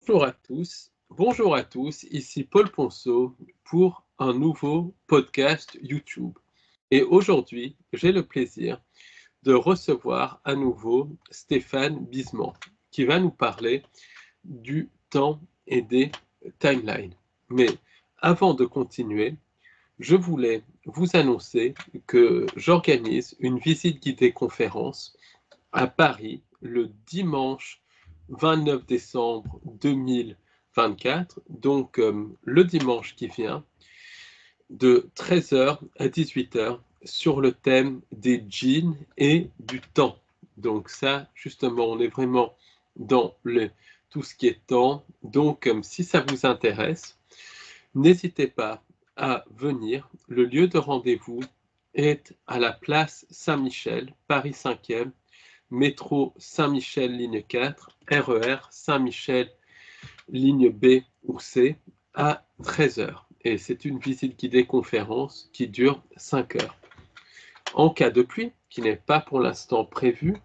Bonjour à tous, ici Paul Ponceau pour un nouveau podcast YouTube. Et aujourd'hui, j'ai le plaisir de recevoir à nouveau Stéphane Bisman qui va nous parler du temps et des timelines. Mais avant de continuer, je voulais vous annoncer que j'organise une visite guidée conférence à Paris le dimanche 29 décembre 2024, donc le dimanche qui vient, de 13h à 18h, sur le thème des jeans et du temps. Donc ça, justement, on est vraiment dans tout ce qui est temps. Donc, si ça vous intéresse, n'hésitez pas à venir. Le lieu de rendez-vous est à la place Saint-Michel, Paris 5e, métro Saint-Michel, ligne 4, RER Saint-Michel, ligne B ou C, à 13h. Et c'est une visite guidée conférence qui dure 5 heures. En cas de pluie, qui n'est pas pour l'instant prévu,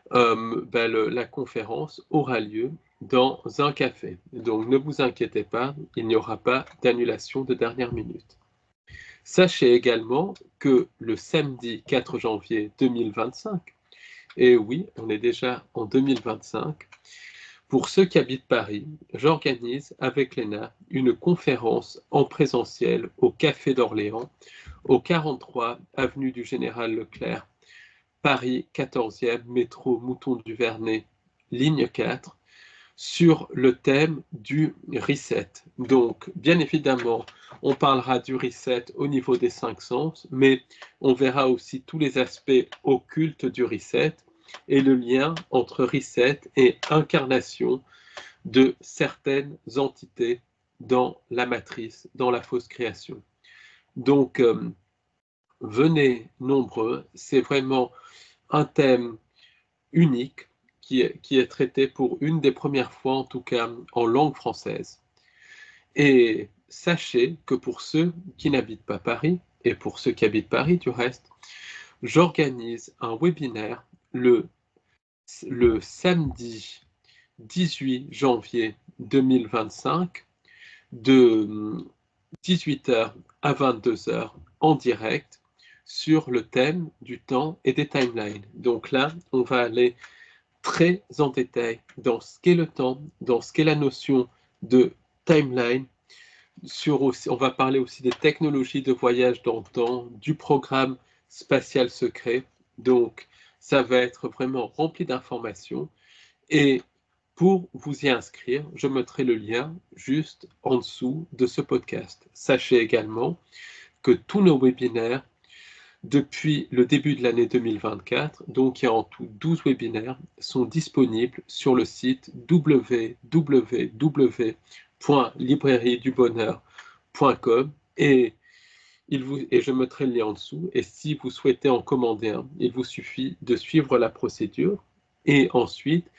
la conférence aura lieu dans un café. Donc ne vous inquiétez pas, il n'y aura pas d'annulation de dernière minute. Sachez également que le samedi 4 janvier 2025, et oui, on est déjà en 2025, pour ceux qui habitent Paris, j'organise avec l'ENA une conférence en présentiel au Café d'Orléans, au 43 avenue du Général Leclerc, Paris 14e, métro Mouton du Vernet, ligne 4, sur le thème du reset. Donc, bien évidemment, on parlera du reset au niveau des 5 sens, mais on verra aussi tous les aspects occultes du reset et le lien entre reset et incarnation de certaines entités dans la matrice, dans la fausse création. Donc, venez nombreux, c'est vraiment un thème unique qui est traité pour une des premières fois, en tout cas en langue française. Et sachez que pour ceux qui n'habitent pas Paris, et pour ceux qui habitent Paris du reste, j'organise un webinaire le samedi 18 janvier 2025 de 18h à 22h en direct sur le thème du temps et des timelines. Donc là, on va aller très en détail dans ce qu'est le temps, dans ce qu'est la notion de timeline. On va parler aussi des technologies de voyage dans le temps, du programme spatial secret. Donc, ça va être vraiment rempli d'informations. Et pour vous y inscrire, je mettrai le lien juste en dessous de ce podcast. Sachez également que tous nos webinaires, depuis le début de l'année 2024, donc il y a en tout 12 webinaires, sont disponibles sur le site www.librairiedubonheur.com et je mettrai le lien en dessous. Et si vous souhaitez en commander un, il vous suffit de suivre la procédure. Et ensuite,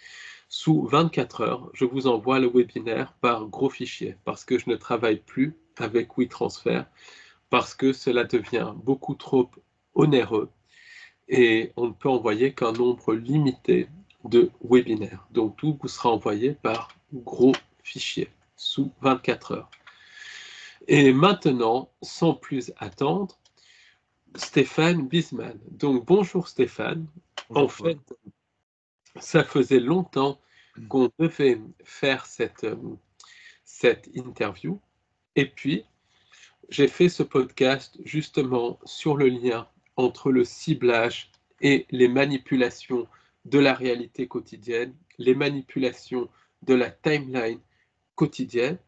sous 24 heures, je vous envoie le webinaire par gros fichier parce que je ne travaille plus avec WeTransfer parce que cela devient beaucoup trop onéreux et on ne peut envoyer qu'un nombre limité de webinaires. Donc tout vous sera envoyé par gros fichier sous 24 heures. Et maintenant, sans plus attendre, Stéphane Bisman. Donc bonjour Stéphane. Bonjour, En fait, ça faisait longtemps qu'on devait faire cette interview. Et puis, j'ai fait ce podcast justement sur le lien entre le ciblage et les manipulations de la réalité quotidienne, les manipulations de la timeline quotidienne.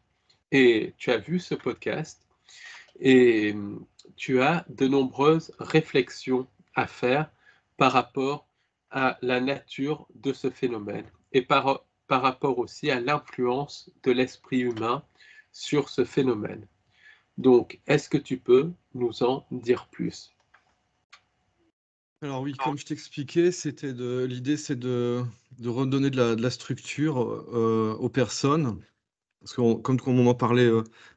Et tu as vu ce podcast et tu as de nombreuses réflexions à faire par rapport à la nature de ce phénomène et par rapport aussi à l'influence de l'esprit humain sur ce phénomène. Donc, est-ce que tu peux nous en dire plus? Alors oui, comme je t'expliquais, l'idée, c'est de redonner de la structure aux personnes. Parce que comme on en parlait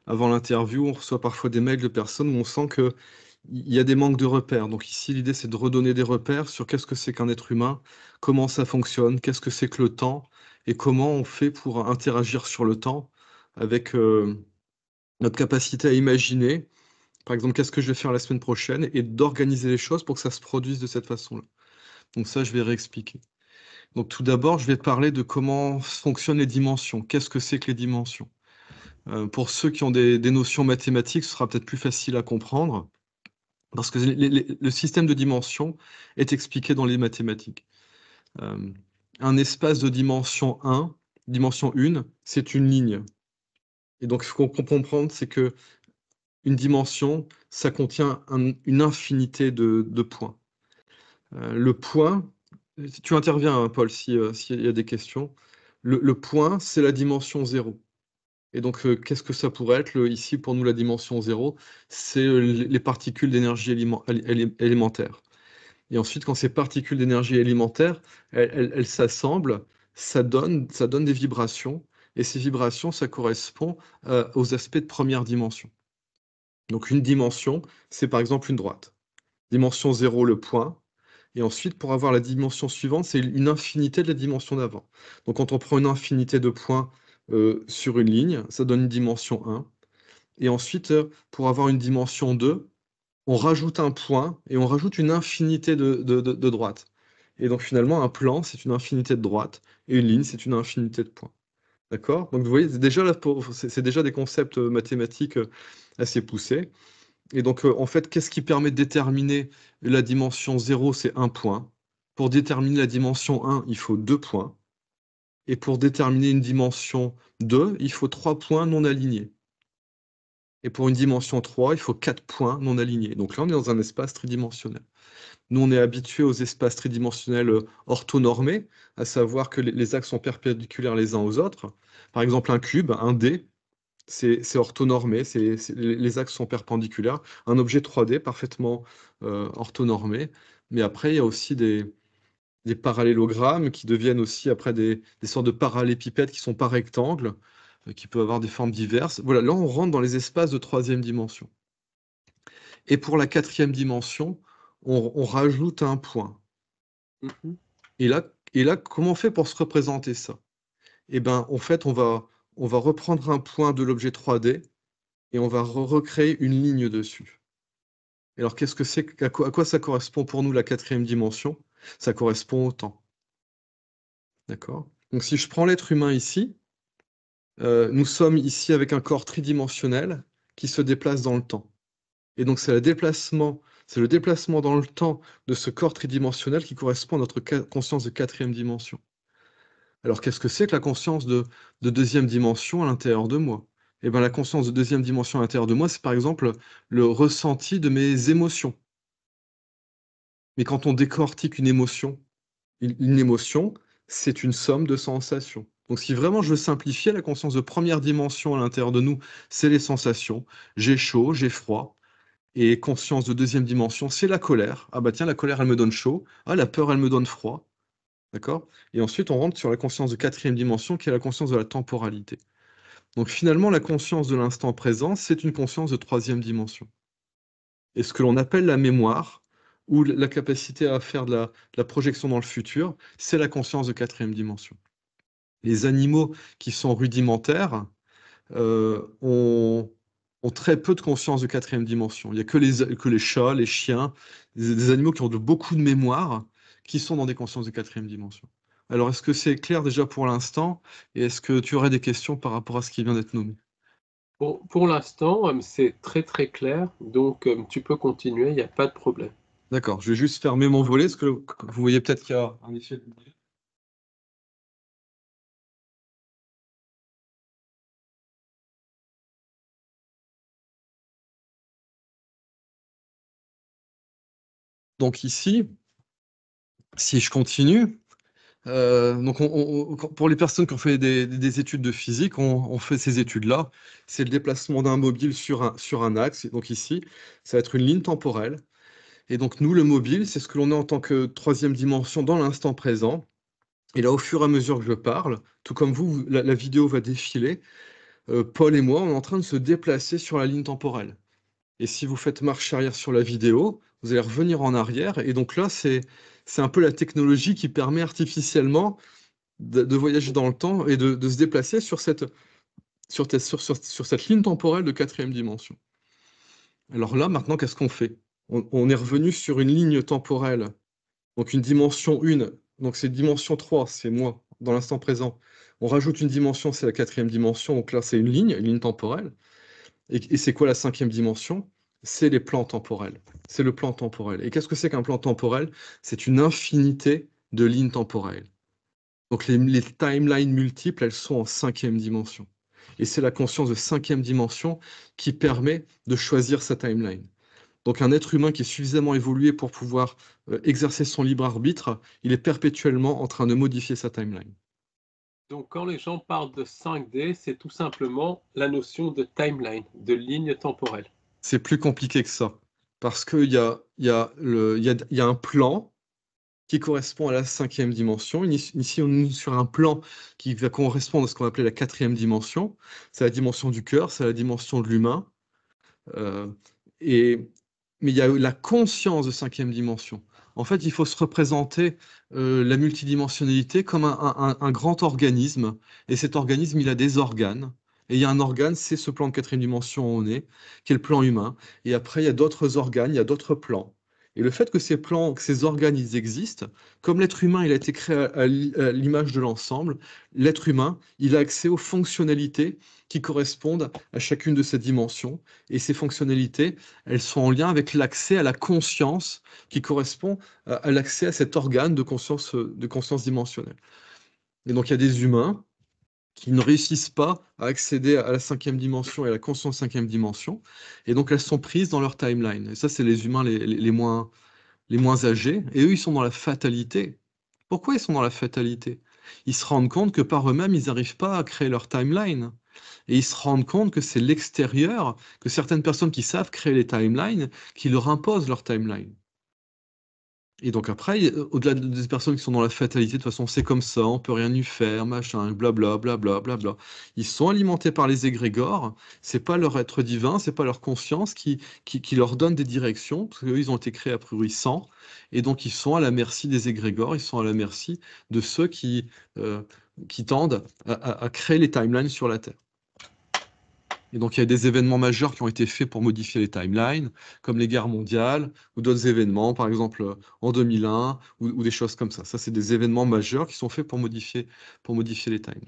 avant l'interview, on reçoit parfois des mails de personnes où on sent qu'il y a des manques de repères. Donc ici, l'idée, c'est de redonner des repères sur qu'est-ce que c'est qu'un être humain, comment ça fonctionne, qu'est-ce que c'est que le temps, et comment on fait pour interagir sur le temps avec notre capacité à imaginer, par exemple, qu'est-ce que je vais faire la semaine prochaine, et d'organiser les choses pour que ça se produise de cette façon-là. Donc ça, je vais réexpliquer. Donc tout d'abord, je vais parler de comment fonctionnent les dimensions. Qu'est-ce que c'est que les dimensions? Pour ceux qui ont des notions mathématiques, ce sera peut-être plus facile à comprendre, parce que le système de dimensions est expliqué dans les mathématiques. Un espace de dimension 1, dimension 1, c'est une ligne. Et donc, ce qu'on peut comprendre, c'est que une dimension, ça contient une infinité de points. Le point, tu interviens, hein, Paul, s'il y a des questions. Le point, c'est la dimension 0. Et donc, qu'est-ce que ça pourrait être ici, pour nous, la dimension 0? C'est les particules d'énergie élémentaire. Et ensuite, quand ces particules d'énergie élémentaire, elles s'assemblent, ça donne des vibrations. Et ces vibrations, ça correspond aux aspects de première dimension. Donc une dimension, c'est par exemple une droite. Dimension 0, le point. Et ensuite, pour avoir la dimension suivante, c'est une infinité de la dimension d'avant. Donc quand on prend une infinité de points sur une ligne, ça donne une dimension 1. Et ensuite, pour avoir une dimension 2, on rajoute un point et on rajoute une infinité de droites. Et donc finalement, un plan, c'est une infinité de droites, et une ligne, c'est une infinité de points. D'accord? Donc vous voyez, déjà là, c'est déjà des concepts mathématiques assez poussés. Et donc en fait, qu'est-ce qui permet de déterminer la dimension 0? C'est un point. Pour déterminer la dimension 1, il faut 2 points. Et pour déterminer une dimension 2, il faut 3 points non alignés. Et pour une dimension 3, il faut 4 points non alignés. Donc là, on est dans un espace tridimensionnel. Nous, on est habitués aux espaces tridimensionnels orthonormés, à savoir que les axes sont perpendiculaires les uns aux autres. Par exemple, un cube, un dé, c'est orthonormé, les axes sont perpendiculaires. Un objet 3D parfaitement orthonormé. Mais après, il y a aussi des parallélogrammes qui deviennent aussi après des sortes de parallépipèdes qui ne sont pas rectangles, qui peuvent avoir des formes diverses. Voilà, là, on rentre dans les espaces de troisième dimension. Et pour la quatrième dimension, on rajoute un point. Et là, comment on fait pour se représenter ça? Eh ben, en fait, on va reprendre un point de l'objet 3D et on va recréer une ligne dessus. Alors, qu'est-ce que c'est, à quoi ça correspond pour nous, la quatrième dimension? Ça correspond au temps. D'accord? Donc, si je prends l'être humain ici, nous sommes ici avec un corps tridimensionnel qui se déplace dans le temps. Et donc, c'est le déplacement dans le temps de ce corps tridimensionnel qui correspond à notre conscience de quatrième dimension. Alors, qu'est-ce que c'est que la conscience de deuxième dimension à l'intérieur de moi? Eh bien, la conscience de deuxième dimension à l'intérieur de moi, c'est par exemple le ressenti de mes émotions. Mais quand on décortique une émotion, c'est une somme de sensations. Donc, si vraiment je veux simplifier, la conscience de première dimension à l'intérieur de nous, c'est les sensations. J'ai chaud, j'ai froid. Et conscience de deuxième dimension, c'est la colère. Ah bah tiens, la colère, elle me donne chaud. Ah, la peur, elle me donne froid. D'accord? Et ensuite, on rentre sur la conscience de quatrième dimension, qui est la conscience de la temporalité. Donc finalement, la conscience de l'instant présent, c'est une conscience de troisième dimension. Et ce que l'on appelle la mémoire, ou la capacité à faire de la projection dans le futur, c'est la conscience de quatrième dimension. Les animaux qui sont rudimentaires ont très peu de conscience de quatrième dimension. Il n'y a que les chats, les chiens, des animaux qui ont beaucoup de mémoire, qui sont dans des consciences de quatrième dimension. Alors, est-ce que c'est clair déjà pour l'instant? Et est-ce que tu aurais des questions par rapport à ce qui vient d'être nommé? Pour l'instant, c'est très très clair, donc tu peux continuer, il n'y a pas de problème. D'accord, je vais juste fermer mon volet, parce que vous voyez peut-être qu'il y a un effet de lumière. Donc ici, si je continue, donc pour les personnes qui ont fait des études de physique, on fait ces études-là. C'est le déplacement d'un mobile sur un axe. Et donc ici, ça va être une ligne temporelle. Et donc nous, le mobile, c'est ce que l'on est en tant que troisième dimension dans l'instant présent. Et là, au fur et à mesure que je parle, tout comme vous, la vidéo va défiler, Paul et moi, on est en train de se déplacer sur la ligne temporelle. Et si vous faites marche arrière sur la vidéo, vous allez revenir en arrière. Et donc là, c'est un peu la technologie qui permet artificiellement de voyager dans le temps et de se déplacer sur cette ligne temporelle de quatrième dimension. Alors là, maintenant, qu'est-ce qu'on fait? On est revenu sur une ligne temporelle, donc une dimension 1, donc c'est dimension 3, c'est moi, dans l'instant présent. On rajoute une dimension, c'est la quatrième dimension, donc là, c'est une ligne temporelle. Et c'est quoi la cinquième dimension? C'est les plans temporels. C'est le plan temporel. Et qu'est-ce que c'est qu'un plan temporel? C'est une infinité de lignes temporelles. Donc les timelines multiples, elles sont en cinquième dimension. Et c'est la conscience de cinquième dimension qui permet de choisir sa timeline. Donc un être humain qui est suffisamment évolué pour pouvoir exercer son libre arbitre, il est perpétuellement en train de modifier sa timeline. Donc, quand les gens parlent de 5D, c'est tout simplement la notion de timeline, de ligne temporelle. C'est plus compliqué que ça. Parce qu'il y a un plan qui correspond à la cinquième dimension. Ici, on est sur un plan qui va correspondre à ce qu'on appelait la quatrième dimension. C'est la dimension du cœur, c'est la dimension de l'humain. Euh, mais il y a la conscience de cinquième dimension. En fait, il faut se représenter la multidimensionnalité comme un grand organisme. Et cet organisme, il a des organes. Et il y a un organe, c'est ce plan de quatrième dimension où on est, qui est le plan humain. Et après, il y a d'autres organes, il y a d'autres plans. Et le fait que ces plans, que ces organes, ils existent, comme l'être humain, il a été créé à l'image de l'ensemble, l'être humain, il a accès aux fonctionnalités qui correspondent à chacune de ces dimensions. Et ces fonctionnalités, elles sont en lien avec l'accès à la conscience qui correspond à l'accès à cet organe de conscience dimensionnelle. Et donc, il y a des humains qui ne réussissent pas à accéder à la cinquième dimension et à la conscience cinquième dimension. Et donc, elles sont prises dans leur timeline. Et ça, c'est les humains les moins âgés. Et eux, ils sont dans la fatalité. Pourquoi ils sont dans la fatalité? Ils se rendent compte que par eux-mêmes, ils n'arrivent pas à créer leur timeline. Et ils se rendent compte que c'est l'extérieur, que certaines personnes qui savent créer les timelines, qui leur imposent leur timeline. Et donc après, au-delà des personnes qui sont dans la fatalité, de toute façon, c'est comme ça, on peut rien y faire, machin, blabla, blabla, blabla. Ils sont alimentés par les égrégores, c'est pas leur être divin, c'est pas leur conscience qui leur donne des directions, parce qu'eux, ils ont été créés a priori sans, et donc ils sont à la merci des égrégores, ils sont à la merci de ceux qui tendent à créer les timelines sur la Terre. Et donc, il y a des événements majeurs qui ont été faits pour modifier les timelines, comme les guerres mondiales ou d'autres événements, par exemple en 2001 ou des choses comme ça. Ça, c'est des événements majeurs qui sont faits pour modifier les timelines.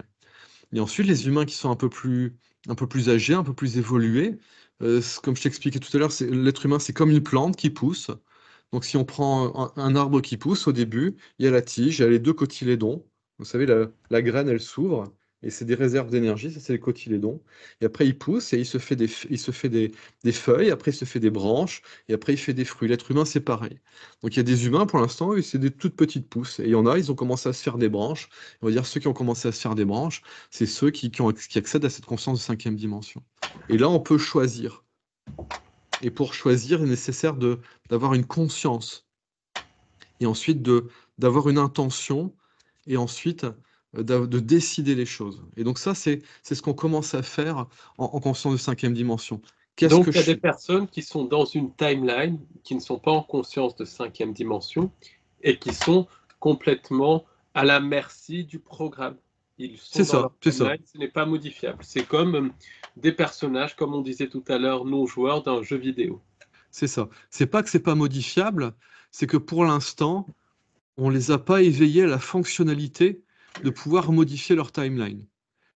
Et ensuite, les humains qui sont un peu plus âgés, un peu plus évolués, comme je t'expliquais tout à l'heure, l'être humain, c'est comme une plante qui pousse. Donc, si on prend un arbre qui pousse, au début, il y a la tige, il y a les deux cotylédons. Vous savez, la graine, elle s'ouvre, et c'est des réserves d'énergie, ça, c'est les cotylédons. Et après, il pousse, et il se fait des feuilles, après, il se fait des branches, et après, il fait des fruits. L'être humain, c'est pareil. Donc, il y a des humains, pour l'instant, c'est des toutes petites pousses. Et il y en a, ils ont commencé à se faire des branches. On va dire, ceux qui ont commencé à se faire des branches, c'est ceux qui accèdent à cette conscience de cinquième dimension. Et là, on peut choisir. Et pour choisir, il est nécessaire d'avoir une conscience. Et ensuite, d'avoir une intention. Et ensuite, de décider les choses. Et donc ça, c'est ce qu'on commence à faire en conscience de cinquième dimension. Qu'est-ce Donc, que il y je a des suis? personnes qui sont dans une timeline, qui ne sont pas en conscience de cinquième dimension et qui sont complètement à la merci du programme. Ils sont C'est dans ça, leur c'est ça. timeline, ce n'est pas modifiable. C'est comme des personnages, comme on disait tout à l'heure, non-joueurs d'un jeu vidéo. C'est ça. C'est pas que c'est pas modifiable, c'est que pour l'instant, on les a pas éveillés à la fonctionnalité de pouvoir modifier leur timeline.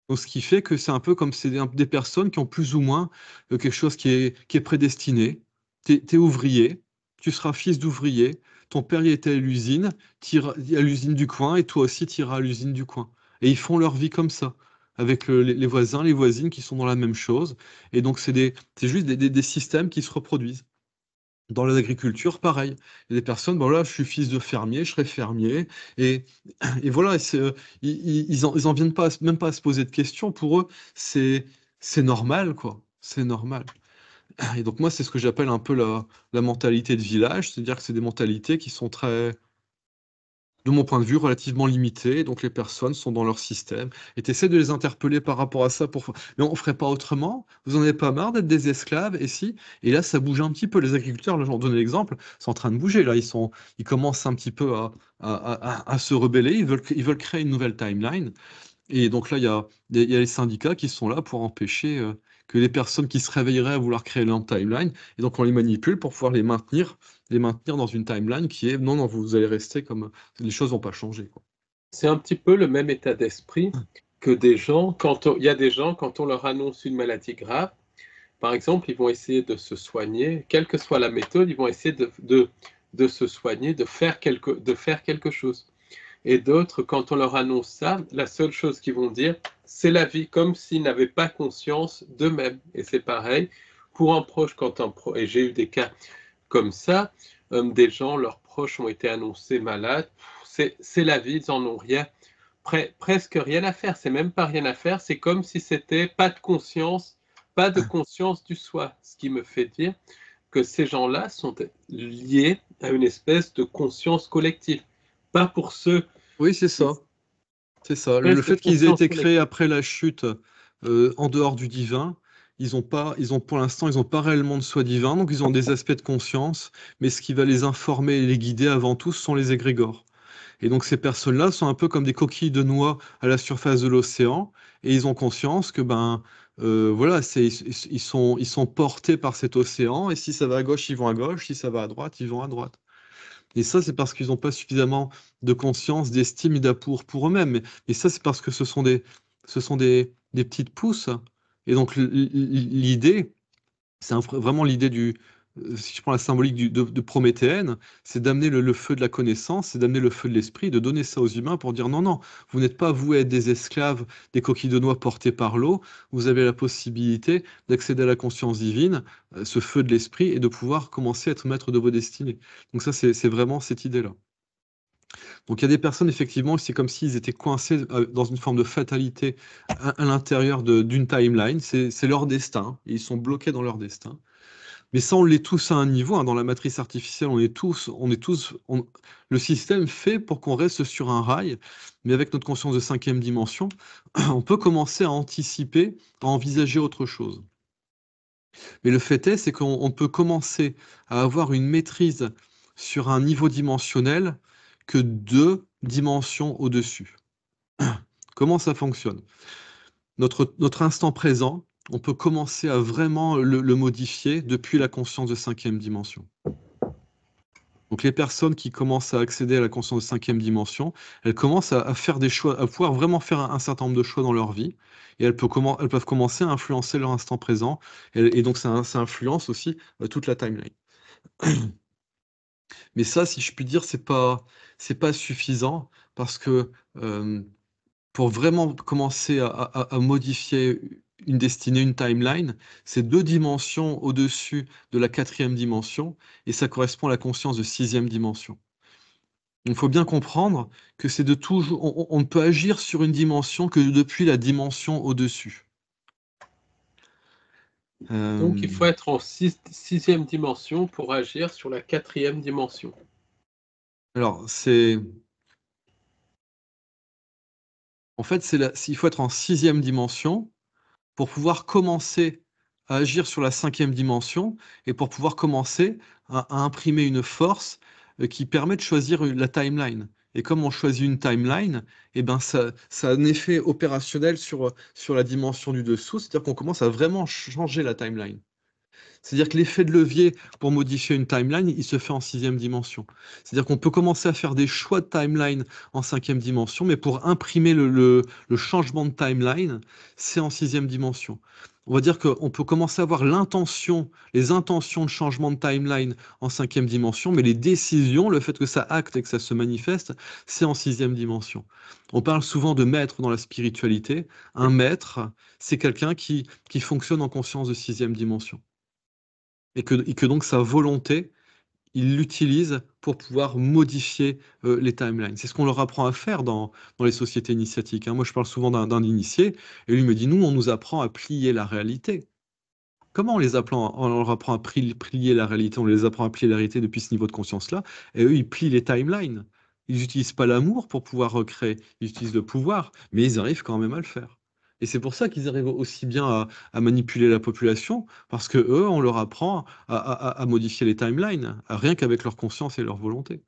Donc, ce qui fait que c'est un peu comme c'est des personnes qui ont plus ou moins quelque chose qui est prédestiné. Tu es ouvrier, tu seras fils d'ouvrier, ton père y était à l'usine, à l'usine du coin, et toi aussi tu iras à l'usine du coin. Et ils font leur vie comme ça, avec les voisins, les voisines qui sont dans la même chose. Et donc, c'est juste des systèmes qui se reproduisent. Dans l'agriculture, pareil. Il y a des personnes, bon là, je suis fils de fermier, je serai fermier. Et, et voilà, ils en viennent pas, même pas à se poser de questions. Pour eux, c'est normal, quoi. C'est normal. Et donc moi, c'est ce que j'appelle un peu la mentalité de village, c'est-à-dire que c'est des mentalités qui sont très, de mon point de vue, relativement limité. Donc les personnes sont dans leur système. Et tu essaies de les interpeller par rapport à ça. Mais on ne ferait pas autrement. Vous n'en avez pas marre d'être des esclaves? Et si? Et là, ça bouge un petit peu. Les agriculteurs, là, j'en donnais l'exemple, sont en train de bouger. Là, ils commencent un petit peu à se rebeller. Ils veulent créer une nouvelle timeline. Et donc là, il y a les syndicats qui sont là pour empêcher que les personnes qui se réveilleraient à vouloir créer leur timeline, et donc on les manipule pour pouvoir les maintenir dans une timeline qui est non, non, vous allez rester comme les choses vont pas changer, quoi. C'est un petit peu le même état d'esprit que des gens, il y a des gens, quand on leur annonce une maladie grave, par exemple, ils vont essayer de se soigner, quelle que soit la méthode, ils vont essayer de se soigner, de faire quelque chose. Et d'autres, quand on leur annonce ça, la seule chose qu'ils vont dire, c'est la vie, comme s'ils n'avaient pas conscience d'eux-mêmes. Et c'est pareil pour un proche, et j'ai eu des cas comme ça, des gens, leurs proches ont été annoncés malades, c'est la vie, ils n'en ont rien, presque rien à faire, c'est même pas rien à faire, c'est comme si c'était pas de conscience du soi, ce qui me fait dire que ces gens-là sont liés à une espèce de conscience collective. Pas pour ceux Oui, c'est ça. C'est ça. Le espèce de fait qu'ils aient conscience été créés collective. après la chute en dehors du divin, pour l'instant, ils n'ont pas réellement de soi divin, donc ils ont des aspects de conscience, mais ce qui va les informer et les guider avant tout, ce sont les égrégores. Et donc ces personnes-là sont un peu comme des coquilles de noix à la surface de l'océan, et ils ont conscience que voilà, ils sont portés par cet océan, et si ça va à gauche, ils vont à gauche, si ça va à droite, ils vont à droite. Et ça, c'est parce qu'ils n'ont pas suffisamment de conscience, d'estime et d'amour pour eux-mêmes. Mais ça, c'est parce que ce sont des petites pousses. Et donc l'idée, c'est vraiment l'idée si je prends la symbolique de Prométhéenne, c'est d'amener le feu de la connaissance, c'est d'amener le feu de l'esprit, de donner ça aux humains pour dire non, non, vous n'êtes pas voués à être des esclaves, des coquilles de noix portées par l'eau, vous avez la possibilité d'accéder à la conscience divine, ce feu de l'esprit, et de pouvoir commencer à être maître de vos destinées. Donc ça, c'est vraiment cette idée-là. Donc il y a des personnes, effectivement, c'est comme s'ils étaient coincés dans une forme de fatalité à l'intérieur d'une timeline, c'est leur destin, et ils sont bloqués dans leur destin. Mais ça, on l'est tous à un niveau, hein. Dans la matrice artificielle, le système fait pour qu'on reste sur un rail, mais avec notre conscience de cinquième dimension, on peut commencer à anticiper, à envisager autre chose. Mais le fait est, c'est qu'on peut commencer à avoir une maîtrise sur un niveau dimensionnel que 2 dimensions au-dessus. Comment ça fonctionne? Notre instant présent, on peut commencer à vraiment le modifier depuis la conscience de cinquième dimension. Donc les personnes qui commencent à accéder à la conscience de cinquième dimension, elles commencent à faire des choix, à pouvoir vraiment faire un certain nombre de choix dans leur vie, et elles peuvent commencer à influencer leur instant présent, et donc ça influence aussi toute la timeline. Mais ça, si je puis dire, c'est pas suffisant, parce que pour vraiment commencer à modifier une destinée, une timeline, c'est 2 dimensions au-dessus de la quatrième dimension, et ça correspond à la conscience de sixième dimension. Il faut bien comprendre que c'est de toujours, on ne peut agir sur une dimension que depuis la dimension au-dessus. Donc il Euh, faut être en sixième dimension pour agir sur la quatrième dimension. alors, en fait, il faut être en sixième dimension pour pouvoir commencer à agir sur la cinquième dimension, et pour pouvoir commencer à imprimer une force qui permet de choisir la timeline. Et comme on choisit une timeline, eh ben ça a un effet opérationnel sur la dimension du dessous, c'est-à-dire qu'on commence à vraiment changer la timeline. C'est-à-dire que l'effet de levier pour modifier une timeline, il se fait en sixième dimension. C'est-à-dire qu'on peut commencer à faire des choix de timeline en cinquième dimension, mais pour imprimer le changement de timeline, c'est en sixième dimension. On va dire qu'on peut commencer à avoir les intentions de changement de timeline en cinquième dimension, mais les décisions, le fait que ça acte et que ça se manifeste, c'est en sixième dimension. On parle souvent de maître dans la spiritualité. Un maître, c'est quelqu'un qui fonctionne en conscience de sixième dimension. Et que donc sa volonté, il l'utilise pour pouvoir modifier les timelines. C'est ce qu'on leur apprend à faire dans les sociétés initiatiques, hein. Moi, je parle souvent d'un initié, et lui me dit, nous, on nous apprend à plier la réalité. Comment on leur apprend à plier la réalité? On les apprend à plier la réalité depuis ce niveau de conscience-là, et eux, ils plient les timelines. Ils n'utilisent pas l'amour pour pouvoir recréer, ils utilisent le pouvoir, mais ils arrivent quand même à le faire. Et c'est pour ça qu'ils arrivent aussi bien à manipuler la population, parce que eux, on leur apprend à modifier les timelines, rien qu'avec leur conscience et leur volonté.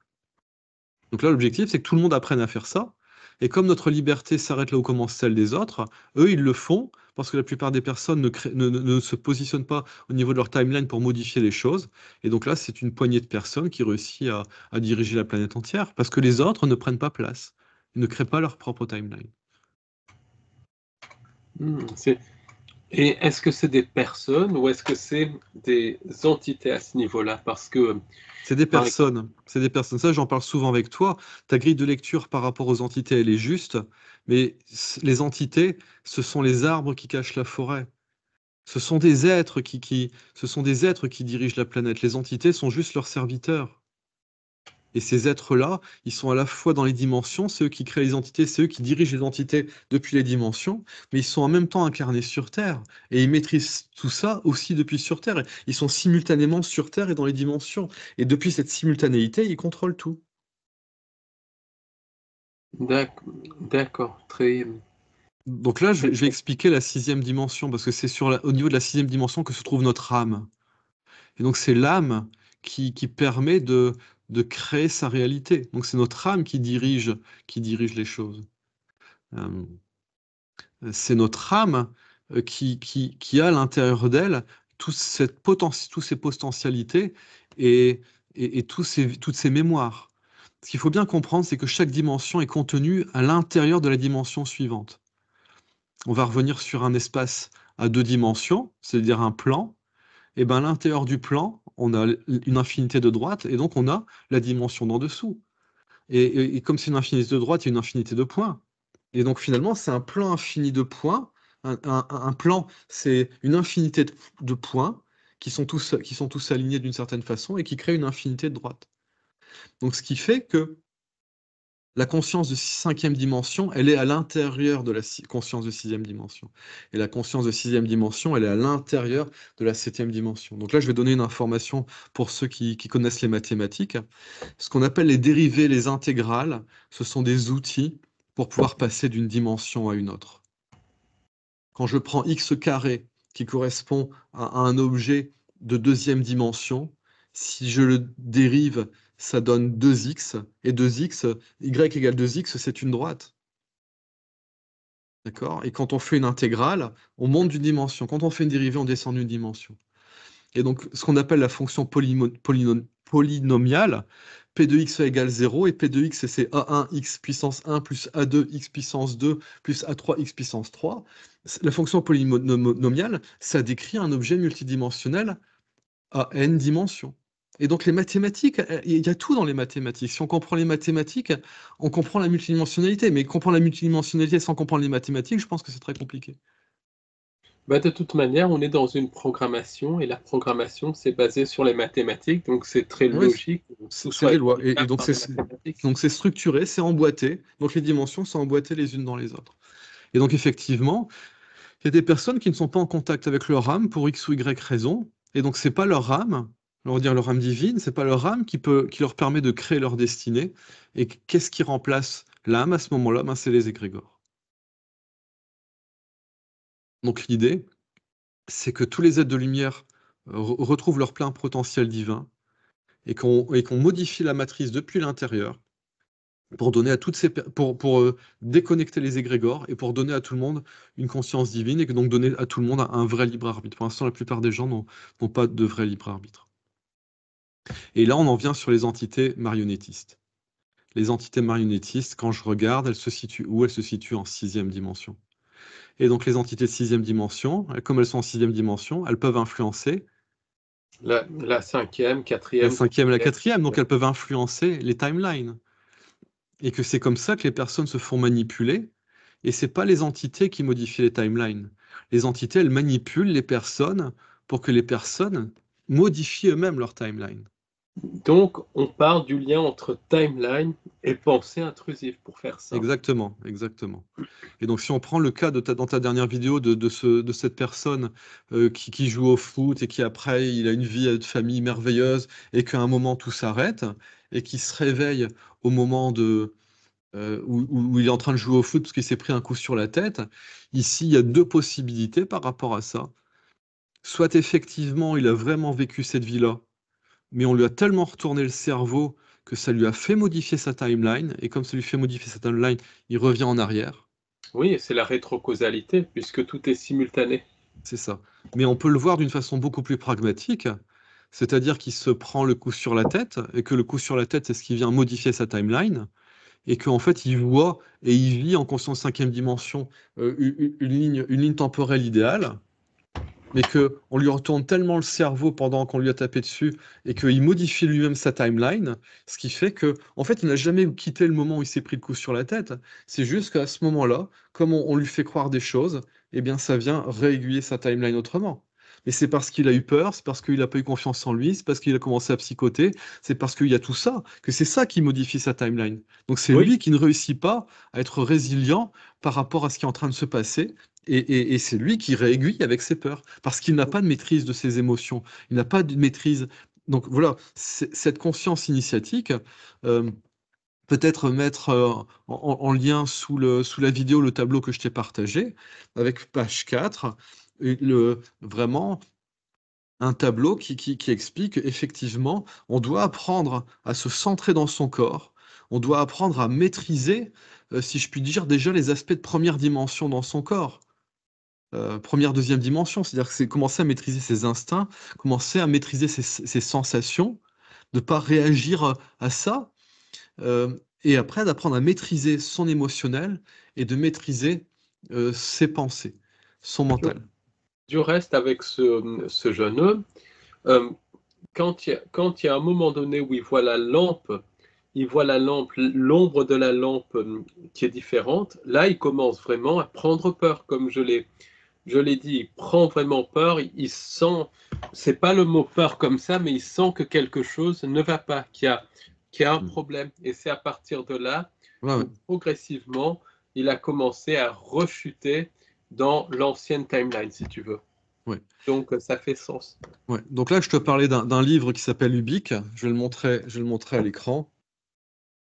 Donc là, l'objectif, c'est que tout le monde apprenne à faire ça. Et comme notre liberté s'arrête là où commence celle des autres, eux, ils le font parce que la plupart des personnes ne se positionnent pas au niveau de leur timeline pour modifier les choses. Et donc là, c'est une poignée de personnes qui réussit à diriger la planète entière parce que les autres ne prennent pas place. Ils ne créent pas leur propre timeline. Et est-ce que c'est des personnes ou est-ce que c'est des entités à ce niveau-là? Parce que, C'est des par exemple, personnes. C'est des personnes. Ça, j'en parle souvent avec toi. Ta grille de lecture par rapport aux entités, elle est juste. Mais les entités, ce sont les arbres qui cachent la forêt. Ce sont des êtres ce sont des êtres qui dirigent la planète. Les entités sont juste leurs serviteurs. Et ces êtres-là, ils sont à la fois dans les dimensions, c'est eux qui créent les entités, c'est eux qui dirigent les entités depuis les dimensions, mais ils sont en même temps incarnés sur Terre. Et ils maîtrisent tout ça aussi depuis sur Terre. Ils sont simultanément sur Terre et dans les dimensions. Et depuis cette simultanéité, ils contrôlent tout. d'accord, très, Donc là, je très vais bien. expliquer la sixième dimension, parce que c'est au niveau de la sixième dimension que se trouve notre âme. Et donc, c'est l'âme qui permet de créer sa réalité. Donc, c'est notre âme qui dirige les choses. Euh, c'est notre âme qui a à l'intérieur d'elle toutes ces potentialités et toutes ces mémoires. Ce qu'il faut bien comprendre, c'est que chaque dimension est contenue à l'intérieur de la dimension suivante. On va revenir sur un espace à deux dimensions, c'est-à-dire un plan. Et ben, à l'intérieur du plan, on a une infinité de droites, et donc on a la dimension d'en dessous. Et comme c'est une infinité de droites, il y a une infinité de points. Et donc finalement, c'est un plan infini de points. Un plan, c'est une infinité de points qui sont tous alignés d'une certaine façon et qui créent une infinité de droites. Donc ce qui fait que la conscience de cinquième dimension, elle est à l'intérieur de la conscience de sixième dimension. Et la conscience de sixième dimension, elle est à l'intérieur de la septième dimension. Donc là, je vais donner une information pour ceux qui connaissent les mathématiques. Ce qu'on appelle les dérivées, les intégrales, ce sont des outils pour pouvoir passer d'une dimension à une autre. Quand je prends x carré, qui correspond à un objet de deuxième dimension, si je le dérive, ça donne 2x, et 2x, y égale 2x, c'est une droite. D'accord? Et quand on fait une intégrale, on monte d'une dimension. Quand on fait une dérivée, on descend d'une dimension. Et donc, ce qu'on appelle la fonction polynomiale, P de x égale 0, et P de x, c'est A1x puissance 1 plus A2x puissance 2 plus A3x puissance 3. La fonction polynomiale, ça décrit un objet multidimensionnel à n dimensions. Et donc les mathématiques, il y a tout dans les mathématiques. Si on comprend les mathématiques, on comprend la multidimensionnalité. Mais comprendre la multidimensionnalité sans comprendre les mathématiques, je pense que c'est très compliqué. Bah, de toute manière, on est dans une programmation et la programmation, c'est basé sur les mathématiques, donc c'est très Ouais, logique que tout c'est soit des lois. Et explicable donc par les mathématiques. c'est structuré, c'est emboîté. Donc les dimensions sont emboîtées les unes dans les autres. Et donc effectivement, il y a des personnes qui ne sont pas en contact avec leur âme pour X ou Y raison. Et donc c'est pas leur âme, on va dire leur âme divine, c'est pas leur âme qui leur permet de créer leur destinée. Et qu'est-ce qui remplace l'âme à ce moment-là? Ben, c'est les égrégores. Donc l'idée, c'est que tous les êtres de lumière retrouvent leur plein potentiel divin et qu'on modifie la matrice depuis l'intérieur pour donner à toutes pour déconnecter les égrégores et pour donner à tout le monde une conscience divine et donc donner à tout le monde un vrai libre arbitre. Pour l'instant, la plupart des gens n'ont pas de vrai libre arbitre. Et là, on en vient sur les entités marionnettistes. Les entités marionnettistes, quand je regarde, elles se situent où? Elles se situent en sixième dimension. Et donc les entités de sixième dimension, comme elles sont en sixième dimension, elles peuvent influencer La cinquième, la quatrième, cinquième et la troisième. quatrième, donc elles peuvent influencer les timelines. Et que c'est comme ça que les personnes se font manipuler. Et c'est pas les entités qui modifient les timelines. Les entités, elles manipulent les personnes pour que les personnes modifient eux-mêmes leur timeline. Donc, on part du lien entre timeline et pensée intrusive pour faire simple. Exactement, exactement. Et donc, si on prend le cas dans ta dernière vidéo de cette personne qui joue au foot et qui après, il a une vie de famille merveilleuse et qu'à un moment, tout s'arrête, et qui se réveille au moment où il est en train de jouer au foot parce qu'il s'est pris un coup sur la tête. Ici, il y a deux possibilités par rapport à ça. Soit effectivement, il a vraiment vécu cette vie-là, mais on lui a tellement retourné le cerveau que ça lui a fait modifier sa timeline, et comme ça lui fait modifier sa timeline, il revient en arrière. Oui, c'est la rétrocausalité, puisque tout est simultané. C'est ça. Mais on peut le voir d'une façon beaucoup plus pragmatique, c'est-à-dire qu'il se prend le coup sur la tête, et que le coup sur la tête, c'est ce qui vient modifier sa timeline, et qu'en fait, il voit et il vit en conscience cinquième dimension une ligne temporelle idéale, mais qu'on lui retourne tellement le cerveau pendant qu'on lui a tapé dessus, et qu'il modifie lui-même sa timeline, ce qui fait que, en fait, il n'a jamais quitté le moment où il s'est pris le coup sur la tête. C'est juste qu'à ce moment-là, comme on lui fait croire des choses, eh bien, ça vient réaiguiller sa timeline autrement. Mais c'est parce qu'il a eu peur, c'est parce qu'il n'a pas eu confiance en lui, c'est parce qu'il a commencé à psychoter, c'est parce qu'il y a tout ça, que c'est ça qui modifie sa timeline. Donc c'est Oui, lui qui ne réussit pas à être résilient par rapport à ce qui est en train de se passer, et c'est lui qui réaiguille avec ses peurs, parce qu'il n'a pas de maîtrise de ses émotions, il n'a pas de maîtrise. Donc voilà, cette conscience initiatique, euh, peut-être mettre en lien sous la vidéo le tableau que je t'ai partagé, avec page 4, vraiment un tableau qui explique qu'effectivement, on doit apprendre à se centrer dans son corps, on doit apprendre à maîtriser, si je puis dire, déjà les aspects de première dimension dans son corps. Première, deuxième dimension, c'est-à-dire que c'est commencer à maîtriser ses instincts, commencer à maîtriser ses sensations, de ne pas réagir à ça, et après d'apprendre à maîtriser son émotionnel et de maîtriser ses pensées, son du, mental. du reste, avec ce jeune homme, euh, quand il y a un moment donné où il voit la lampe, l'ombre de la lampe qui est différente, là, il commence vraiment à prendre peur, comme je l'ai dit, il prend vraiment peur, il sent, c'est pas le mot peur comme ça, mais il sent que quelque chose ne va pas, qu'il y a un Mm. problème. Et c'est à partir de là Ouais, ouais, où progressivement, il a commencé à rechuter dans l'ancienne timeline, si tu veux. ouais, Donc, ça fait sens. ouais. Donc là, je te parlais d'un livre qui s'appelle Ubik. Je vais le montrer à l'écran.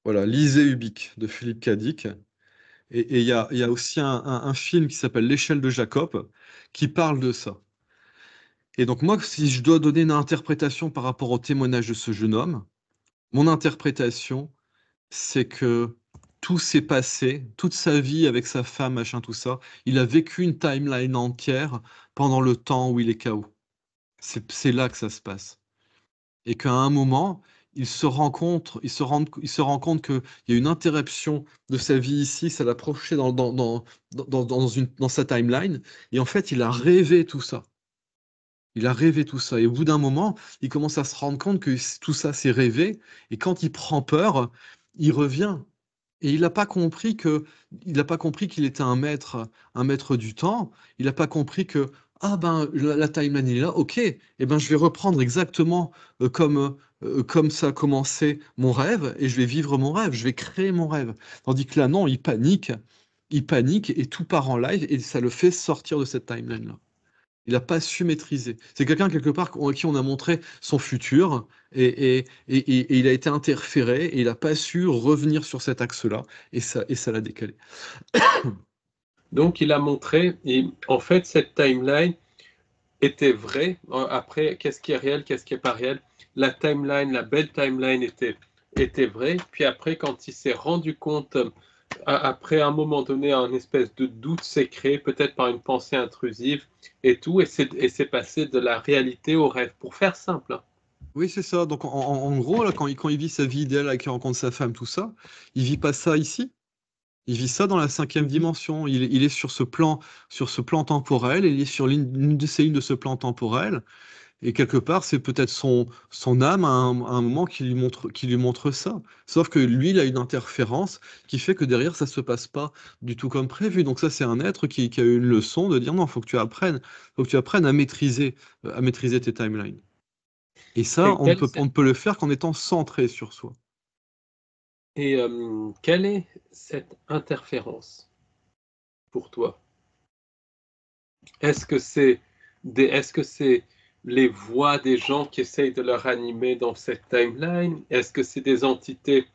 Voilà, Lisez Ubik de Philippe Cadic. Et il y a aussi un film qui s'appelle L'échelle de Jacob qui parle de ça. Et donc moi, si je dois donner une interprétation par rapport au témoignage de ce jeune homme, mon interprétation, c'est que tout s'est passé, toute sa vie avec sa femme, machin, tout ça. Il a vécu une timeline entière pendant le temps où il est KO. C'est là que ça se passe. Et qu'à un moment, il se rend compte qu'il y a une interruption de sa vie ici, ça l'a projeté dans sa timeline. Et en fait, il a rêvé tout ça. Il a rêvé tout ça. Et au bout d'un moment, il commence à se rendre compte que tout ça, c'est rêvé. Et quand il prend peur, il revient. Et il n'a pas compris qu'il était un maître du temps. Il n'a pas compris que, ah ben, la timeline est là, ok, et ben, je vais reprendre exactement comme ça a commencé mon rêve, et je vais vivre mon rêve, je vais créer mon rêve. Tandis que là, non, il panique, et tout part en live, et ça le fait sortir de cette timeline-là. Il n'a pas su maîtriser. C'est quelqu'un, quelque part, à qui on a montré son futur et il a été interféré et il n'a pas su revenir sur cet axe-là et ça l'a décalé. Donc, il a montré, et en fait, cette timeline était vraie. Après, qu'est-ce qui est réel, qu'est-ce qui n'est pas réel? La timeline, la belle timeline était vraie. Puis après, quand il s'est rendu compte, après un moment donné, un espèce de doute s'est créé, peut-être par une pensée intrusive et tout, et c'est passé de la réalité au rêve, pour faire simple, hein. Oui, c'est ça. Donc, en gros, là, quand il vit sa vie idéale, avec il rencontre sa femme, tout ça, il vit pas ça ici. Il vit ça dans la cinquième dimension. Il est sur ce plan temporel, et il est sur l'une de ces lignes de ce plan temporel. Et quelque part, c'est peut-être son âme à un moment qui lui montre ça. Sauf que lui, il a une interférence qui fait que derrière, ça se passe pas du tout comme prévu. Donc ça, c'est un être qui a eu une leçon de dire non, faut que tu apprennes à maîtriser tes timelines. Et ça, Et quelle, on ne peut le faire qu'en étant centré sur soi. et, quelle est cette interférence pour toi? Est-ce que c'est est-ce que c'est les voix des gens qui essayent de leur animer dans cette timeline? Est-ce que c'est des entités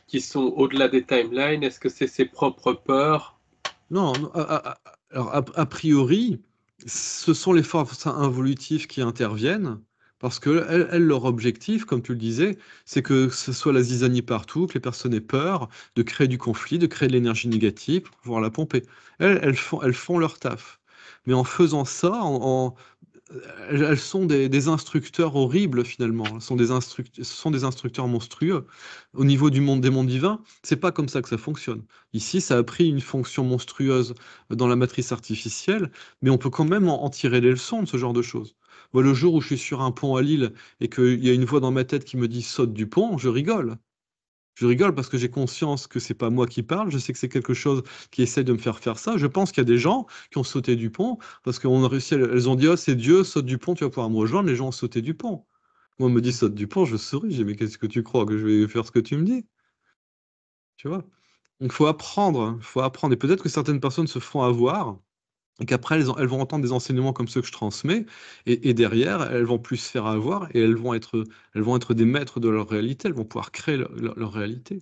qui sont au-delà des timelines? Est-ce que c'est ses propres peurs? Non, alors a priori, ce sont les forces involutives qui interviennent, parce que leur objectif, comme tu le disais, c'est que ce soit la zizanie partout, que les personnes aient peur, de créer du conflit, de créer de l'énergie négative pour pouvoir la pomper. Elles font leur taf. Mais en faisant ça, elles sont des instructeurs horribles finalement. Ce sont des instructeurs monstrueux. Au niveau du monde des mondes divins, c'est pas comme ça que ça fonctionne. Ici, ça a pris une fonction monstrueuse dans la matrice artificielle, mais on peut quand même en tirer des leçons de ce genre de choses. Moi, le jour où je suis sur un pont à Lille et qu'il y a une voix dans ma tête qui me dit saute du pont, je rigole. Je rigole parce que j'ai conscience que c'est pas moi qui parle, je sais que c'est quelque chose qui essaie de me faire ça. Je pense qu'il y a des gens qui ont sauté du pont parce qu'on a réussi, elles ont dit, oh, c'est Dieu, saute du pont, tu vas pouvoir me rejoindre. Les gens ont sauté du pont. Moi, on me dit saute du pont, je souris. Je dis, mais qu'est-ce que tu crois que je vais faire ce que tu me dis? Tu vois? Donc, il faut apprendre, hein. Faut apprendre. Et peut-être que certaines personnes se font avoir et qu'après, elles vont entendre des enseignements comme ceux que je transmets et derrière, elles vont plus se faire avoir et elles vont être des maîtres de leur réalité. Elles vont pouvoir créer leur réalité.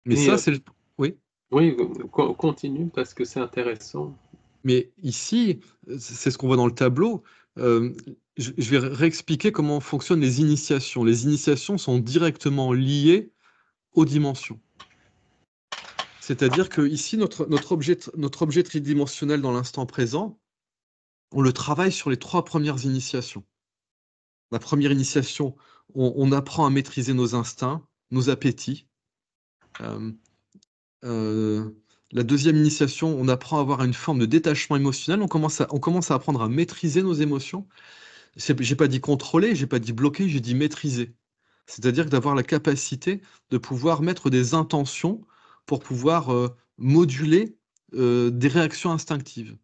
Mais Et ça, c'est le... Oui. oui, continue parce que c'est intéressant. Mais ici, c'est ce qu'on voit dans le tableau. Je vais réexpliquer comment fonctionnent les initiations. Les initiations sont directement liées aux dimensions. C'est-à-dire que ici, notre objet tridimensionnel dans l'instant présent, on le travaille sur les 3 premières initiations. La première initiation, on apprend à maîtriser nos instincts, nos appétits. Euh, euh, la deuxième initiation, on apprend à avoir une forme de détachement émotionnel. On commence à apprendre à maîtriser nos émotions. J'ai pas dit contrôler, j'ai pas dit bloquer, j'ai dit maîtriser. C'est-à-dire que d'avoir la capacité de pouvoir mettre des intentions pour pouvoir moduler des réactions instinctives.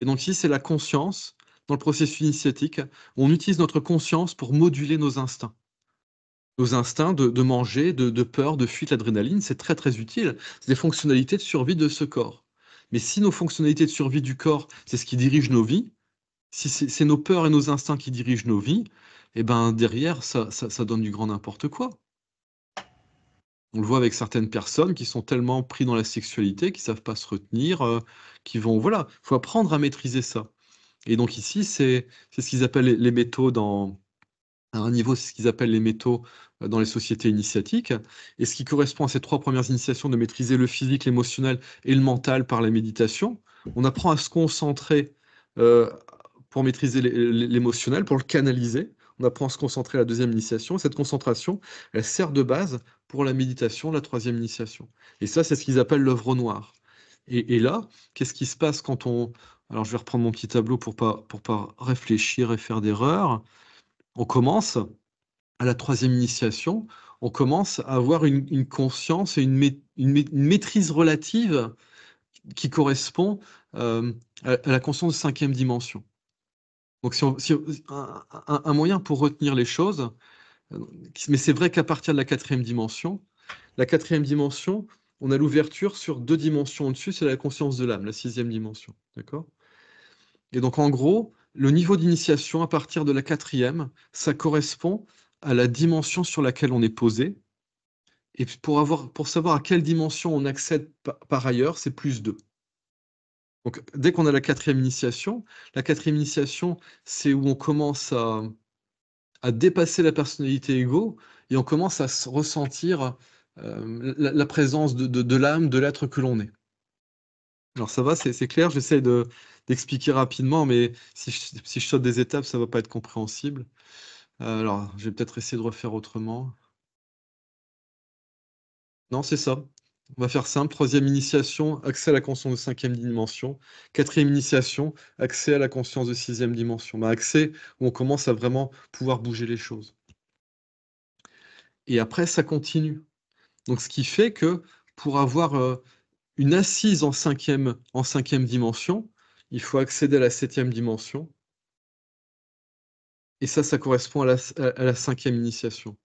Et donc ici, c'est la conscience. Dans le processus initiatique, on utilise notre conscience pour moduler nos instincts. Nos instincts de manger, de peur, de fuite, l'adrénaline, c'est très très utile. C'est des fonctionnalités de survie de ce corps. Mais si nos fonctionnalités de survie du corps, c'est ce qui dirige nos vies, si c'est nos peurs et nos instincts qui dirigent nos vies, et ben derrière, ça donne du grand n'importe quoi. On le voit avec certaines personnes qui sont tellement pris dans la sexualité, qui savent pas se retenir, qui vont, voilà, faut apprendre à maîtriser ça. Et donc ici, c'est ce qu'ils appellent les métaux à un niveau, c'est ce qu'ils appellent les métaux dans les sociétés initiatiques. Et ce qui correspond à ces 3 premières initiations de maîtriser le physique, l'émotionnel et le mental par la méditation, on apprend à se concentrer euh, pour maîtriser l'émotionnel, pour le canaliser. On apprend à se concentrer à la deuxième initiation. Cette concentration, elle sert de base pour la méditation, la troisième initiation. Et ça, c'est ce qu'ils appellent l'œuvre noire. Et là, qu'est-ce qui se passe quand on... Alors, je vais reprendre mon petit tableau pour pas réfléchir et faire d'erreurs. On commence à la troisième initiation, on commence à avoir une conscience et une maîtrise relative qui correspond à la conscience de cinquième dimension. Donc, un moyen pour retenir les choses, mais c'est vrai qu'à partir de la quatrième dimension, on a l'ouverture sur 2 dimensions au-dessus, c'est la conscience de l'âme, la 6e dimension. D'accord? Et donc, en gros, le niveau d'initiation à partir de la 4e, ça correspond à la dimension sur laquelle on est posé. Et pour savoir à quelle dimension on accède par ailleurs, c'est +2. Donc, dès qu'on a la 4e initiation, c'est où on commence à dépasser la personnalité égo et on commence à ressentir la présence de l'âme, de l'être que l'on est. Alors ça va, c'est clair, j'essaie d'expliquer rapidement, mais si je saute des étapes, ça va pas être compréhensible. Alors, je vais peut-être essayer de refaire autrement. Non, c'est ça. On va faire simple. 3e initiation, accès à la conscience de 5e dimension. 4e initiation, accès à la conscience de 6e dimension. Bah, accès où on commence à vraiment pouvoir bouger les choses. Et après, ça continue. Donc, ce qui fait que pour avoir une assise en 5e dimension, il faut accéder à la 7e dimension. Et ça correspond à la 5e initiation.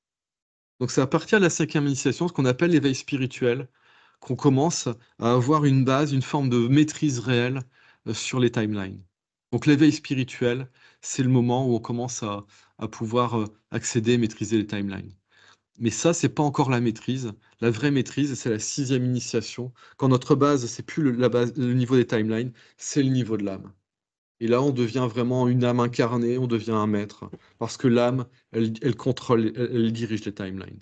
Donc c'est à partir de la 5e initiation, ce qu'on appelle l'éveil spirituel, qu'on commence à avoir une base, une forme de maîtrise réelle sur les timelines. Donc l'éveil spirituel, c'est le moment où on commence à pouvoir accéder et maîtriser les timelines. Mais ça, c'est pas encore la maîtrise. La vraie maîtrise, c'est la 6e initiation. Quand notre base, c'est plus le niveau des timelines, c'est le niveau de l'âme. Et là, on devient vraiment une âme incarnée, on devient un maître. Parce que l'âme, elle contrôle, elle dirige les timelines.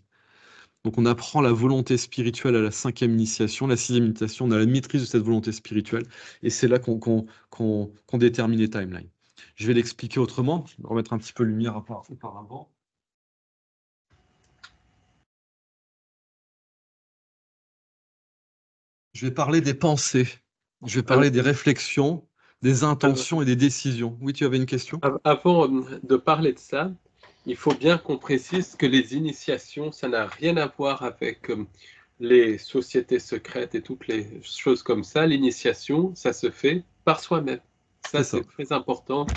Donc on apprend la volonté spirituelle à la 5e initiation. La 6e initiation, on a la maîtrise de cette volonté spirituelle. Et c'est là qu'on détermine les timelines. Je vais l'expliquer autrement. Je vais remettre un petit peu de lumière auparavant. Je vais parler des pensées. Je vais parler des réflexions, des intentions et des décisions. Oui, tu avais une question? Avant de parler de ça, il faut bien qu'on précise que les initiations, ça n'a rien à voir avec les sociétés secrètes et toutes les choses comme ça. L'initiation, ça se fait par soi-même. Ça, C'est ça. c'est très important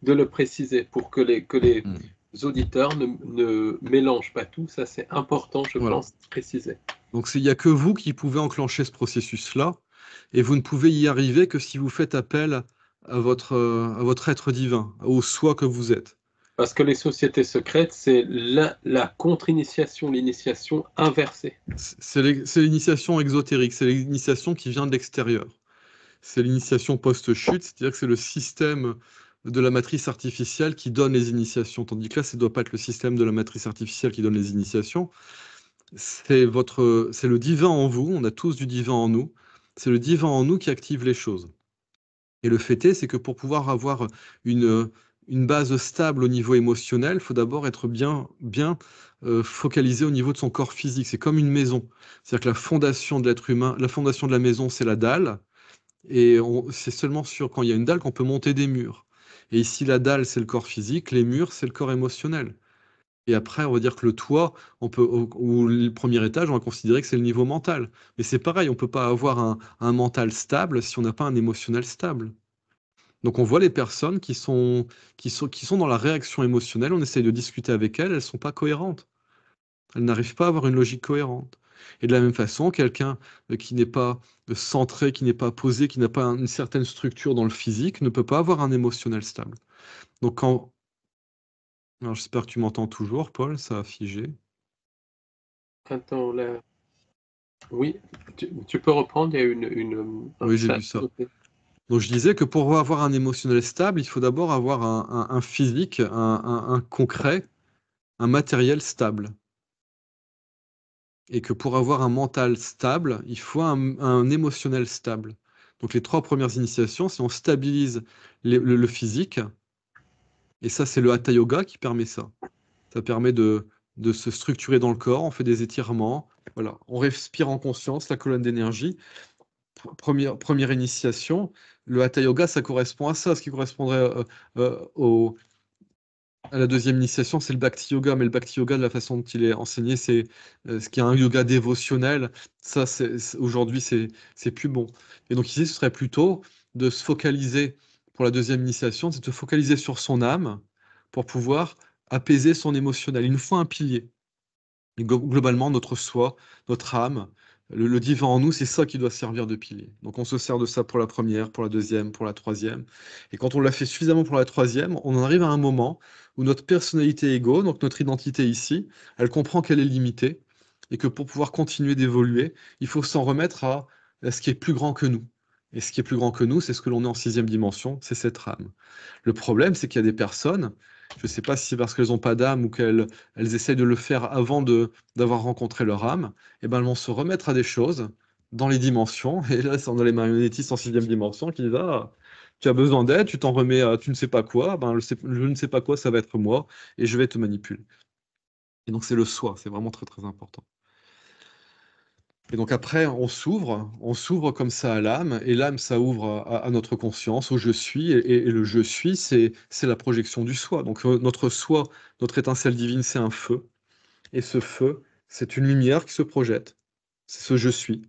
de le préciser pour que les auditeurs ne mélangent pas tout. Ça, c'est important, je Voilà. pense, de préciser. Donc il n'y a que vous qui pouvez enclencher ce processus-là, et vous ne pouvez y arriver que si vous faites appel à votre être divin, au soi que vous êtes. Parce que les sociétés secrètes, c'est la contre-initiation, l'initiation inversée. C'est l'initiation exotérique, c'est l'initiation qui vient de l'extérieur. C'est l'initiation post-chute, c'est-à-dire que c'est le système de la matrice artificielle qui donne les initiations, tandis que là, ça ne doit pas être le système de la matrice artificielle qui donne les initiations. C'est le divin en vous, on a tous du divin en nous, c'est le divin en nous qui active les choses. Et le fait est, c'est que pour pouvoir avoir une base stable au niveau émotionnel, il faut d'abord être bien focalisé au niveau de son corps physique. C'est comme une maison. C'est-à-dire que la fondation de l'être humain, la fondation de la maison, c'est la dalle. Et c'est seulement quand il y a une dalle qu'on peut monter des murs. Et ici, la dalle, c'est le corps physique, les murs, c'est le corps émotionnel. Et après, on va dire que le toit, ou le premier étage, on va considérer que c'est le niveau mental. Mais c'est pareil, on ne peut pas avoir un mental stable si on n'a pas un émotionnel stable. Donc on voit les personnes qui sont dans la réaction émotionnelle, on essaye de discuter avec elles, elles ne sont pas cohérentes. Elles n'arrivent pas à avoir une logique cohérente. Et de la même façon, quelqu'un qui n'est pas centré, qui n'est pas posé, qui n'a pas une certaine structure dans le physique, ne peut pas avoir un émotionnel stable. Donc alors j'espère que tu m'entends toujours, Paul, ça a figé. Attends, là. Oui, tu peux reprendre, il y a un Oui, j'ai chat vu ça. sauté. Donc je disais que pour avoir un émotionnel stable, il faut d'abord avoir un physique, un concret, un matériel stable. Et que pour avoir un mental stable, il faut un émotionnel stable. Donc les 3 premières initiations, c'est on stabilise le physique, et ça c'est le Hatha Yoga qui permet ça. Ça permet de se structurer dans le corps, on fait des étirements, voilà, on respire en conscience, la colonne d'énergie. Première initiation, le Hatha Yoga, ça correspond à ça, ce qui correspondrait à la 2e initiation, c'est le Bhakti Yoga, mais le Bhakti Yoga, de la façon dont il est enseigné, c'est ce qui est un yoga dévotionnel. Ça, aujourd'hui, c'est plus bon. Et donc ici, ce serait plutôt de se focaliser, pour la 2e initiation, c'est de se focaliser sur son âme pour pouvoir apaiser son émotionnel. Il nous faut un pilier. Et globalement, notre soi, notre âme, le divin en nous, c'est ça qui doit servir de pilier. Donc on se sert de ça pour la première, pour la 2e, pour la 3e. Et quand on l'a fait suffisamment pour la 3e, on en arrive à un moment où notre personnalité ego, donc notre identité ici, elle comprend qu'elle est limitée et que pour pouvoir continuer d'évoluer, il faut s'en remettre à ce qui est plus grand que nous. Et ce qui est plus grand que nous, c'est ce que l'on est en 6e dimension, c'est cette âme. Le problème, c'est qu'il y a des personnes, je ne sais pas si c'est parce qu'elles n'ont pas d'âme ou qu'elles essayent de le faire avant d'avoir rencontré leur âme, et ben elles vont se remettre à des choses dans les dimensions. Et là, c'est dans les marionnettistes en 6e dimension qui disent ah, tu as besoin d'aide, tu t'en remets à tu ne sais pas quoi, ben je ne sais pas quoi, ça va être moi, et je vais te manipuler. Et donc c'est le soi, c'est vraiment très très important. Et donc après, on s'ouvre comme ça à l'âme, et l'âme, ça ouvre à notre conscience, au je suis, et le je suis, c'est la projection du soi. Donc notre soi, notre étincelle divine, c'est un feu, et ce feu, c'est une lumière qui se projette. C'est ce je suis.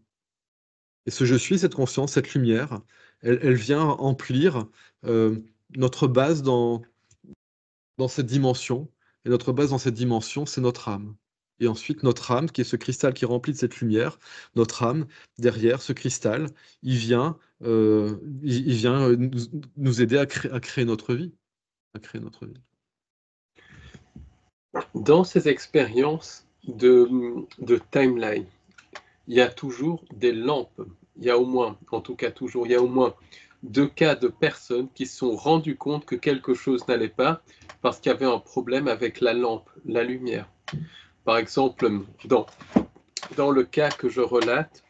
Et ce je suis, cette conscience, cette lumière, elle vient emplir notre base dans cette dimension. Et notre base dans cette dimension, c'est notre âme. Et ensuite, notre âme, qui est ce cristal qui est rempli de cette lumière, notre âme, derrière ce cristal, il vient, nous aider à créer notre vie. À créer notre vie. Dans ces expériences de timeline, il y a toujours des lampes. Il y a au moins, en tout cas toujours, il y a au moins 2 cas de personnes qui se sont rendues compte que quelque chose n'allait pas parce qu'il y avait un problème avec la lampe, la lumière. Par exemple, dans le cas que je relate,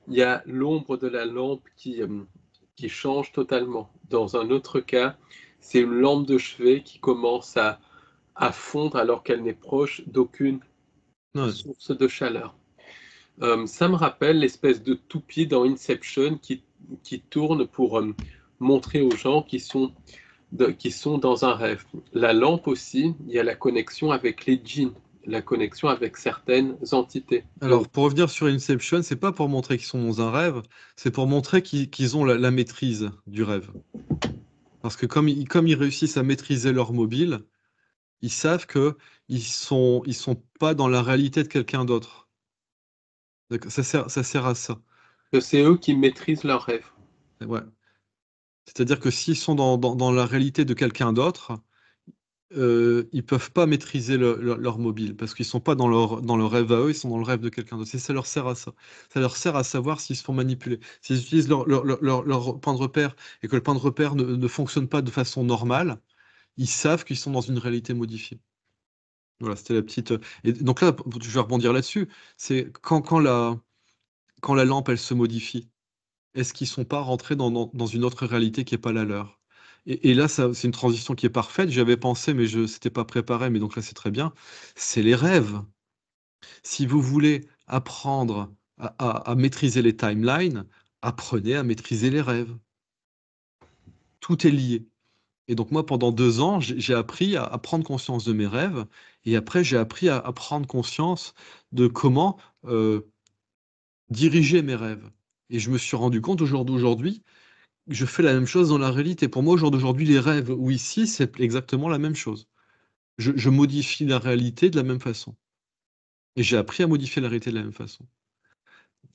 il y a l'ombre de la lampe qui change totalement. Dans un autre cas, c'est une lampe de chevet qui commence à fondre alors qu'elle n'est proche d'aucune source de chaleur. Ça me rappelle l'espèce de toupie dans Inception qui tourne pour montrer aux gens qui sont dans un rêve. La lampe aussi, il y a la connexion avec les djinns, la connexion avec certaines entités. Alors, pour revenir sur Inception, c'est pas pour montrer qu'ils sont dans un rêve, c'est pour montrer qu'ils ont la maîtrise du rêve. Parce que comme ils réussissent à maîtriser leur mobile, ils savent qu'ils sont pas dans la réalité de quelqu'un d'autre. Ça sert à ça. Que c'est eux qui maîtrisent leurs rêves. Ouais. C'est-à-dire que s'ils sont dans la réalité de quelqu'un d'autre, ils peuvent pas maîtriser leur mobile parce qu'ils sont pas dans leur rêve à eux, ils sont dans le rêve de quelqu'un d'autre. Ça leur sert à ça. Ça leur sert à savoir s'ils se font manipuler. S'ils utilisent leur point de repère et que le point de repère ne fonctionne pas de façon normale, ils savent qu'ils sont dans une réalité modifiée. Voilà, c'était la petite. Et donc là, je vais rebondir là-dessus. C'est quand la lampe elle se modifie, est-ce qu'ils sont pas rentrés dans une autre réalité qui est pas la leur? Et là, c'est une transition qui est parfaite. J'y avais pensé, mais je s'était pas préparé, mais donc là, c'est très bien. C'est les rêves. Si vous voulez apprendre à maîtriser les timelines, apprenez à maîtriser les rêves. Tout est lié. Et donc moi, pendant 2 ans, j'ai appris à prendre conscience de mes rêves, et après, j'ai appris à prendre conscience de comment diriger mes rêves. Et je me suis rendu compte au jour d'aujourd'hui, je fais la même chose dans la réalité. Pour moi, au jour d'aujourd'hui, les rêves ou ici, c'est exactement la même chose. Je modifie la réalité de la même façon. Et j'ai appris à modifier la réalité de la même façon.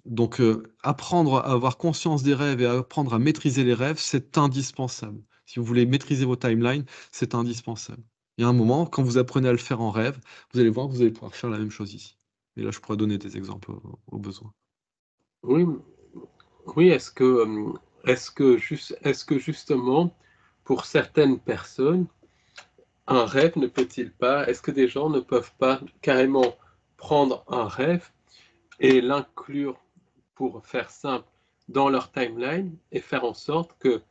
Donc, apprendre à avoir conscience des rêves et à apprendre à maîtriser les rêves, c'est indispensable. Si vous voulez maîtriser vos timelines, c'est indispensable. Il y a un moment, quand vous apprenez à le faire en rêve, vous allez voir que vous allez pouvoir faire la même chose ici. Et là, je pourrais donner des exemples au besoin. Oui, oui. Est-ce que justement, pour certaines personnes, un rêve ne peut-il pas, est-ce que des gens ne peuvent pas carrément prendre un rêve et l'inclure, pour faire simple, dans leur timeline et faire en sorte que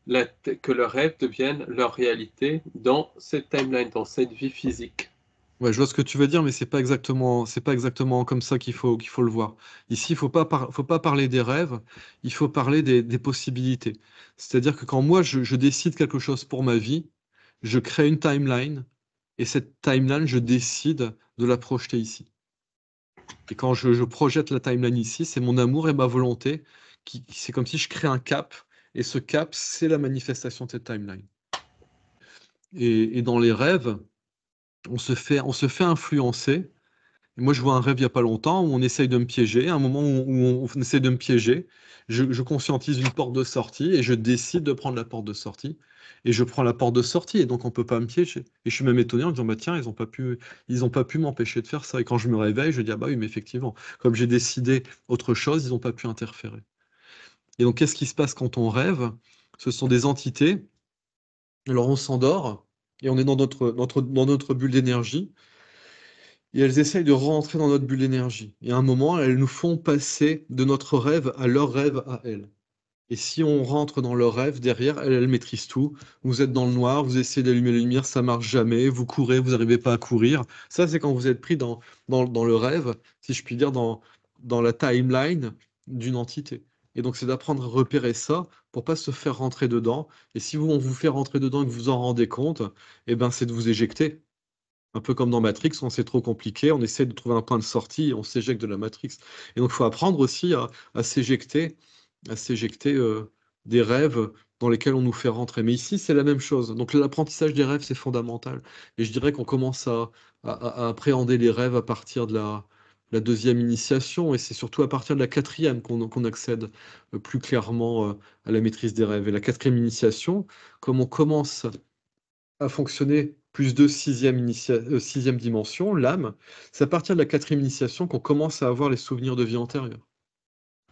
le rêve devienne leur réalité dans cette timeline, dans cette vie physique? Ouais, je vois ce que tu veux dire, mais c'est pas exactement comme ça qu'il faut le voir. Ici, faut pas parler des rêves, il faut parler des possibilités. C'est-à-dire que quand moi, je décide quelque chose pour ma vie, je crée une timeline, et cette timeline, je décide de la projeter ici. Et quand je projette la timeline ici, c'est mon amour et ma volonté, c'est comme si je crée un cap, et ce cap, c'est la manifestation de cette timeline. Et dans les rêves, on se fait influencer. Et moi, je vois un rêve il y a pas longtemps où on essaye de me piéger. À un moment où on essaie de me piéger, je conscientise une porte de sortie et je décide de prendre la porte de sortie. Et je prends la porte de sortie et donc on peut pas me piéger. Et je suis même étonné en disant, bah tiens, ils ont pas pu m'empêcher de faire ça. Et quand je me réveille, je dis, ah bah oui, mais effectivement, comme j'ai décidé autre chose, ils ont pas pu interférer. Et donc, qu'est-ce qui se passe quand on rêve? Ce sont des entités. Alors, on s'endort et on est dans notre bulle d'énergie. Et elles essayent de rentrer dans notre bulle d'énergie. Et à un moment, elles nous font passer de notre rêve à leur rêve à elles. Et si on rentre dans leur rêve, derrière, elles maîtrisent tout. Vous êtes dans le noir, vous essayez d'allumer la lumière, ça marche jamais. Vous courez, vous n'arrivez pas à courir. Ça, c'est quand vous êtes pris dans le rêve, si je puis dire, dans la timeline d'une entité. Et donc, c'est d'apprendre à repérer ça pour pas se faire rentrer dedans. Et si on vous fait rentrer dedans et que vous vous en rendez compte, eh ben, c'est de vous éjecter. Un peu comme dans Matrix, quand c'est trop compliqué, on essaie de trouver un point de sortie et on s'éjecte de la Matrix. Et donc, il faut apprendre aussi à s'éjecter des rêves dans lesquels on nous fait rentrer. Mais ici, c'est la même chose. Donc l'apprentissage des rêves, c'est fondamental. Et je dirais qu'on commence à appréhender les rêves à partir de la deuxième initiation, et c'est surtout à partir de la quatrième qu'on accède plus clairement à la maîtrise des rêves. Et la quatrième initiation, comme on commence à fonctionner plus de sixième dimension, l'âme, c'est à partir de la quatrième initiation qu'on commence à avoir les souvenirs de vie antérieure.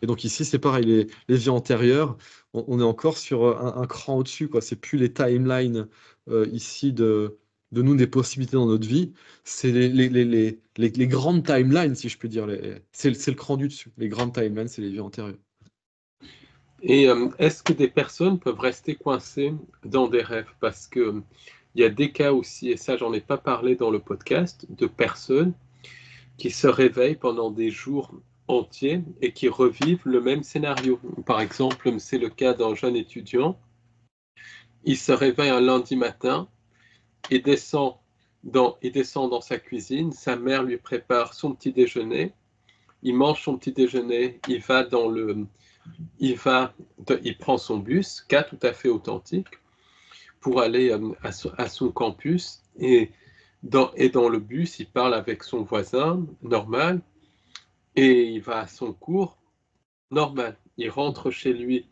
Et donc ici, c'est pareil, les vies antérieures, on est encore sur un cran au-dessus, quoi. C'est plus les timelines ici de nous, des possibilités dans notre vie, c'est les grandes timelines, si je peux dire. C'est le cran du dessus. Les grandes timelines, c'est les vies antérieures. Et est-ce que des personnes peuvent rester coincées dans des rêves? Parce que il y a des cas aussi, et ça j'en ai pas parlé dans le podcast, de personnes qui se réveillent pendant des jours entiers et qui revivent le même scénario. Par exemple, c'est le cas d'un jeune étudiant. Il se réveille un lundi matin et il descend dans sa cuisine. Sa mère lui prépare son petit déjeuner. Il mange son petit déjeuner. Il prend son bus, cas tout à fait authentique, pour aller à son campus. Et dans le bus, il parle avec son voisin, normal. Et il va à son cours, normal. Il rentre chez lui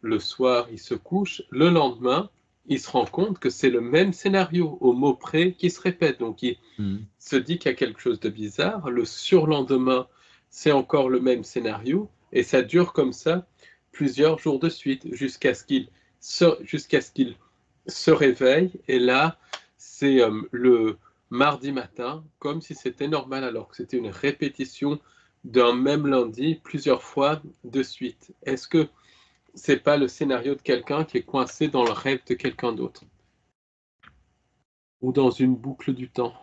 le soir, il se couche. Le lendemain, il se rend compte que c'est le même scénario, au mot près, qui se répète. Donc il se dit qu'il y a quelque chose de bizarre. Le surlendemain, c'est encore le même scénario. Et ça dure comme ça plusieurs jours de suite, jusqu'à ce qu'il se réveille. Et là, c'est le mardi matin, comme si c'était normal, alors que c'était une répétition d'un même lundi plusieurs fois de suite. Est-ce que c'est pas le scénario de quelqu'un qui est coincé dans le rêve de quelqu'un d'autre? Ou dans une boucle du temps?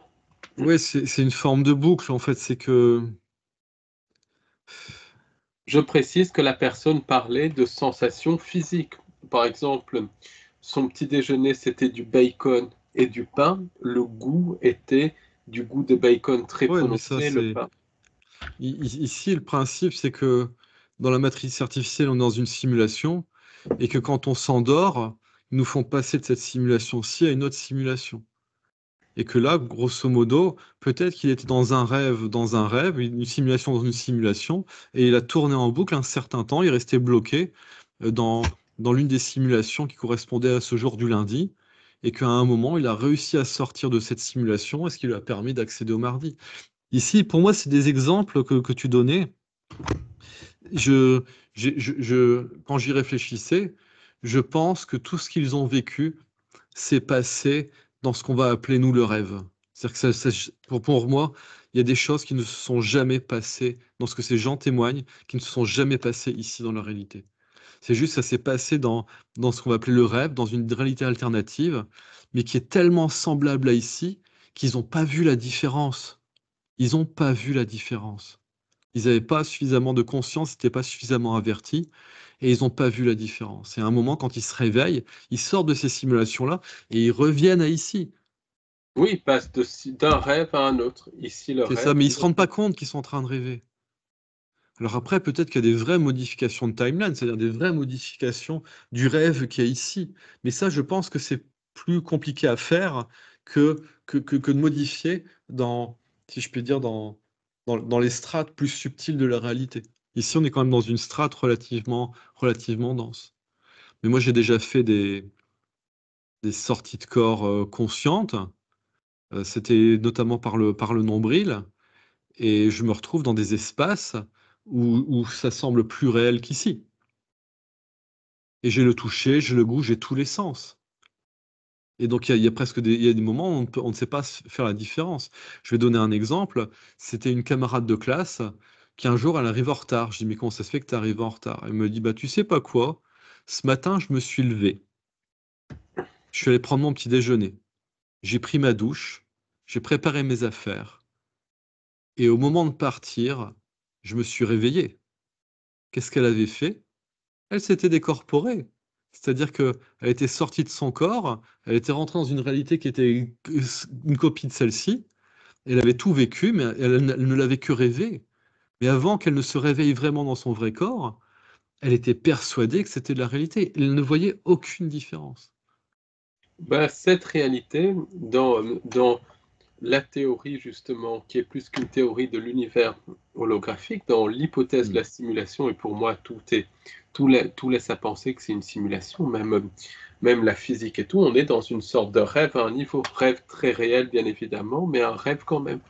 Oui, c'est une forme de boucle, en fait. C'est que... Je précise que la personne parlait de sensations physiques. Par exemple, son petit déjeuner, c'était du bacon et du pain. Le goût était du goût de bacon très Ouais, mais ça, prononcé, le c'est... pain. Ici, le principe, c'est que dans la matrice artificielle, on est dans une simulation, et que quand on s'endort, ils nous font passer de cette simulation-ci à une autre simulation. Et que là, grosso modo, peut-être qu'il était dans un rêve, une simulation dans une simulation, et il a tourné en boucle un certain temps, il restait bloqué dans l'une des simulations qui correspondait à ce jour du lundi, et qu'à un moment, il a réussi à sortir de cette simulation, et ce qui lui a permis d'accéder au mardi. Ici, pour moi, c'est des exemples que tu donnais. Quand j'y réfléchissais, je pense que tout ce qu'ils ont vécu s'est passé dans ce qu'on va appeler, nous, le rêve. C'est-à-dire que pour moi, il y a des choses qui ne se sont jamais passées dans ce que ces gens témoignent, qui ne se sont jamais passées ici dans la réalité. C'est juste, ça s'est passé dans ce qu'on va appeler le rêve, dans une réalité alternative, mais qui est tellement semblable à ici qu'ils n'ont pas vu la différence. Ils n'ont pas vu la différence. Ils n'avaient pas suffisamment de conscience, ils n'étaient pas suffisamment avertis, et ils n'ont pas vu la différence. Et à un moment, quand ils se réveillent, ils sortent de ces simulations-là et ils reviennent à ici. Oui, il passe d'un rêve à un autre. Ici, le C'est ça, rêve. mais ils ne se rendent pas compte qu'ils sont en train de rêver. Alors après, peut-être qu'il y a des vraies modifications de timeline, c'est-à-dire des vraies modifications du rêve qu'il y a ici. Mais ça, je pense que c'est plus compliqué à faire que de modifier si je peux dire, dans les strates plus subtiles de la réalité. Ici, on est quand même dans une strate relativement dense. Mais moi, j'ai déjà fait des sorties de corps conscientes. C'était notamment par le nombril. Et je me retrouve dans des espaces où ça semble plus réel qu'ici. Et j'ai le toucher, j'ai le goût, j'ai tous les sens. Et donc, il y a presque il y a des moments où on ne sait pas faire la différence. Je vais donner un exemple. C'était une camarade de classe qui un jour, elle arrive en retard. Je dis, mais comment ça se fait que tu arrives en retard? Elle me dit, bah, tu sais pas quoi? Ce matin, je me suis levé. Je suis allé prendre mon petit déjeuner. J'ai pris ma douche. J'ai préparé mes affaires. Et au moment de partir, je me suis réveillé. Qu'est-ce qu'elle avait fait? Elle s'était décorporée. C'est-à-dire qu'elle était sortie de son corps, elle était rentrée dans une réalité qui était une copie de celle-ci. Elle avait tout vécu, mais elle ne l'avait que rêvé. Mais avant qu'elle ne se réveille vraiment dans son vrai corps, elle était persuadée que c'était de la réalité. Elle ne voyait aucune différence. Cette réalité, dans la théorie justement, qui est plus qu'une théorie de l'univers holographique, dans l'hypothèse de la simulation, et pour moi tout laisse à penser que c'est une simulation, même la physique et tout, on est dans une sorte de rêve, à un niveau rêve très réel bien évidemment, mais un rêve quand même.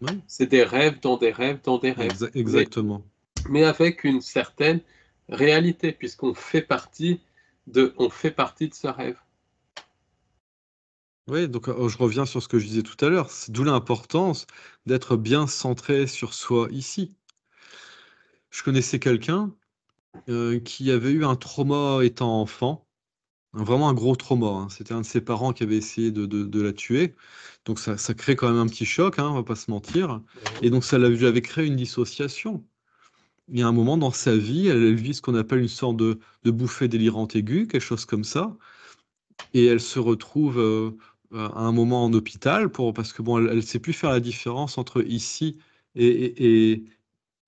Oui, C'est des rêves dans des rêves dans des rêves, exactement. mais avec une certaine réalité, puisqu'on fait partie on fait partie de ce rêve. Oui, donc je reviens sur ce que je disais tout à l'heure, d'où l'importance d'être bien centré sur soi ici. Je connaissais quelqu'un qui avait eu un trauma étant enfant, vraiment un gros trauma, hein. C'était un de ses parents qui avait essayé de la tuer, donc ça crée quand même un petit choc, hein, on va pas se mentir, et donc ça lui avait créé une dissociation. Il y a un moment dans sa vie, elle vit ce qu'on appelle une sorte de bouffée délirante aiguë, quelque chose comme ça, et elle se retrouve à un moment en hôpital parce que bon, elle ne sait plus faire la différence entre ici et, et, et-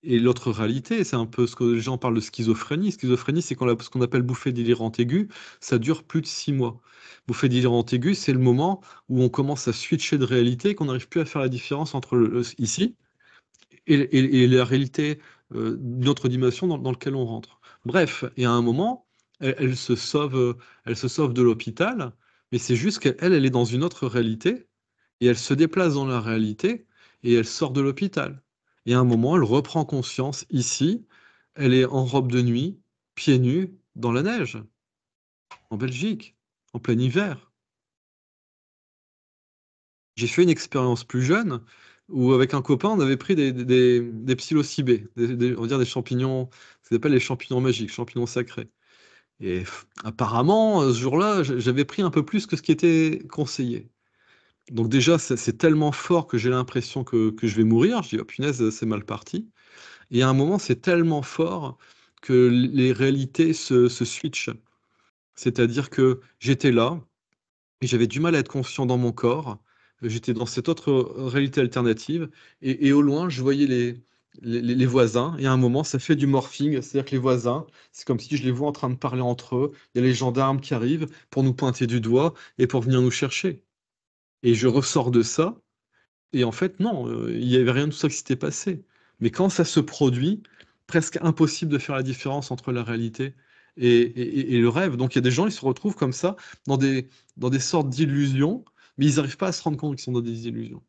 et l'autre réalité. C'est un peu ce que les gens parlent de schizophrénie. Schizophrénie, c'est ce qu'on appelle bouffée délirante aiguë. Ça dure plus de 6 mois. Bouffée délirante aiguë, c'est le moment où on commence à switcher de réalité, qu'on n'arrive plus à faire la différence entre ici et la réalité d'une autre dimension dans laquelle on rentre. Bref, et à un moment, elle se sauve de l'hôpital, mais c'est juste elle est dans une autre réalité, et elle se déplace dans la réalité, et elle sort de l'hôpital. Et à un moment, elle reprend conscience ici, elle est en robe de nuit, pieds nus, dans la neige, en Belgique, en plein hiver. J'ai fait une expérience plus jeune où, avec un copain, on avait pris des psilocybés, on va dire des champignons, ça s'appelle les champignons magiques, champignons sacrés. Et apparemment, ce jour-là, j'avais pris un peu plus que ce qui était conseillé. Donc déjà, c'est tellement fort que j'ai l'impression que je vais mourir. Je dis, oh punaise, c'est mal parti. Et à un moment, c'est tellement fort que les réalités se switchent. C'est-à-dire que j'étais là, et j'avais du mal à être conscient dans mon corps. J'étais dans cette autre réalité alternative. Et au loin, je voyais les voisins. Et à un moment, ça fait du morphing. C'est-à-dire que les voisins, c'est comme si je les vois en train de parler entre eux. Il y a les gendarmes qui arrivent pour nous pointer du doigt et pour venir nous chercher. Et je ressors de ça. Et en fait, non, il n'y avait rien de tout ça qui s'était passé. Mais quand ça se produit, presque impossible de faire la différence entre la réalité et le rêve. Donc il y a des gens, ils se retrouvent comme ça dans des sortes d'illusions, mais ils n'arrivent pas à se rendre compte qu'ils sont dans des illusions.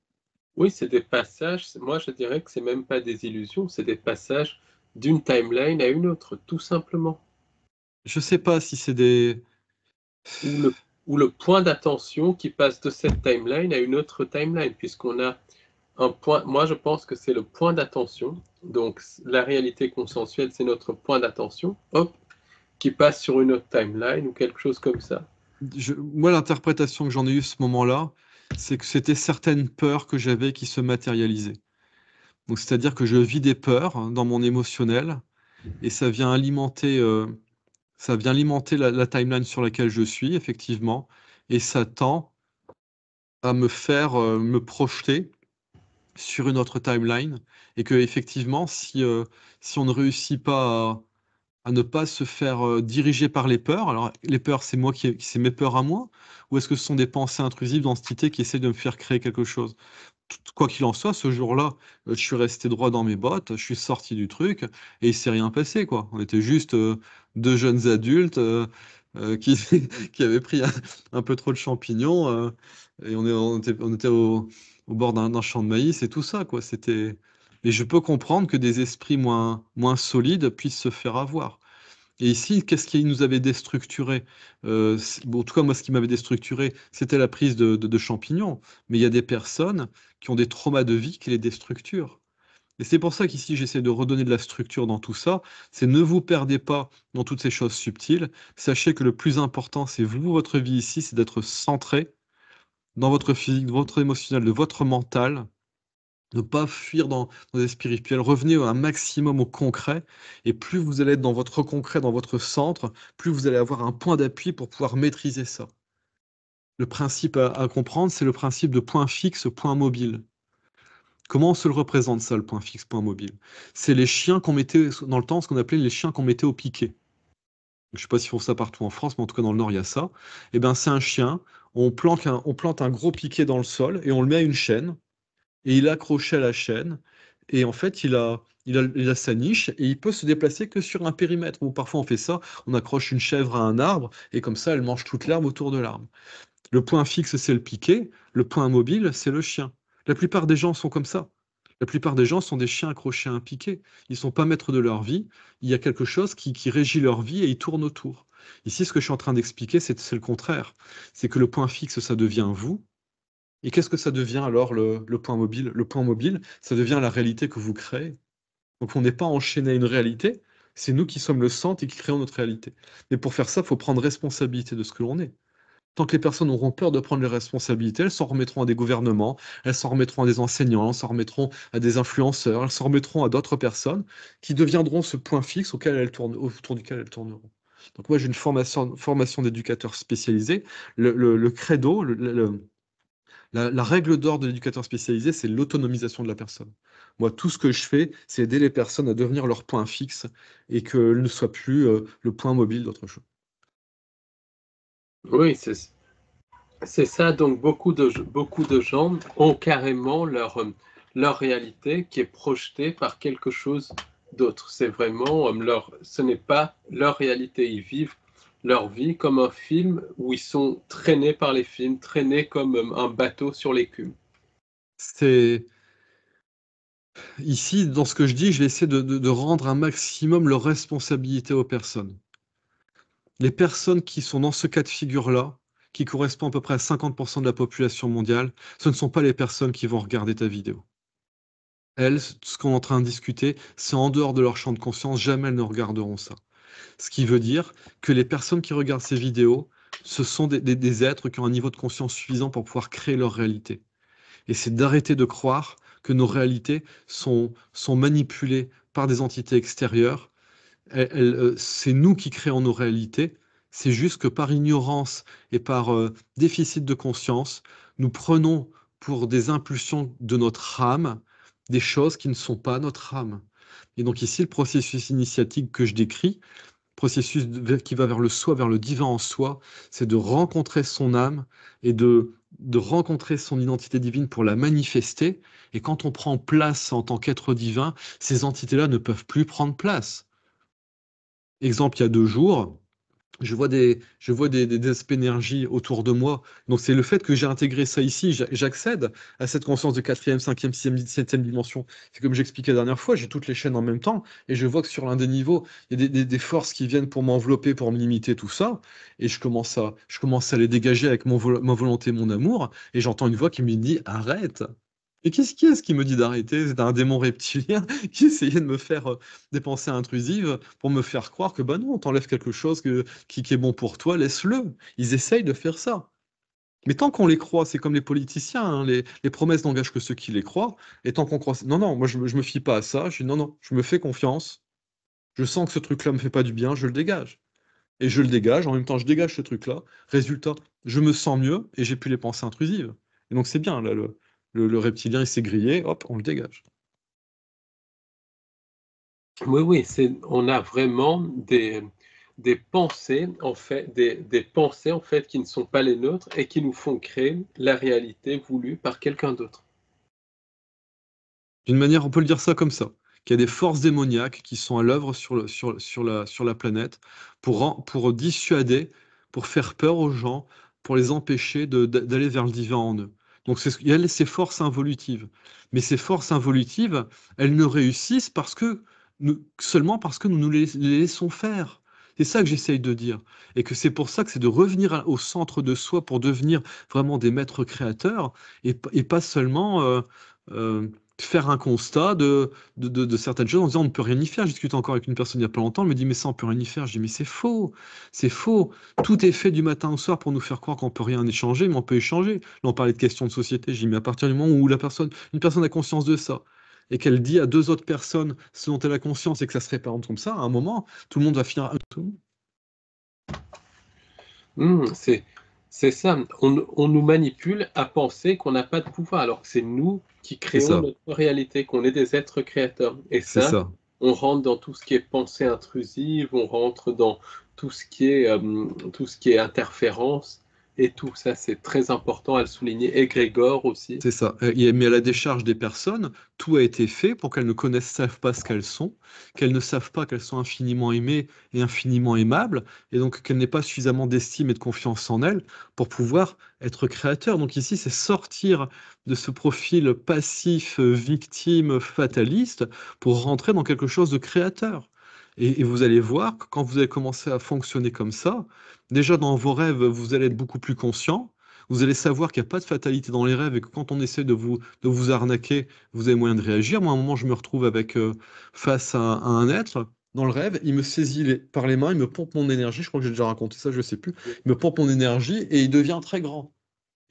Oui, c'est des passages, moi je dirais que c'est même pas des illusions, c'est des passages d'une timeline à une autre, tout simplement. Je sais pas si c'est des... Ou le point d'attention qui passe de cette timeline à une autre timeline, puisqu'on a un point, moi je pense que c'est le point d'attention, donc la réalité consensuelle c'est notre point d'attention, hop, qui passe sur une autre timeline ou quelque chose comme ça. Moi, l'interprétation que j'en ai eue ce moment-là, c'est que c'était certaines peurs que j'avais qui se matérialisaient. Donc c'est-à-dire que je vis des peurs hein, dans mon émotionnel, et ça vient alimenter la timeline sur laquelle je suis, effectivement, et ça tend à me faire me projeter sur une autre timeline, et que effectivement, si on ne réussit pas à ne pas se faire diriger par les peurs, alors les peurs, c'est moi c'est mes peurs à moi, ou est-ce que ce sont des pensées intrusives d'entités qui essaient de me faire créer quelque chose? Quoi qu'il en soit, ce jour-là, je suis resté droit dans mes bottes, je suis sorti du truc et il s'est rien passé, quoi. On était juste deux jeunes adultes qui avaient pris un peu trop de champignons et on était au bord d'un champ de maïs et tout ça, quoi. Et je peux comprendre que des esprits moins solides puissent se faire avoir. Et ici, qu'est-ce qui nous avait déstructuré? Bon, en tout cas, moi, ce qui m'avait déstructuré, c'était la prise de champignons. Mais il y a des personnes qui ont des traumas de vie qui les déstructurent. Et c'est pour ça qu'ici, j'essaie de redonner de la structure dans tout ça. C'est ne vous perdez pas dans toutes ces choses subtiles. Sachez que le plus important, c'est vous, votre vie ici, c'est d'être centré dans votre physique, de votre émotionnel, de votre mental, ne pas fuir dans les spirituels. Revenez un maximum au concret. Et plus vous allez être dans votre concret, dans votre centre, plus vous allez avoir un point d'appui pour pouvoir maîtriser ça. Le principe à comprendre, c'est le principe de point fixe, point mobile. Comment on se le représente, ça, le point fixe, point mobile? C'est les chiens qu'on mettait dans le temps, ce qu'on appelait les chiens qu'on mettait au piquet. je ne sais pas s'ils font ça partout en France, mais en tout cas dans le Nord, il y a ça. Et ben, c'est un chien, on plante un gros piquet dans le sol et on le met à une chaîne, et il est accroché à la chaîne, et en fait, il a sa niche, et il peut se déplacer que sur un périmètre. Ou parfois, on fait ça, on accroche une chèvre à un arbre, et comme ça, elle mange toute l'herbe autour de l'arbre. Le point fixe, c'est le piquet. Le point mobile, c'est le chien. La plupart des gens sont comme ça. La plupart des gens sont des chiens accrochés à un piquet. Ils ne sont pas maîtres de leur vie. Il y a quelque chose qui régit leur vie et ils tournent autour. Ici, ce que je suis en train d'expliquer, c'est le contraire. C'est que le point fixe, ça devient vous. Et qu'est-ce que ça devient alors le point mobile? Le point mobile, ça devient la réalité que vous créez. Donc on n'est pas enchaîné à une réalité, c'est nous qui sommes le centre et qui créons notre réalité. Mais pour faire ça, il faut prendre responsabilité de ce que l'on est. Tant que les personnes auront peur de prendre les responsabilités, elles s'en remettront à des gouvernements, elles s'en remettront à des enseignants, elles s'en remettront à des influenceurs, elles s'en remettront à d'autres personnes qui deviendront ce point fixe autour duquel elles tourneront. Donc moi, j'ai une formation d'éducateur spécialisé. Le credo, la règle d'or de l'éducateur spécialisé, c'est l'autonomisation de la personne. Moi, tout ce que je fais, c'est aider les personnes à devenir leur point fixe et qu'elles ne soient plus le point mobile d'autre chose. Oui, c'est ça. Donc, beaucoup de gens ont carrément leur réalité qui est projetée par quelque chose d'autre. C'est vraiment ce n'est pas leur réalité. Ils vivent leur vie comme un film où ils sont traînés par les films, traînés comme un bateau sur l'écume. C'est ici, dans ce que je dis, je vais essayer de rendre un maximum leur responsabilité aux personnes. Les personnes qui sont dans ce cas de figure-là, qui correspond à peu près à 50% de la population mondiale, ce ne sont pas les personnes qui vont regarder ta vidéo. Elles, ce qu'on est en train de discuter, c'est en dehors de leur champ de conscience, jamais elles ne regarderont ça. Ce qui veut dire que les personnes qui regardent ces vidéos, ce sont des êtres qui ont un niveau de conscience suffisant pour pouvoir créer leur réalité. Et c'est d'arrêter de croire que nos réalités sont manipulées par des entités extérieures. C'est nous qui créons nos réalités. C'est juste que par ignorance et par déficit de conscience, nous prenons pour des impulsions de notre âme des choses qui ne sont pas notre âme. Et donc ici, le processus initiatique que je décris, qui va vers le soi, vers le divin en soi, c'est de rencontrer son âme et de rencontrer son identité divine pour la manifester. Et quand on prend place en tant qu'être divin, ces entités-là ne peuvent plus prendre place. Exemple, il y a 2 jours, des aspects d'énergie autour de moi. Donc c'est le fait que j'ai intégré ça ici, j'accède à cette conscience de quatrième, cinquième, sixième, septième dimension. C'est comme j'expliquais la dernière fois, j'ai toutes les chaînes en même temps, et je vois que sur l'un des niveaux, il y a des forces qui viennent pour m'envelopper, pour me limiter, tout ça, et je commence à les dégager avec ma volonté, mon amour, et j'entends une voix qui me dit «Arrête!» Et qui est-ce qui me dit d'arrêter? C'est un démon reptilien qui essayait de me faire des pensées intrusives pour me faire croire que bah non, t'enlèves quelque chose qui est bon pour toi, laisse-le. Ils essayent de faire ça. Mais tant qu'on les croit, c'est comme les politiciens, hein, les promesses n'engagent que ceux qui les croient. Et tant qu'on croit. Non, non, moi je me fie pas à ça. Je dis non, non, je me fais confiance. Je sens que ce truc-là me fait pas du bien, je le dégage. Et je le dégage, en même temps je dégage ce truc-là. Résultat, je me sens mieux et j'ai plus les pensées intrusives. Et donc c'est bien, là, le reptilien il s'est grillé, hop, on le dégage. Oui, oui, on a vraiment des pensées, en fait, des pensées, en fait, qui ne sont pas les nôtres et qui nous font créer la réalité voulue par quelqu'un d'autre. D'une manière, on peut le dire ça comme ça, qu'il y a des forces démoniaques qui sont à l'œuvre sur la planète pour dissuader, pour faire peur aux gens, pour les empêcher d'aller vers le divin en eux. Donc il y a ces forces involutives. Mais ces forces involutives, elles ne réussissent seulement parce que nous nous les laissons faire. C'est ça que j'essaye de dire. Et que c'est pour ça que c'est de revenir au centre de soi pour devenir vraiment des maîtres créateurs et pas seulement euh, faire un constat de certaines choses en disant on ne peut rien y faire. J'ai discuté encore avec une personne il n'y a pas longtemps, elle me dit mais ça on peut rien y faire. Je dis mais c'est faux, c'est faux. Tout est fait du matin au soir pour nous faire croire qu'on peut rien échanger, mais on peut échanger. Là on parlait de questions de société, j'ai dit mais à partir du moment où une personne a conscience de ça, et qu'elle dit à 2 autres personnes ce dont elle a conscience et que ça se répand comme ça, à un moment, tout le monde va finir. Mmh, c'est ça. On nous manipule à penser qu'on n'a pas de pouvoir, alors que c'est nous qui C'est créons ça, notre réalité, qu'on est des êtres créateurs. Et c'est ça, ça. on rentre dans tout ce qui est pensée intrusive, on rentre dans tout tout ce qui est interférence et tout ça, c'est très important à le souligner. Et Grégor aussi. C'est ça. Mais à la décharge des personnes, tout a été fait pour qu'elles ne savent pas ce qu'elles ne savent pas qu'elles sont infiniment aimées et infiniment aimables, et donc qu'elles n'aient pas suffisamment d'estime et de confiance en elles pour pouvoir être créateurs. Donc ici, c'est sortir de ce profil passif, victime, fataliste, pour rentrer dans quelque chose de créateur. Et vous allez voir que quand vous allez commencer à fonctionner comme ça, déjà dans vos rêves, vous allez être beaucoup plus conscient. Vous allez savoir qu'il n'y a pas de fatalité dans les rêves et que quand on essaie de vous arnaquer, vous avez moyen de réagir. Moi, à un moment, je me retrouve face à un être dans le rêve. Il me saisit par les mains, il me pompe mon énergie. Je crois que j'ai déjà raconté ça, je ne sais plus. Il me pompe mon énergie et il devient très grand.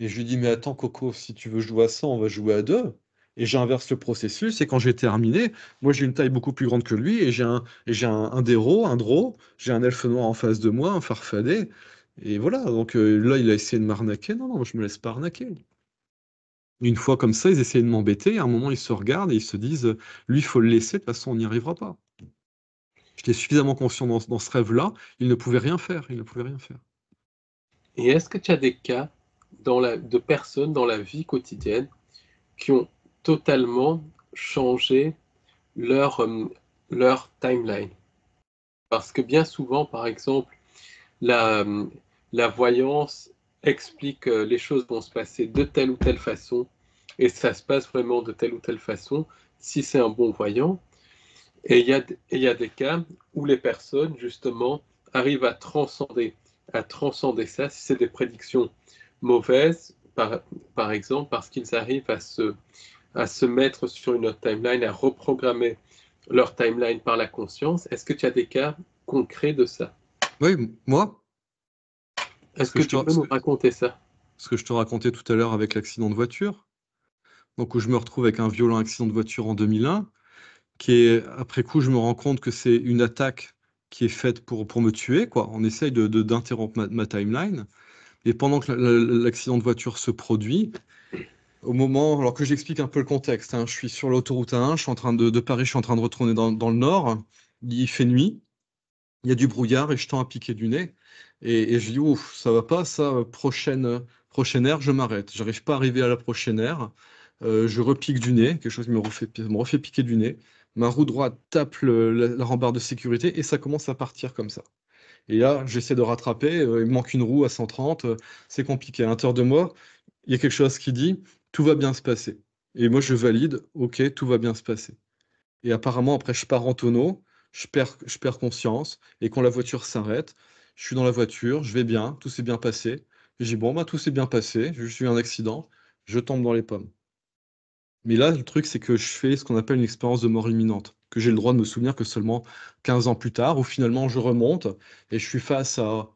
Et je lui dis, mais attends, Coco, si tu veux jouer à ça, on va jouer à deux. Et j'inverse le processus. Et quand j'ai terminé, moi, j'ai une taille beaucoup plus grande que lui. Et j'ai un déro, un draw. J'ai un elfe noir en face de moi, un farfadet. Et voilà. Donc là, il a essayé de m'arnaquer. Non, non, je me laisse pas arnaquer. Une fois comme ça, ils essayaient de m'embêter. À un moment, ils se regardent et ils se disent, lui, il faut le laisser. De toute façon, on n'y arrivera pas. J'étais suffisamment conscient dans ce rêve-là. Il ne pouvait rien faire. Il ne pouvait rien faire. Et est-ce que tu as des cas de personnes dans la vie quotidienne qui ont totalement changé leur, leur timeline? Parce que bien souvent, par exemple, la, la voyance explique que les choses vont se passer de telle ou telle façon, et ça se passe vraiment de telle ou telle façon, si c'est un bon voyant. Et il y a des cas où les personnes, justement, arrivent à transcender ça, si c'est des prédictions mauvaises, par exemple, parce qu'ils arrivent à se mettre sur une autre timeline, à reprogrammer leur timeline par la conscience. Est-ce que tu as des cas concrets de ça? Oui, moi, ce Est-ce que que je te, tu peux nous raconter ça? ce que je te racontais tout à l'heure avec l'accident de voiture. Donc où je me retrouve avec un violent accident de voiture en 2001, qui est, après coup, je me rends compte que c'est une attaque qui est faite pour me tuer, quoi. On essaye d'interrompre ma timeline. Et pendant que l'accident de voiture se produit, au moment, alors que j'explique un peu le contexte, hein, je suis sur l'autoroute A1, je suis en train de Paris, je suis en train de retourner dans le nord, il fait nuit, il y a du brouillard et je tends à piquer du nez. Et je dis, ouf, ça va pas, ça, prochaine aire, je m'arrête. J'arrive pas à arriver à la prochaine aire. Je repique du nez, quelque chose qui me refait piquer du nez. Ma roue droite tape la rambarde de sécurité et ça commence à partir comme ça. Et là, j'essaie de rattraper, il me manque une roue à 130, c'est compliqué. À l'intérieur de moi, il y a quelque chose qui dit, tout va bien se passer. Et moi, je valide, ok, tout va bien se passer. Et apparemment, après, je pars en tonneau, je perds conscience. Et quand la voiture s'arrête, je suis dans la voiture, je vais bien, tout s'est bien passé. Et j'ai dit, bon, bah, tout s'est bien passé, j'ai juste eu un accident, je tombe dans les pommes. Mais là, le truc, c'est que je fais ce qu'on appelle une expérience de mort imminente, que j'ai le droit de me souvenir que seulement 15 ans plus tard, où finalement je remonte et je suis face à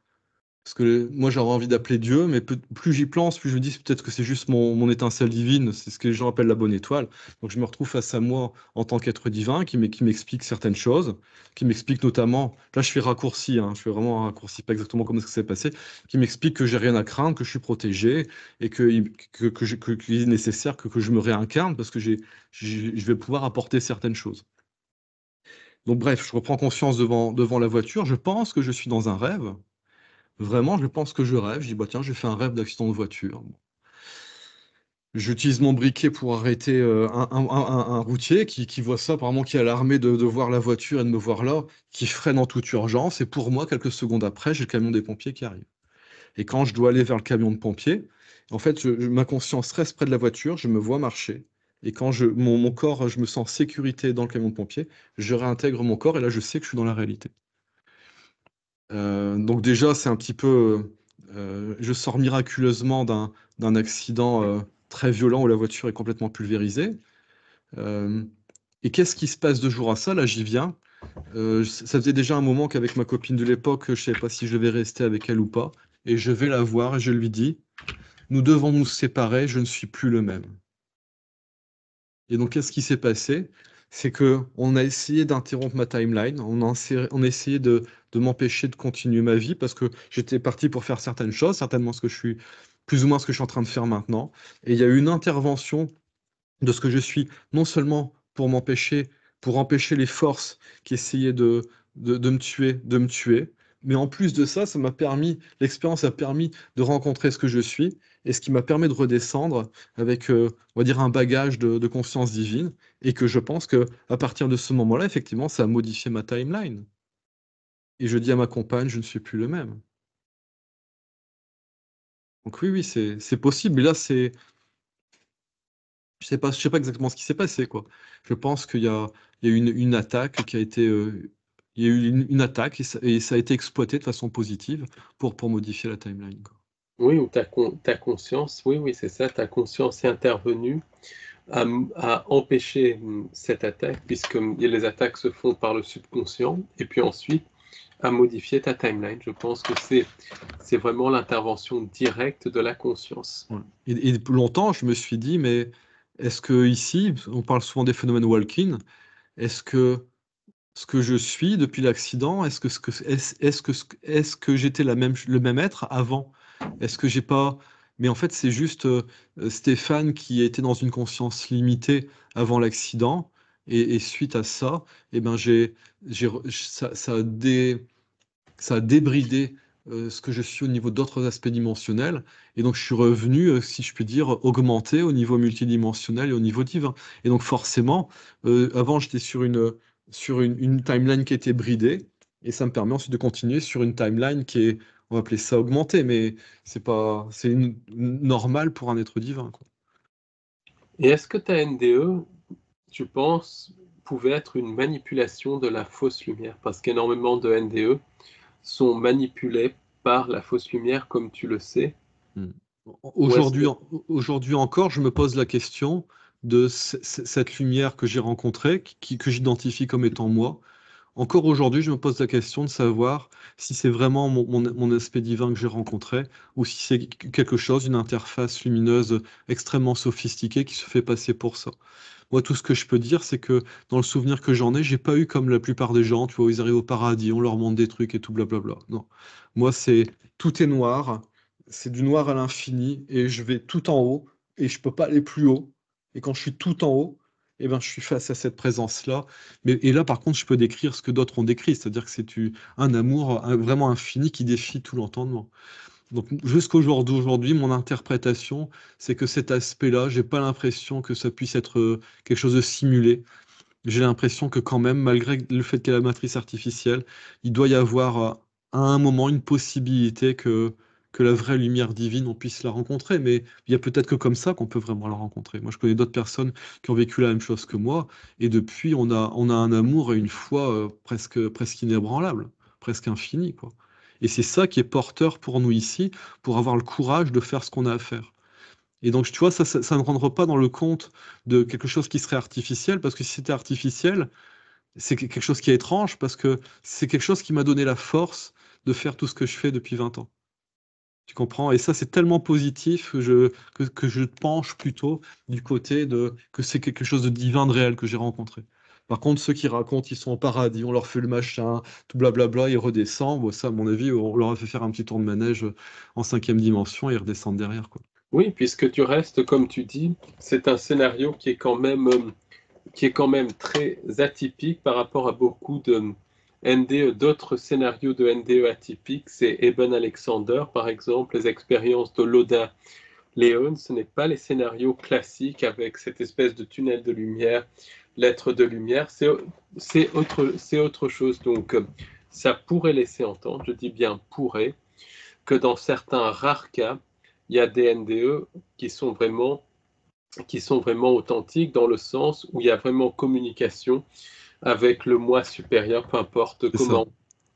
parce que moi, j'aurais envie d'appeler Dieu, mais plus j'y pense, plus je me dis peut-être que c'est juste mon étincelle divine, c'est ce que les gens appellent la bonne étoile. Donc je me retrouve face à moi en tant qu'être divin qui m'explique certaines choses, qui m'explique notamment, là je fais raccourci, hein, je fais vraiment un raccourci, pas exactement comment ce qui s'est passé, qui m'explique que j'ai rien à craindre, que je suis protégé et qu'il est nécessaire que je me réincarne parce que je vais pouvoir apporter certaines choses. Donc bref, je reprends conscience devant la voiture, je pense que je suis dans un rêve. Vraiment, je pense que je rêve. Je dis, bah tiens, j'ai fait un rêve d'accident de voiture. J'utilise mon briquet pour arrêter un routier qui voit ça, apparemment qui est alarmé de voir la voiture et de me voir là, qui freine en toute urgence. Et pour moi, quelques secondes après, j'ai le camion des pompiers qui arrive. Et quand je dois aller vers le camion de pompiers, en fait, ma conscience reste près de la voiture, je me vois marcher. Et quand mon corps, je me sens en sécurité dans le camion de pompiers, je réintègre mon corps et là, je sais que je suis dans la réalité. Donc déjà, c'est un petit peu, je sors miraculeusement d'un accident très violent où la voiture est complètement pulvérisée. Euh, et qu'est-ce qui se passe 2 jours à ça? Là, j'y viens. Ça faisait déjà un moment qu'avec ma copine de l'époque, je ne savais pas si je devais rester avec elle ou pas. Et je vais la voir et je lui dis, nous devons nous séparer, je ne suis plus le même. Et donc, qu'est-ce qui s'est passé? C'est que on a essayé d'interrompre ma timeline, on a essayé de m'empêcher de continuer ma vie parce que j'étais parti pour faire certaines choses, certainement ce que je suis, plus ou moins ce que je suis en train de faire maintenant. Et il y a eu une intervention de ce que je suis, non seulement pour empêcher les forces qui essayaient de me tuer, Mais en plus de ça, l'expérience a permis de rencontrer ce que je suis, et ce qui m'a permis de redescendre avec, on va dire, un bagage de conscience divine, et que je pense que à partir de ce moment-là, effectivement, ça a modifié ma timeline. Et je dis à ma compagne, je ne suis plus le même. Donc oui, oui, c'est possible. Mais là, je sais pas exactement ce qui s'est passé, quoi. Je pense il y a eu une attaque qui a été, il y a eu une attaque et ça a été exploité de façon positive pour modifier la timeline, quoi. Oui, ou ta conscience, oui, oui, c'est ça, ta conscience est intervenue à empêcher cette attaque, puisque les attaques se font par le subconscient, et puis ensuite à modifier ta timeline. Je pense que c'est vraiment l'intervention directe de la conscience. Ouais. Et longtemps, je me suis dit, mais est-ce que ici, on parle souvent des phénomènes Walking, est-ce que ce que je suis depuis l'accident, est-ce que j'étais le même être avant? Est-ce que j'ai pas. Mais en fait, c'est juste Stéphane qui était dans une conscience limitée avant l'accident, et suite à ça, eh ben ça a débridé ce que je suis au niveau d'autres aspects dimensionnels. Et donc, je suis revenu, si je puis dire, augmenté au niveau multidimensionnel et au niveau divin. Et donc, forcément, avant, j'étais sur une timeline qui était bridée. Et ça me permet ensuite de continuer sur une timeline qui est, on va appeler ça augmentée, mais c'est normal pour un être divin, quoi. Et est-ce que ta NDE, tu penses, pouvait être une manipulation de la fausse lumière? Parce qu'énormément de NDE sont manipulés par la fausse lumière, comme tu le sais. Mm. Ou est-ce que... Aujourd'hui encore, je me pose la question de cette lumière que j'ai rencontrée, que j'identifie comme étant moi. Encore aujourd'hui, je me pose la question de savoir si c'est vraiment mon aspect divin que j'ai rencontré, ou si c'est quelque chose, une interface lumineuse extrêmement sophistiquée qui se fait passer pour ça. Moi, tout ce que je peux dire, c'est que dans le souvenir que j'en ai, j'ai pas eu comme la plupart des gens, tu vois, où ils arrivent au paradis, on leur montre des trucs et tout, blablabla. Non. Moi, tout est noir, c'est du noir à l'infini, et je vais tout en haut, et je peux pas aller plus haut. Et quand je suis tout en haut, eh ben, je suis face à cette présence-là. Et là, par contre, je peux décrire ce que d'autres ont décrit, c'est-à-dire que un amour vraiment infini qui défie tout l'entendement. Donc jusqu'au jour d'aujourd'hui, mon interprétation, c'est que cet aspect-là, j'ai pas l'impression que ça puisse être quelque chose de simulé. J'ai l'impression que quand même, malgré le fait qu'il y ait la matrice artificielle, il doit y avoir à un moment une possibilité que la vraie lumière divine, on puisse la rencontrer. Mais il y a peut-être que comme ça qu'on peut vraiment la rencontrer. Moi, je connais d'autres personnes qui ont vécu la même chose que moi, et depuis, on a un amour et une foi presque inébranlable, presque infini, quoi. Et c'est ça qui est porteur pour nous ici, pour avoir le courage de faire ce qu'on a à faire. Et donc, tu vois, ça ne rentre pas dans le compte de quelque chose qui serait artificiel, parce que si c'était artificiel, c'est quelque chose qui est étrange, parce que c'est quelque chose qui m'a donné la force de faire tout ce que je fais depuis 20 ans. Tu comprends? Et ça, c'est tellement positif que je penche plutôt du côté de que c'est quelque chose de divin, de réel que j'ai rencontré. Par contre, ceux qui racontent ils sont au paradis, on leur fait le machin, tout blablabla, ils redescendent, bon, ça, à mon avis, on leur a fait faire un petit tour de manège en 5e dimension et ils redescendent derrière, quoi. Oui, puisque tu restes, comme tu dis, c'est un scénario qui est quand même très atypique par rapport à beaucoup de NDE, d'autres scénarios de NDE atypiques. C'est Eben Alexander, par exemple, les expériences de Loda Léon. Ce n'est pas les scénarios classiques avec cette espèce de tunnel de lumière, lettre de lumière. C'est autre chose. Donc, ça pourrait laisser entendre, je dis bien pourrait, que dans certains rares cas, il y a des NDE qui sont vraiment authentiques dans le sens où il y a vraiment communication avec le moi supérieur, peu importe C'est ça. comment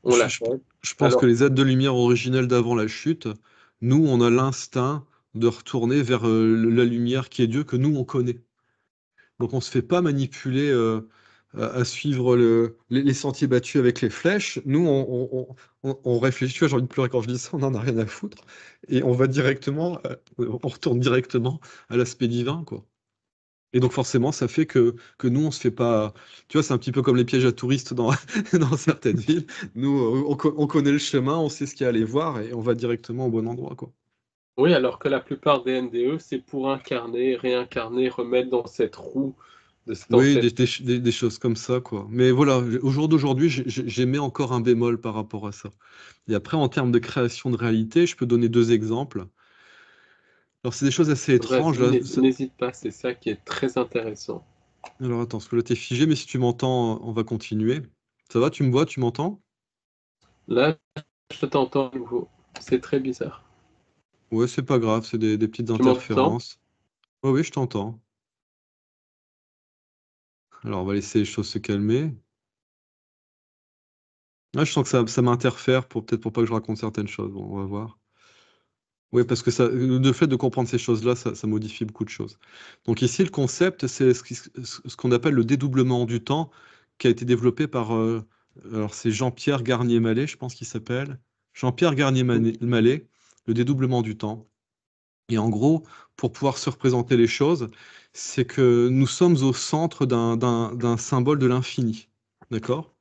on Je, je- l'appelle. je pense que Alors, les êtres de lumière originels d'avant la chute, nous, on a l'instinct de retourner vers la lumière qui est Dieu que nous, on connaît. Donc on ne se fait pas manipuler à suivre les sentiers battus avec les flèches. Nous, on réfléchit. Tu vois, j'ai envie de pleurer quand je dis ça, on n'en a rien à foutre. Et on va directement, on retourne directement à l'aspect divin, quoi. Et donc forcément, ça fait que nous, on se fait pas. Tu vois, c'est un petit peu comme les pièges à touristes dans, dans certaines villes. Nous, on connaît le chemin, on sait ce qu'il y a à aller voir et on va directement au bon endroit, quoi. oui, alors que la plupart des NDE, c'est pour incarner, réincarner, remettre dans cette roue de cet Oui, enfer. des choses comme ça, quoi. Mais voilà, au jour d'aujourd'hui, j'émets encore un bémol par rapport à ça. Et après, en termes de création de réalité, je peux donner deux exemples. Alors, c'est des choses assez étranges, Vas-y, là. n'hésite pas, c'est ça qui est très intéressant. Alors, attends, parce que là, t'es figé, mais si tu m'entends, on va continuer. Ça va, tu me vois, tu m'entends? Là, je t'entends à nouveau. C'est très bizarre. Ouais, c'est pas grave, c'est des petites Tu m'entends? interférences. Oui, oui, je t'entends. Alors, on va laisser les choses se calmer. Ah, je sens que ça m'interfère peut-être pour pas que je raconte certaines choses. Bon, on va voir. Oui, parce que le fait de comprendre ces choses-là, ça modifie beaucoup de choses. Donc ici, le concept, c'est ce qu'on appelle le dédoublement du temps, qui a été développé par, alors c'est Jean-Pierre Garnier-Mallet, je pense qu'il s'appelle. Jean-Pierre Garnier-Mallet, le dédoublement du temps. Et en gros, pour pouvoir se représenter les choses, c'est que nous sommes au centre d'un symbole de l'infini. D'accord?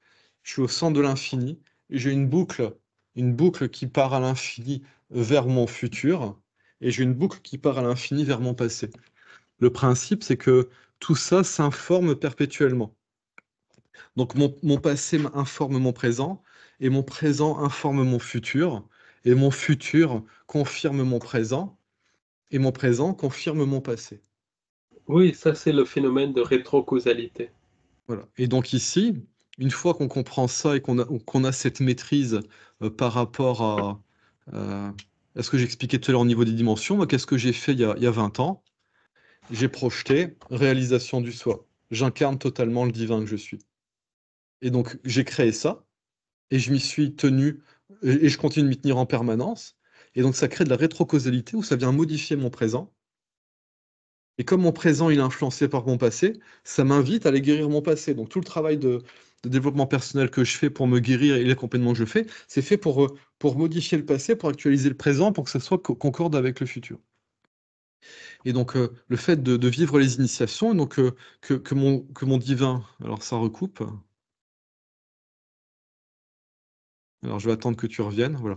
Je suis au centre de l'infini et j'ai une boucle qui part à l'infini vers mon futur et j'ai une boucle qui part à l'infini vers mon passé. Le principe, c'est que tout ça s'informe perpétuellement. Donc mon passé informe mon présent et mon présent informe mon futur et mon futur confirme mon présent et mon présent confirme mon passé. Oui, ça c'est le phénomène de rétrocausalité. Voilà. Et donc ici, une fois qu'on comprend ça et qu'on a cette maîtrise par rapport euh, à ce que j'expliquais tout à l'heure au niveau des dimensions, moi, qu'est-ce que j'ai fait il y a 20 ans? J'ai projeté réalisation du soi. J'incarne totalement le divin que je suis. Et donc j'ai créé ça et je m'y suis tenu et je continue de m'y tenir en permanence. Et donc ça crée de la rétrocausalité où ça vient modifier mon présent. Et comme mon présent il est influencé par mon passé, ça m'invite à aller guérir mon passé. Donc tout le travail de développement personnel que je fais pour me guérir et l'accompagnement que je fais, c'est fait pour modifier le passé, pour actualiser le présent, pour que ça soit concorde avec le futur. Et donc le fait de vivre les initiations, donc que mon divin, alors ça recoupe. Alors je vais attendre que tu reviennes. Voilà.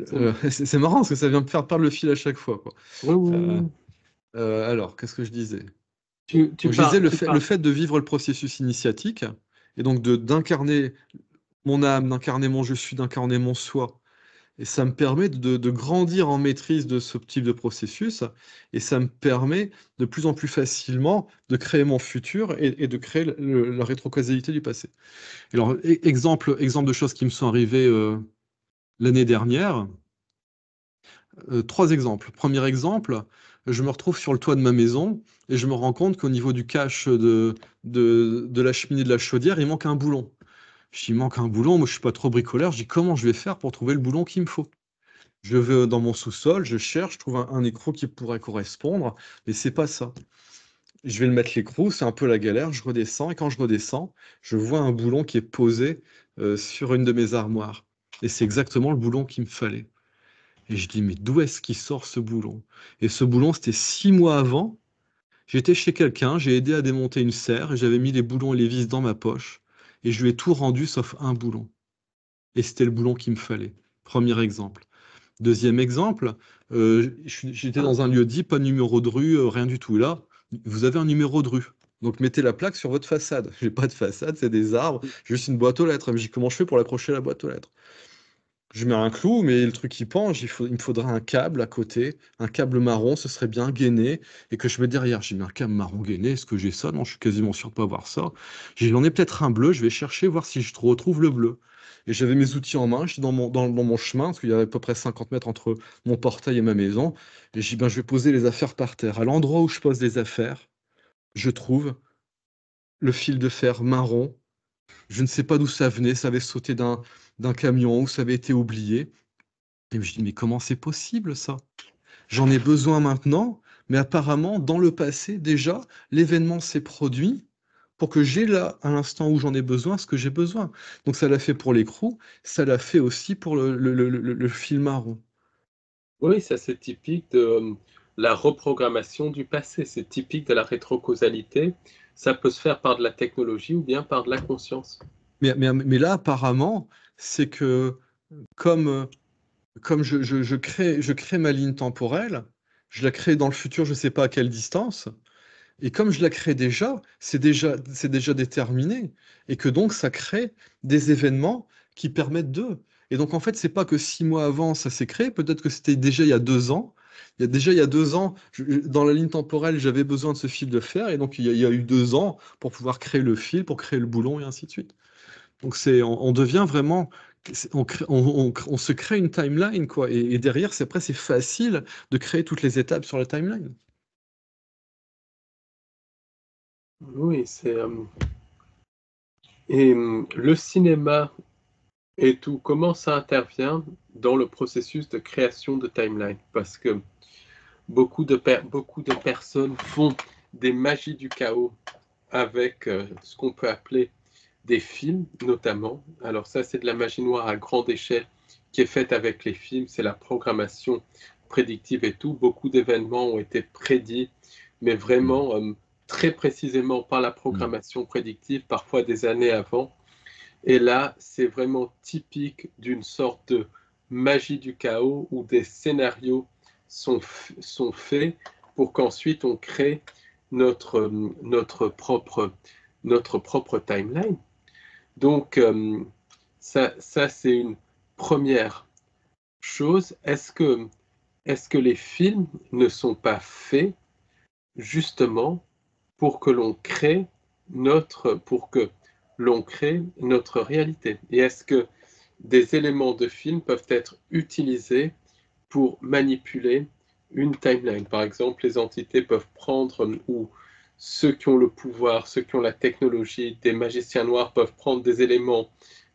Ça marche. C'est marrant parce que ça vient me faire perdre le fil à chaque fois, quoi. Oui, oui, Euh, oui. alors, qu'est-ce que je disais? Tu Donc, je disais tu le parles. fait de vivre le processus initiatique et donc d'incarner mon âme, d'incarner mon je suis, d'incarner mon soi. Et ça me permet de grandir en maîtrise de ce type de processus et ça me permet de plus en plus facilement de créer mon futur et de créer la rétrocausalité du passé. Et alors, exemple de choses qui me sont arrivées l'année dernière. Trois exemples. Premier exemple, je me retrouve sur le toit de ma maison et je me rends compte qu'au niveau du cache de la cheminée de la chaudière, il manque un boulon. Je dis, il manque un boulon, moi je suis pas trop bricoleur, je dis comment je vais faire pour trouver le boulon qu'il me faut. Je vais dans mon sous-sol, je cherche, je trouve un écrou qui pourrait correspondre, mais c'est pas ça. Je vais le mettre l'écrou, c'est un peu la galère, je redescends et quand je redescends, je vois un boulon qui est posé sur une de mes armoires. Et c'est exactement le boulon qu'il me fallait. Et je dis, mais d'où est-ce qu'il sort ce boulon? Et ce boulon, c'était 6 mois avant. J'étais chez quelqu'un, j'ai aidé à démonter une serre, et j'avais mis les boulons et les vis dans ma poche, et je lui ai tout rendu sauf un boulon. Et c'était le boulon qu'il me fallait. Premier exemple. Deuxième exemple, j'étais dans un lieu dit, pas de numéro de rue, rien du tout. Là, vous avez un numéro de rue. Donc mettez la plaque sur votre façade. J'ai pas de façade, c'est des arbres, j'ai juste une boîte aux lettres. Je me dis comment je fais pour l'accrocher à la boîte aux lettres? Je mets un clou, mais le truc qui penche, il me faudrait un câble à côté, un câble marron, ce serait bien gainé, et que je mets derrière. J'ai mis un câble marron gainé, est-ce que j'ai ça? Non, je suis quasiment sûr de pas avoir ça. J'en ai peut-être un bleu, je vais chercher, voir si je retrouve le bleu. Et j'avais mes outils en main, j'étais dans mon chemin, parce qu'il y avait à peu près 50 mètres entre mon portail et ma maison, et j'ai dit, ben, je vais poser les affaires par terre. À l'endroit où je pose les affaires, je trouve le fil de fer marron. Je ne sais pas d'où ça venait, ça avait sauté d'un camion, ou ça avait été oublié. Et je dis, mais comment c'est possible ça? J'en ai besoin maintenant, mais apparemment, dans le passé, déjà, l'événement s'est produit pour que j'ai là, à l'instant où j'en ai besoin, ce que j'ai besoin. Donc ça l'a fait pour l'écrou, ça l'a fait aussi pour le fil marron. Oui, ça c'est typique de la reprogrammation du passé. C'est typique de la rétrocausalité. Ça peut se faire par de la technologie ou bien par de la conscience. Mais là, apparemment, c'est que comme, comme je crée ma ligne temporelle, je la crée dans le futur, je ne sais pas à quelle distance, Et comme je la crée déjà, c'est déjà déterminé. Et que donc, ça crée des événements qui permettent de. Et donc, en fait, c'est pas que 6 mois avant, ça s'est créé. Peut-être que c'était déjà il y a 2 ans. Il y a 2 ans, dans la ligne temporelle, j'avais besoin de ce fil de fer. Et donc, il y a eu 2 ans pour pouvoir créer le fil, pour créer le boulon, et ainsi de suite. Donc, on devient vraiment. On se crée une timeline, quoi. Et derrière, après, c'est facile de créer toutes les étapes sur la timeline. Oui, et le cinéma et tout, comment ça intervient dans le processus de création de timeline? Parce que beaucoup de personnes font des magies du chaos avec ce qu'on peut appeler des films, notamment. Alors ça, c'est de la magie noire à grande échelle qui est faite avec les films. C'est la programmation prédictive et tout. Beaucoup d'événements ont été prédits, mais vraiment très précisément par la programmation prédictive, parfois des années avant. Et là, c'est vraiment typique d'une sorte de magie du chaos où des scénarios sont faits pour qu'ensuite on crée notre, notre, propre, notre propre timeline. Donc, ça c'est une première chose. Est-ce que les films ne sont pas faits justement pour que l'on crée pour que l'on crée notre réalité? Et est-ce que des éléments de film peuvent être utilisés pour manipuler une timeline? Par exemple, les entités peuvent prendre, ou ceux qui ont le pouvoir, ceux qui ont la technologie, des magiciens noirs peuvent prendre des éléments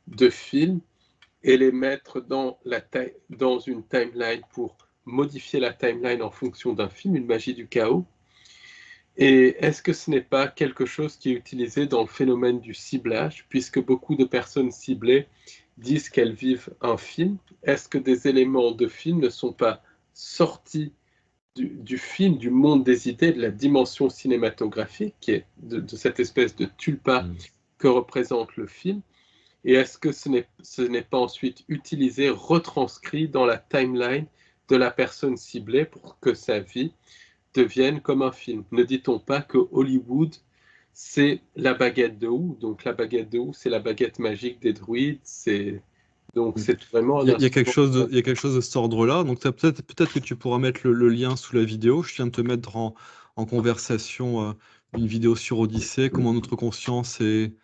de film et les mettre dans une timeline pour modifier la timeline en fonction d'un film, une magie du chaos. Et est-ce que ce n'est pas quelque chose qui est utilisé dans le phénomène du ciblage, puisque beaucoup de personnes ciblées disent qu'elles vivent un film? Est-ce que des éléments de film ne sont pas sortis du film, du monde des idées, de la dimension cinématographique, qui est de cette espèce de tulpa que représente le film? Et est-ce que ce n'est pas ensuite utilisé, retranscrit dans la timeline de la personne ciblée pour que sa vie devienne comme un film? Ne dit-on pas que Hollywood, c'est la baguette de Houx? Donc la baguette de Houx, c'est la baguette magique des druides. Donc c'est vraiment un Il y a quelque instrument. chose il y a quelque chose de cet ordre-là. Donc peut-être que tu pourras mettre le lien sous la vidéo. Je viens de te mettre en conversation une vidéo sur Odyssée, comment notre conscience est.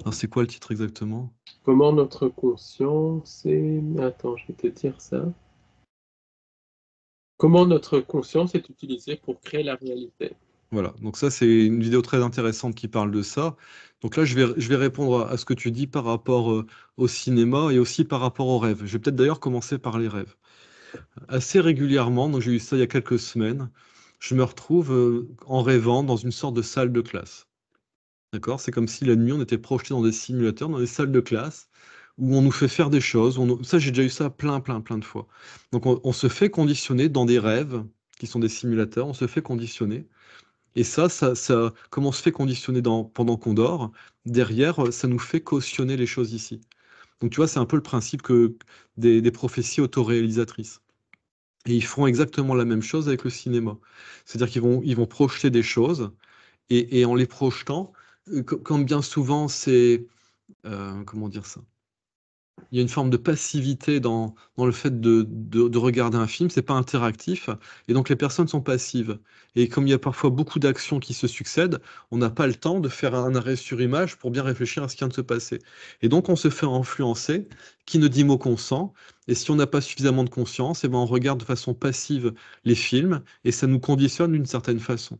Alors, c'est quoi le titre exactement? Comment notre conscience est... Attends, je vais te dire ça. Comment notre conscience est utilisée pour créer la réalité. Voilà, donc ça c'est une vidéo très intéressante qui parle de ça. Donc là je vais répondre à ce que tu dis par rapport au cinéma et aussi par rapport aux rêves. Je vais peut-être d'ailleurs commencer par les rêves. Assez régulièrement, donc j'ai eu ça il y a quelques semaines, je me retrouve en rêvant dans une sorte de salle de classe. D'accord? C'est comme si la nuit on était projeté dans des simulateurs, dans des salles de classe, où on nous fait faire des choses. Ça j'ai déjà eu ça plein de fois. Donc on se fait conditionner dans des rêves qui sont des simulateurs, on se fait conditionner. Et comme on se fait conditionner pendant qu'on dort, derrière, ça nous fait cautionner les choses ici. Donc tu vois, c'est un peu le principe des prophéties autoréalisatrices. Et ils font exactement la même chose avec le cinéma. C'est-à-dire ils vont projeter des choses, et en les projetant, comme bien souvent, comment dire ça? Il y a une forme de passivité dans le fait de regarder un film, c'est pas interactif, et donc les personnes sont passives. Et comme il y a parfois beaucoup d'actions qui se succèdent, on n'a pas le temps de faire un arrêt sur image pour bien réfléchir à ce qui vient de se passer. Et donc on se fait influencer, qui ne dit mot consent, et si on n'a pas suffisamment de conscience, et ben on regarde de façon passive les films, et ça nous conditionne d'une certaine façon.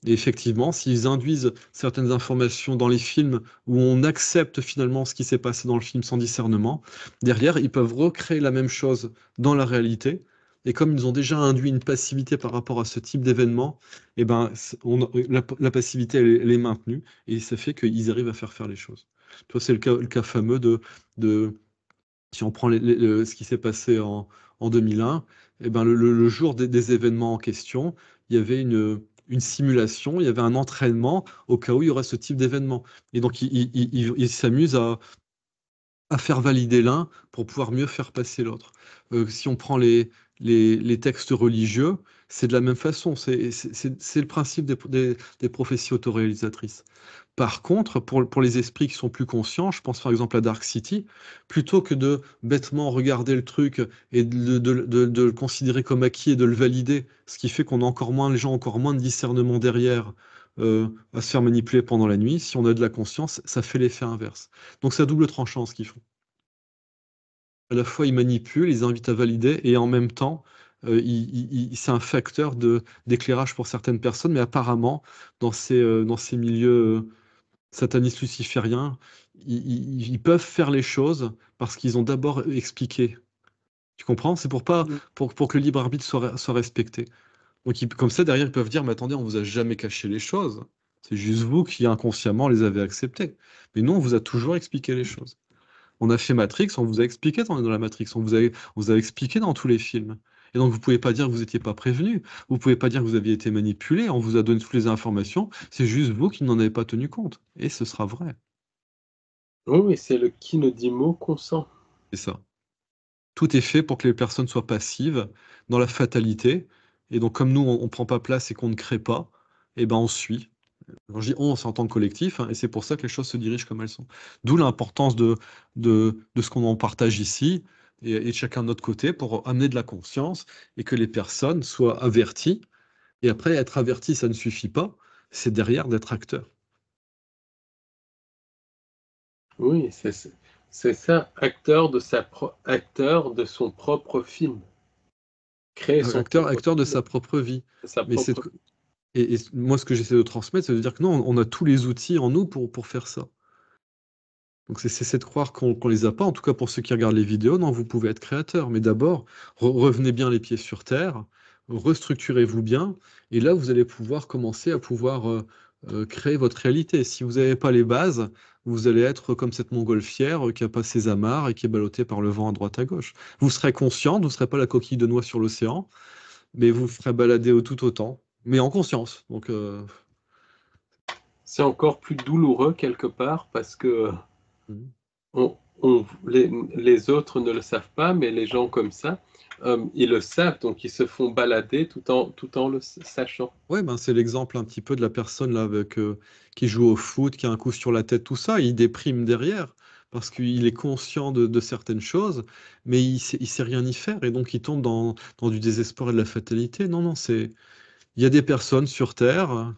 Et effectivement, s'ils induisent certaines informations dans les films où on accepte finalement ce qui s'est passé dans le film sans discernement, derrière, ils peuvent recréer la même chose dans la réalité. Et comme ils ont déjà induit une passivité par rapport à ce type d'événement, eh ben, la passivité, elle est maintenue. Et ça fait qu'ils arrivent à faire les choses. Tu vois, c'est le cas fameux si on prend ce qui s'est passé en 2001, eh ben, le jour des événements en question, il y avait une simulation, il y avait un entraînement au cas où il y aurait ce type d'événement. Et donc, ils s'amusent à faire valider l'un pour pouvoir mieux faire passer l'autre. Si on prend les textes religieux, C'est de la même façon, c'est le principe des prophéties autoréalisatrices. Par contre, pour les esprits qui sont plus conscients, je pense par exemple à Dark City, plutôt que de bêtement regarder le truc et de le considérer comme acquis et de le valider, ce qui fait qu'on a encore moins, les gens ont encore moins de discernement derrière à se faire manipuler pendant la nuit, si on a de la conscience, ça fait l'effet inverse. Donc c'est à double tranchant ce qu'ils font. À la fois, ils manipulent, ils invitent à valider, et en même temps, c'est un facteur d'éclairage pour certaines personnes, mais apparemment, dans ces milieux satanistes lucifériens, ils peuvent faire les choses parce qu'ils ont d'abord expliqué. Tu comprends? C'est Mm. pour que le libre arbitre soit respecté. Donc, comme ça, derrière, ils peuvent dire, mais attendez, on vous a jamais caché les choses. C'est juste vous qui inconsciemment les avez acceptées. Mais nous, on vous a toujours expliqué les choses. On a fait Matrix, on vous a expliqué dans la Matrix, on vous a expliqué dans tous les films. Et donc, vous pouvez pas dire que vous n'étiez pas prévenu. Vous pouvez pas dire que vous aviez été manipulé. On vous a donné toutes les informations. C'est juste vous qui n'en avez pas tenu compte. Et ce sera vrai. Oui, oui, c'est le qui ne dit mot consent. C'est ça. Tout est fait pour que les personnes soient passives dans la fatalité. Et donc, comme nous, on ne prend pas place et qu'on ne crée pas, eh ben, on suit. Quand je dis on, c'est en tant que collectif, hein, et c'est pour ça que les choses se dirigent comme elles sont. D'où l'importance de ce qu'on en partage ici, et de chacun de notre côté, pour amener de la conscience et que les personnes soient averties. Et après, être averti, ça ne suffit pas, c'est derrière d'être acteur. Oui, c'est ça, acteur de son propre film. Créer son propre Acteur de film, sa propre vie. sa Mais propre. et moi, ce que j'essaie de transmettre, c'est de dire que non, on a tous les outils en nous pour faire ça. Donc c'est de croire qu'on les a pas, en tout cas pour ceux qui regardent les vidéos, non, vous pouvez être créateur, mais d'abord, revenez bien les pieds sur terre, restructurez-vous bien, et là vous allez pouvoir commencer à pouvoir créer votre réalité. Si vous n'avez pas les bases, vous allez être comme cette montgolfière qui a pas ses amarres et qui est ballottée par le vent à droite à gauche. Vous serez conscient, vous ne serez pas la coquille de noix sur l'océan, mais vous ferez balader tout autant, mais en conscience. Donc C'est encore plus douloureux quelque part parce que mhm. on, les autres ne le savent pas, mais les gens comme ça, ils le savent, donc ils se font balader tout en le sachant. Ouais, ben c'est l'exemple un petit peu de la personne là avec, qui joue au foot, qui a un coup sur la tête, tout ça. Il déprime derrière parce qu'il est conscient de certaines choses, mais il sait rien y faire et donc il tombe dans du désespoir et de la fatalité. Non, non, il y a des personnes sur Terre.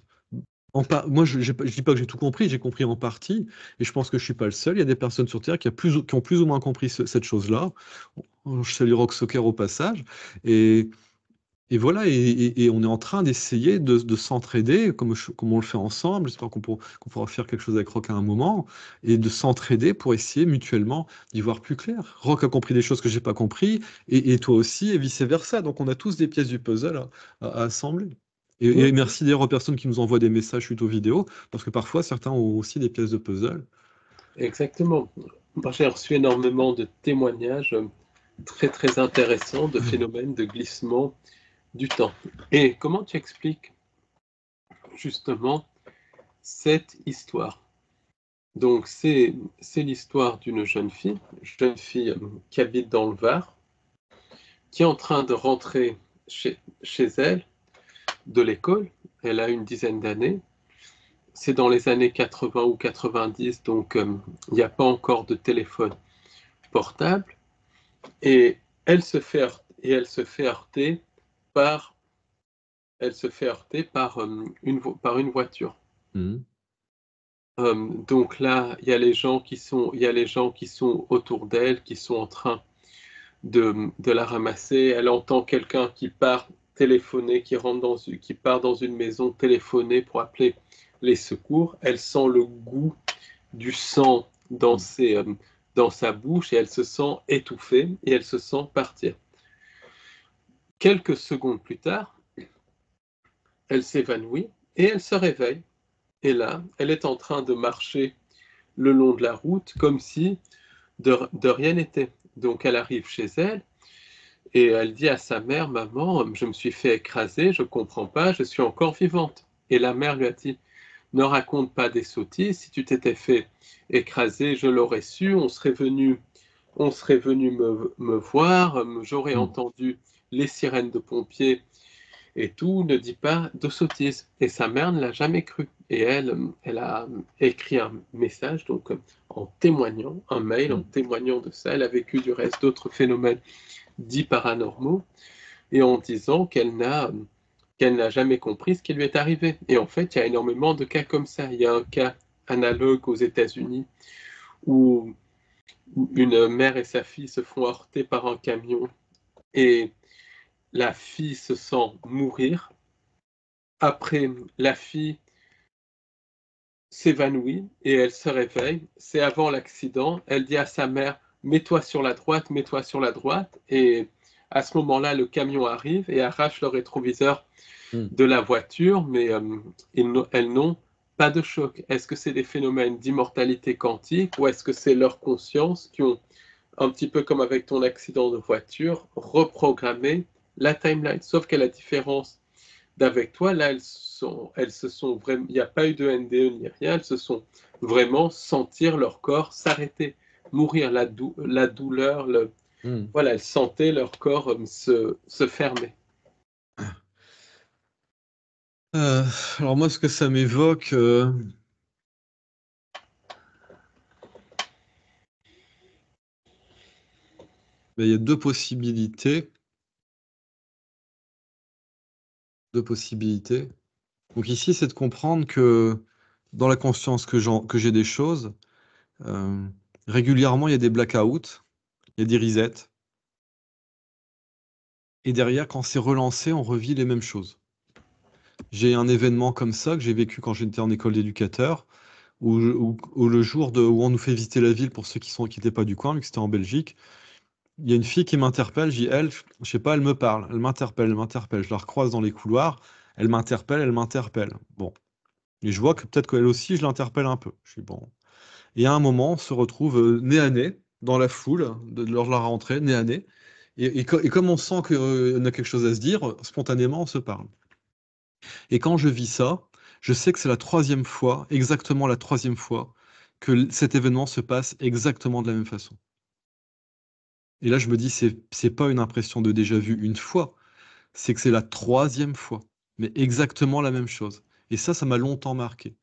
Moi, je dis pas que j'ai tout compris, j'ai compris en partie, et je pense que je suis pas le seul. Il y a des personnes sur Terre qui ont plus ou moins compris cette chose-là. Je salue Rock Soccer au passage, et et voilà, et on est en train d'essayer de s'entraider, comme on le fait ensemble. J'espère qu'on pourra faire quelque chose avec Rock à un moment, et de s'entraider pour essayer mutuellement d'y voir plus clair. Rock a compris des choses que j'ai pas compris, et toi aussi, et vice-versa. Donc on a tous des pièces du puzzle à assembler. Et Oui, merci d'ailleurs aux personnes qui nous envoient des messages suite aux vidéos, parce que parfois certains ont aussi des pièces de puzzle. exactement. Moi, j'ai reçu énormément de témoignages très très intéressants de phénomènes de glissement du temps. Et comment tu expliques justement cette histoire? Donc, c'est l'histoire d'une jeune fille qui habite dans le Var, qui est en train de rentrer chez elle de l'école. Elle a une dizaine d'années. C'est dans les années 80 ou 90, donc il n'y a pas encore de téléphone portable. Et elle se fait heurter par, par une voiture. Mhm. Donc là, il y a les gens qui sont autour d'elle, qui sont en train de la ramasser. Elle entend quelqu'un qui part téléphoner, qui part dans une maison téléphoner pour appeler les secours. Elle sent le goût du sang Mhm. dans sa bouche et elle se sent étouffée et elle se sent partir. Quelques secondes plus tard, elle s'évanouit et elle se réveille. Et là, elle est en train de marcher le long de la route comme si de rien n'était. Donc elle arrive chez elle et elle dit à sa mère, maman, je me suis fait écraser, je ne comprends pas, je suis encore vivante. Et la mère lui a dit, ne raconte pas des sottises, si tu t'étais fait écraser, je l'aurais su, on serait venu me voir, j'aurais Mhm. entendu les sirènes de pompiers et tout ne dit pas de sottises. Et sa mère ne l'a jamais cru. Et elle a écrit un message, donc en témoignant, un mail en témoignant de ça. Elle a vécu du reste d'autres phénomènes dits paranormaux, et en disant qu'elle n'a jamais compris ce qui lui est arrivé. Et en fait, il y a énormément de cas comme ça. Il y a un cas analogue aux États-Unis où une mère et sa fille se font heurter par un camion et la fille se sent mourir. Après, la fille s'évanouit et elle se réveille. C'est avant l'accident. Elle dit à sa mère, mets-toi sur la droite, mets-toi sur la droite. Et à ce moment-là, le camion arrive et arrache le rétroviseur de la voiture, mais elles n'ont pas de choc. Est-ce que c'est des phénomènes d'immortalité quantique ou est-ce que c'est leur conscience qui ont, un petit peu comme avec ton accident de voiture, reprogrammé la timeline? Sauf qu'à la différence d'avec toi, là, elles se sont vraiment, il n'y a pas eu de NDE ni rien, elles se sont vraiment sentir leur corps s'arrêter, mourir, la douleur, voilà, elles sentaient leur corps se fermer. Alors moi, ce que ça m'évoque, il y a deux possibilités. Donc ici, c'est de comprendre que dans la conscience que j'ai des choses, régulièrement, il y a des blackouts, il y a des resets. Et derrière, quand c'est relancé, on revit les mêmes choses. J'ai un événement comme ça que j'ai vécu quand j'étais en école d'éducateur, où le jour où on nous fait visiter la ville pour ceux qui n'étaient pas du coin, vu que c'était en Belgique, il y a une fille qui m'interpelle, je dis elle, je sais pas, elle me parle, elle m'interpelle, je la recroise dans les couloirs, elle m'interpelle. Bon. Et je vois que peut-être qu'elle aussi, je l'interpelle un peu. Je suis bon. Et à un moment, on se retrouve nez à nez, dans la foule, lors de la rentrée, nez à nez. Et comme on sent qu'on a quelque chose à se dire, spontanément, on se parle. Et quand je vis ça, je sais que c'est la troisième fois, exactement la troisième fois, que cet événement se passe exactement de la même façon. Et là, je me dis, c'est pas une impression de déjà vu une fois, c'est que c'est la troisième fois, mais exactement la même chose. Et ça m'a longtemps marqué.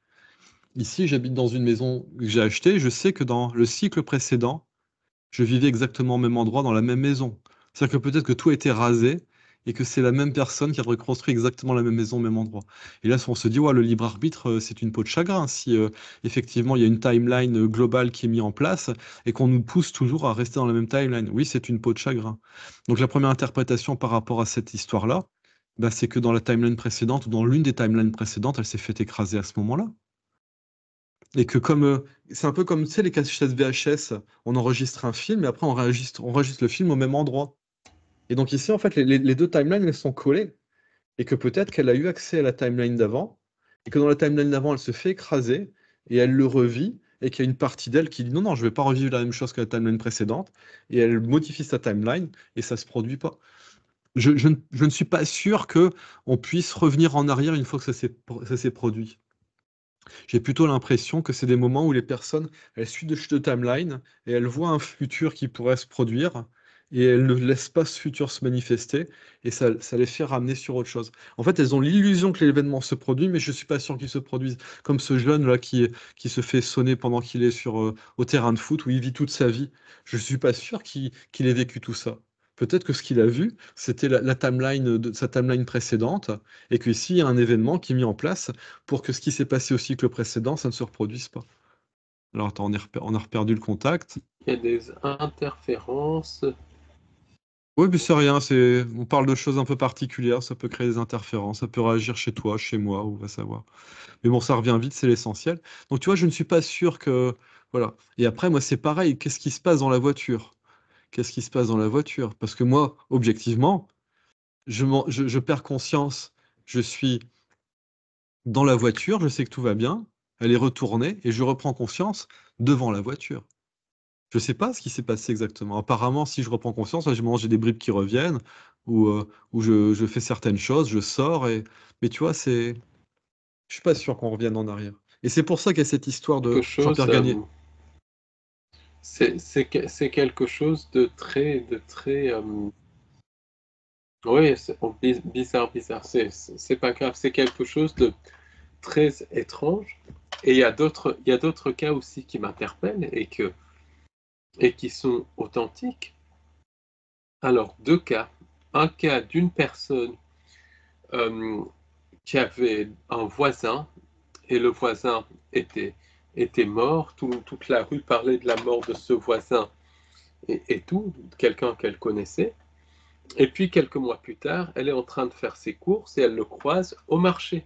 Ici, j'habite dans une maison que j'ai achetée. Je sais que dans le cycle précédent, je vivais exactement au même endroit, dans la même maison. C'est-à-dire que peut-être que tout a été rasé et que c'est la même personne qui a reconstruit exactement la même maison au même endroit. Et là, on se dit, ouais, le libre arbitre, c'est une peau de chagrin. Si effectivement il y a une timeline globale qui est mise en place et qu'on nous pousse toujours à rester dans la même timeline, oui, c'est une peau de chagrin. Donc la première interprétation par rapport à cette histoire-là, bah, c'est que dans la timeline précédente ou dans l'une des timelines précédentes, elle s'est fait écraser à ce moment-là. Et que c'est un peu comme, tu sais, les cassettes VHS, on enregistre un film et après on enregistre le film au même endroit. Et donc ici, en fait, les deux timelines, elles sont collées. Et que peut-être qu'elle a eu accès à la timeline d'avant, et que dans la timeline d'avant, elle se fait écraser, et elle le revit, et qu'il y a une partie d'elle qui dit non, non, je ne vais pas revivre la même chose que la timeline précédente, et elle modifie sa timeline, et ça ne se produit pas. Je ne suis pas sûr que on puisse revenir en arrière une fois que ça s'est produit. J'ai plutôt l'impression que c'est des moments où les personnes, elles suivent de timeline et elles voient un futur qui pourrait se produire et elles ne laissent pas ce futur se manifester et ça les fait ramener sur autre chose. En fait, elles ont l'illusion que l'événement se produit, mais je ne suis pas sûr qu'il se produise. Comme ce jeune-là qui se fait sonner pendant qu'il est au terrain de foot où il vit toute sa vie. Je ne suis pas sûr qu'il ait vécu tout ça. Peut-être que ce qu'il a vu, c'était la timeline de sa timeline précédente, et qu'ici, il y a un événement qui est mis en place pour que ce qui s'est passé au cycle précédent, ça ne se reproduise pas. Alors attends, on a reperdu le contact. Il y a des interférences. Oui, mais c'est rien, on parle de choses un peu particulières, ça peut créer des interférences, ça peut réagir chez toi, chez moi, on va savoir. Mais bon, ça revient vite, c'est l'essentiel. Donc tu vois, je ne suis pas sûr que... Voilà. Et après, moi, c'est pareil, qu'est-ce qui se passe dans la voiture? Qu'est-ce qui se passe dans la voiture? Parce que moi, objectivement, je perds conscience, je suis dans la voiture, je sais que tout va bien, elle est retournée, et je reprends conscience devant la voiture. Je sais pas ce qui s'est passé exactement. Apparemment, si je reprends conscience, là, j'ai des bribes qui reviennent, ou je fais certaines choses, je sors, mais tu vois, je suis pas sûr qu'on revienne en arrière. Et c'est pour ça qu'il y a cette histoire Quelque de chose, Jean-Pierre Gagné. c'est quelque chose de très Oui, bizarre, bizarre. C'est pas grave, c'est quelque chose de très étrange. Et il y a d'autres cas aussi qui m'interpellent et qui sont authentiques. Alors, deux cas. Un cas d'une personne euh, qui avait un voisin et le voisin était, était mort. Toute la rue parlait de la mort de ce voisin et tout, quelqu'un qu'elle connaissait. Et puis, quelques mois plus tard, elle est en train de faire ses courses et elle le croise au marché.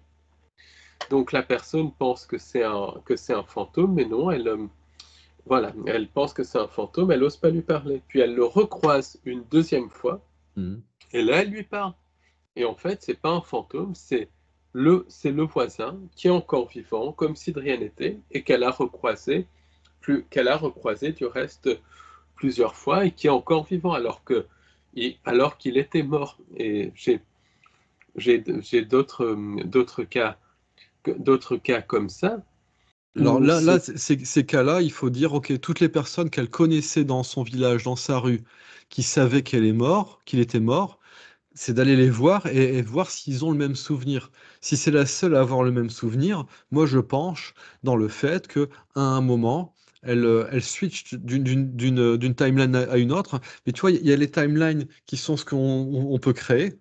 Donc, la personne pense que c'est un fantôme, mais non, voilà, elle pense que c'est un fantôme, elle n'ose pas lui parler. Puis, elle le recroise une deuxième fois Mhm. et là, elle lui parle. Et en fait, c'est pas un fantôme, c'est le voisin qui est encore vivant, comme si de rien n'était, et qu'elle a recroisé du reste plusieurs fois et qui est encore vivant alors qu'il était mort. Et j'ai d'autres cas comme ça Alors où là, c'est ces cas-là, il faut dire, OK, toutes les personnes qu'elle connaissait dans son village, dans sa rue, qui savaient qu'il était mort, c'est d'aller les voir et voir s'ils ont le même souvenir. Si c'est la seule à avoir le même souvenir, moi je penche dans le fait que à un moment, elle switch d'une timeline à une autre. Mais tu vois, il y a les timelines qui sont ce qu'on peut créer,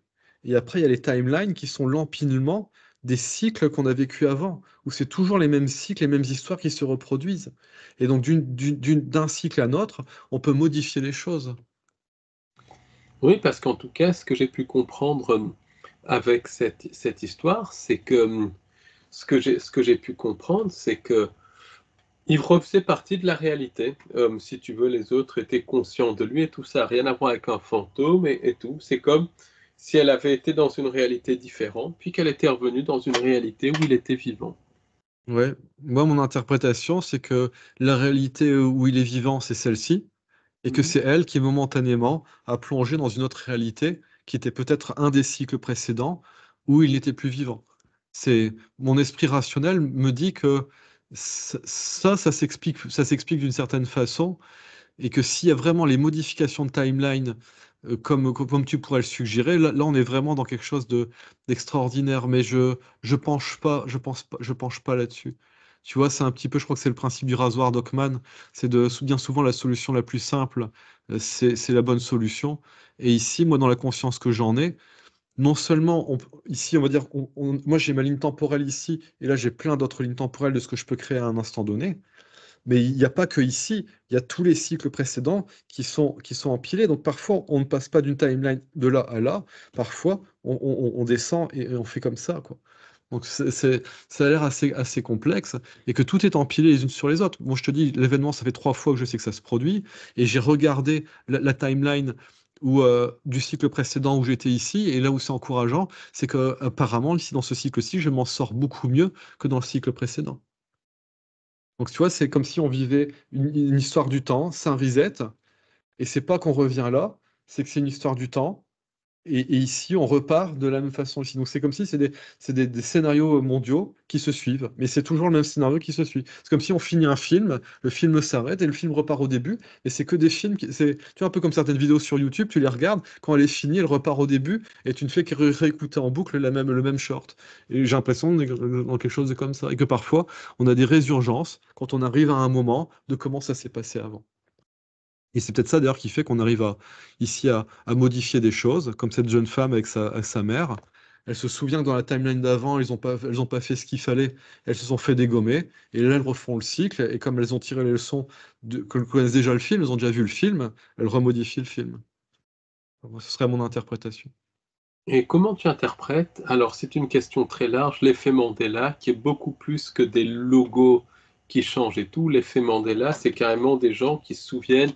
et après il y a les timelines qui sont l'empilement des cycles qu'on a vécu avant, où c'est toujours les mêmes cycles, les mêmes histoires qui se reproduisent. Et donc d'un cycle à l'autre, on peut modifier les choses. oui, parce qu'en tout cas, ce que j'ai pu comprendre avec cette histoire, c'est que ce que j'ai pu comprendre, c'est que il refaisait partie de la réalité. Si tu veux, les autres étaient conscients de lui et tout ça, rien à voir avec un fantôme et tout. C'est comme si elle avait été dans une réalité différente, puis qu'elle était revenue dans une réalité où il était vivant. Ouais, moi, mon interprétation, c'est que la réalité où il est vivant, c'est celle-ci, et que Mhm. c'est elle qui, momentanément, a plongé dans une autre réalité qui était peut-être un des cycles précédents où il n'était plus vivant. C'est mon esprit rationnel me dit que ça s'explique d'une certaine façon, et que s'il y a vraiment les modifications de timeline, comme tu pourrais le suggérer, là, on est vraiment dans quelque chose d'extraordinaire, mais je penche pas là-dessus. Tu vois, c'est un petit peu, je crois que c'est le principe du rasoir d'Occam, c'est bien souvent la solution la plus simple, c'est la bonne solution. Et ici, moi, dans la conscience que j'en ai, non seulement, ici, on va dire, moi j'ai ma ligne temporelle ici, et là j'ai plein d'autres lignes temporelles de ce que je peux créer à un instant donné. Mais il n'y a pas que ici, il y a tous les cycles précédents qui sont empilés. Donc parfois, on ne passe pas d'une timeline de là à là. Parfois, on descend et on fait comme ça, quoi. Donc ça a l'air assez complexe et que tout est empilé les unes sur les autres. Moi, je te dis, l'événement, ça fait 3 fois que je sais que ça se produit et j'ai regardé la timeline du cycle précédent où j'étais ici et là où c'est encourageant, c'est que apparemment, ici, dans ce cycle-ci, je m'en sors beaucoup mieux que dans le cycle précédent. Donc tu vois, c'est comme si on vivait une histoire du temps, c'est un reset, et c'est pas qu'on revient là, c'est que c'est une histoire du temps, et ici on repart de la même façon ici. Donc c'est comme si des scénarios mondiaux qui se suivent, mais c'est toujours le même scénario qui se suit. C'est comme si on finit un film, le film s'arrête et le film repart au début, et c'est que des films tu vois, un peu comme certaines vidéos sur YouTube, tu les regardes, quand elle est finie, elle repart au début, et tu ne fais que réécouter en boucle le même short. Et j'ai l'impression qu'on est dans quelque chose de comme ça, et que parfois on a des résurgences quand on arrive à un moment de comment ça s'est passé avant. Et c'est peut-être ça d'ailleurs qui fait qu'on arrive ici à modifier des choses, comme cette jeune femme avec sa mère. Elle se souvient que dans la timeline d'avant, elles ont pas fait ce qu'il fallait, elles se sont fait dégommer, et là elles refont le cycle, et comme elles ont tiré les leçons, qu'elles connaissent déjà le film, elles ont déjà vu le film, elles remodifient le film. Moi, ce serait mon interprétation. Et comment tu interprètes? Alors, c'est une question très large, l'effet Mandela, qui est beaucoup plus que des logos qui changent et tout. L'effet Mandela, c'est carrément des gens qui se souviennent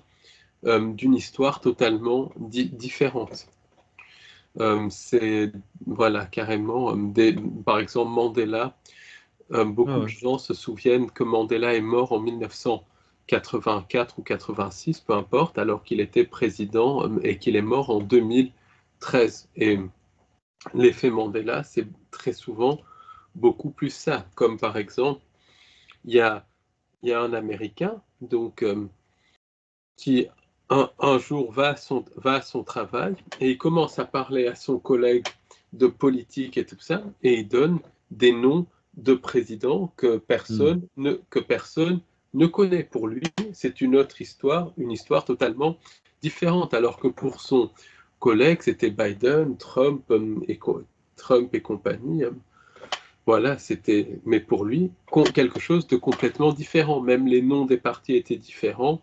d'une histoire totalement différente. C'est, voilà, carrément, par exemple, Mandela, Ah beaucoup de ouais. gens se souviennent que Mandela est mort en 1984 ou 86, peu importe, alors qu'il était président et qu'il est mort en 2013. Et l'effet Mandela, c'est très souvent beaucoup plus ça. Comme par exemple, il y a, il y a un Américain donc, qui un jour va à son travail et il commence à parler à son collègue de politique et tout ça, et il donne des noms de présidents que personne ne connaît. Pour lui, c'est une autre histoire, une histoire totalement différente, alors que pour son collègue, c'était Biden, Trump et compagnie. Voilà, c'était, mais pour lui, quelque chose de complètement différent. Même les noms des partis étaient différents.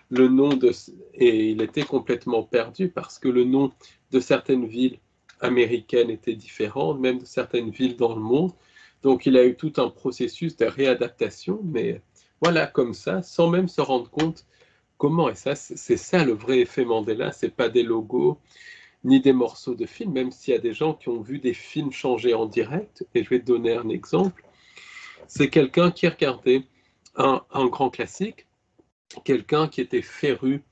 Le nom de, et il était complètement perdu parce que le nom de certaines villes américaines était différent, même de certaines villes dans le monde. Donc il a eu tout un processus de réadaptation, mais voilà, comme ça, sans même se rendre compte comment. Et ça, c'est ça le vrai effet Mandela, c'est pas des logos ni des morceaux de films, même s'il y a des gens qui ont vu des films changer en direct. Et je vais te donner un exemple. C'est quelqu'un qui regardait un grand classique, quelqu'un qui était féru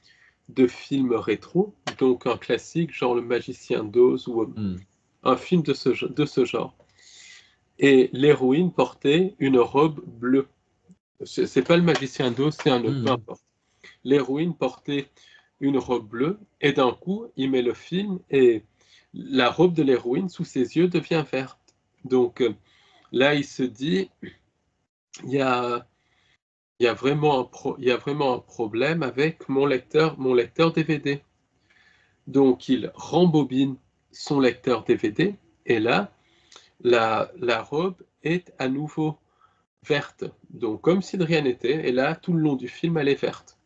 de films rétro, donc un classique genre Le Magicien d'Oz ou un film de ce genre. Et l'héroïne portait une robe bleue. C'est pas Le Magicien d'Oz, c'est un autre, peu importe. L'héroïne portait une robe bleue et d'un coup, il met le film et la robe de l'héroïne sous ses yeux devient verte. Donc là, il se dit, il y a, il y a vraiment un problème avec mon lecteur DVD. Donc il rembobine son lecteur DVD et là, la robe est à nouveau verte. Donc comme si de rien n'était, et là, tout le long du film, elle est verte.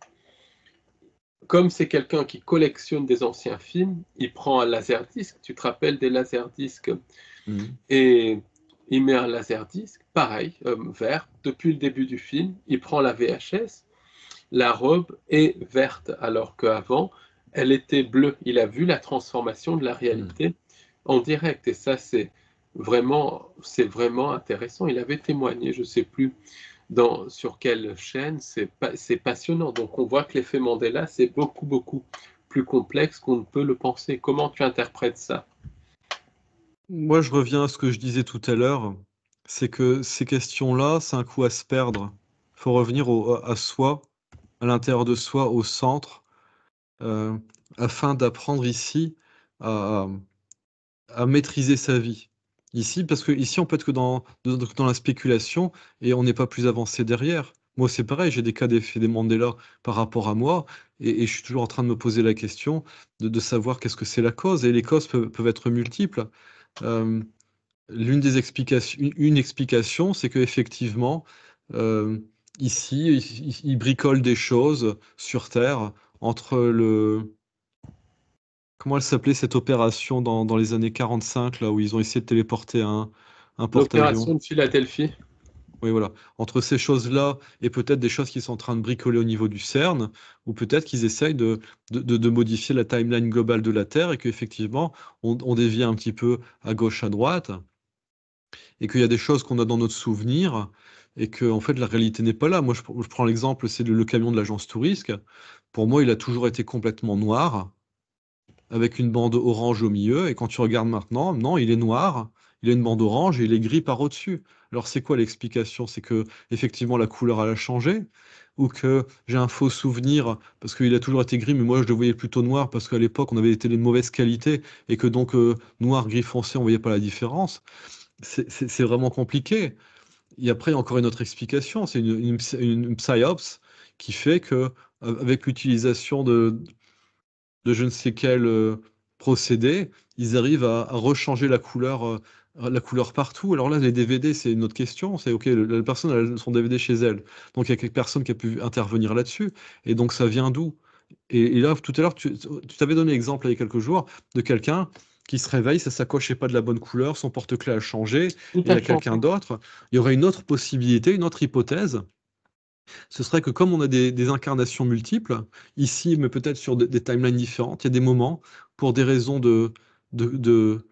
Comme c'est quelqu'un qui collectionne des anciens films, il prend un laserdisc, tu te rappelles des laserdiscs, et il met un laserdisc, pareil, vert, depuis le début du film, il prend la VHS, la robe est verte, alors qu'avant, elle était bleue. Il a vu la transformation de la réalité en direct, et ça, c'est vraiment intéressant. Il avait témoigné, je ne sais plus sur quelle chaîne, c'est passionnant. Donc on voit que l'effet Mandela, c'est beaucoup, beaucoup plus complexe qu'on ne peut le penser. Comment tu interprètes ça? Moi, je reviens à ce que je disais tout à l'heure, c'est que ces questions-là, c'est un coup à se perdre. Il faut revenir à soi, à l'intérieur de soi, au centre, afin d'apprendre ici à, à maîtriser sa vie. Ici, parce que ici, on peut être que dans la spéculation et on n'est pas plus avancé derrière. Moi, c'est pareil, j'ai des cas d'effet des Mandela par rapport à moi et je suis toujours en train de me poser la question de savoir qu'est-ce que c'est la cause. Et les causes peuvent être multiples. Euh, L'une des explications, une explication, c'est qu'effectivement, euh, ici, ils bricolent des choses sur Terre entre le, comment elle s'appelait cette opération dans les années 45, là où ils ont essayé de téléporter un porte-avions? L'opération de Philadelphie. Oui, voilà. Entre ces choses-là et peut-être des choses qu'ils sont en train de bricoler au niveau du CERN, ou peut-être qu'ils essayent de modifier la timeline globale de la Terre et qu'effectivement, on dévie un petit peu à gauche, à droite, et qu'il y a des choses qu'on a dans notre souvenir et que en fait, la réalité n'est pas là. Moi, je prends l'exemple, c'est le camion de l'agence Tourisque. Pour moi, il a toujours été complètement noir, avec une bande orange au milieu, et quand tu regardes maintenant, non, il est noir, il a une bande orange et il est gris par au-dessus. Alors c'est quoi l'explication? C'est que effectivement la couleur elle a changé, ou que j'ai un faux souvenir parce qu'il a toujours été gris, mais moi je le voyais plutôt noir parce qu'à l'époque on avait des télés de mauvaise qualité et que donc noir, gris foncé, on voyait pas la différence. C'est vraiment compliqué. Et après, il y a encore une autre explication, c'est une psyops qui fait que avec l'utilisation de je ne sais quel procédé, ils arrivent à rechanger la couleur partout. Alors là, les DVD, c'est une autre question. C'est OK, la personne a son DVD chez elle. Donc il y a quelques personnes qui a pu intervenir là-dessus. Et donc ça vient d'où? Et là, tout à l'heure, tu t'avais donné l'exemple il y a quelques jours de quelqu'un qui se réveille, sa sacoche n'est pas de la bonne couleur, son porte-clés a changé, et Tout il y a a quelqu'un changé. d'autre. Il y aurait une autre possibilité, une autre hypothèse, ce serait que comme on a des incarnations multiples, ici, mais peut-être sur des timelines différentes, il y a des moments, pour des raisons de, de-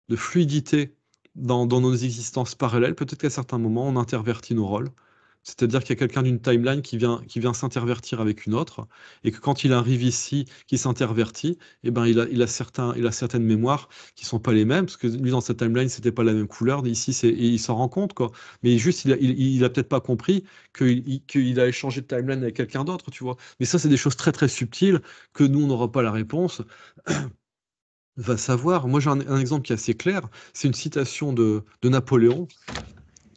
de fluidité dans nos existences parallèles, peut-être qu'à certains moments, on intervertit nos rôles. C'est-à-dire qu'il y a quelqu'un d'une timeline qui vient s'intervertir avec une autre, et que quand il arrive ici, qui s'intervertit, eh ben, il a certaines mémoires qui sont pas les mêmes, parce que lui, dans sa timeline, c'était pas la même couleur. Ici, et il s'en rend compte, quoi. Mais juste, il a peut-être pas compris qu'il a échangé de timeline avec quelqu'un d'autre, tu vois. Mais ça, c'est des choses très, très subtiles que nous, on n'aura pas la réponse. Va savoir. Moi, j'ai un exemple qui est assez clair. C'est une citation de Napoléon.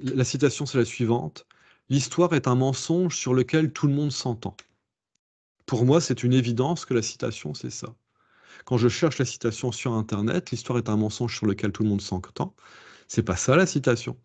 La citation, c'est la suivante. L'histoire est un mensonge sur lequel tout le monde s'entend. Pour moi, c'est une évidence que la citation, c'est ça. Quand je cherche la citation sur Internet, l'histoire est un mensonge sur lequel tout le monde s'entend. C'est pas ça la citation.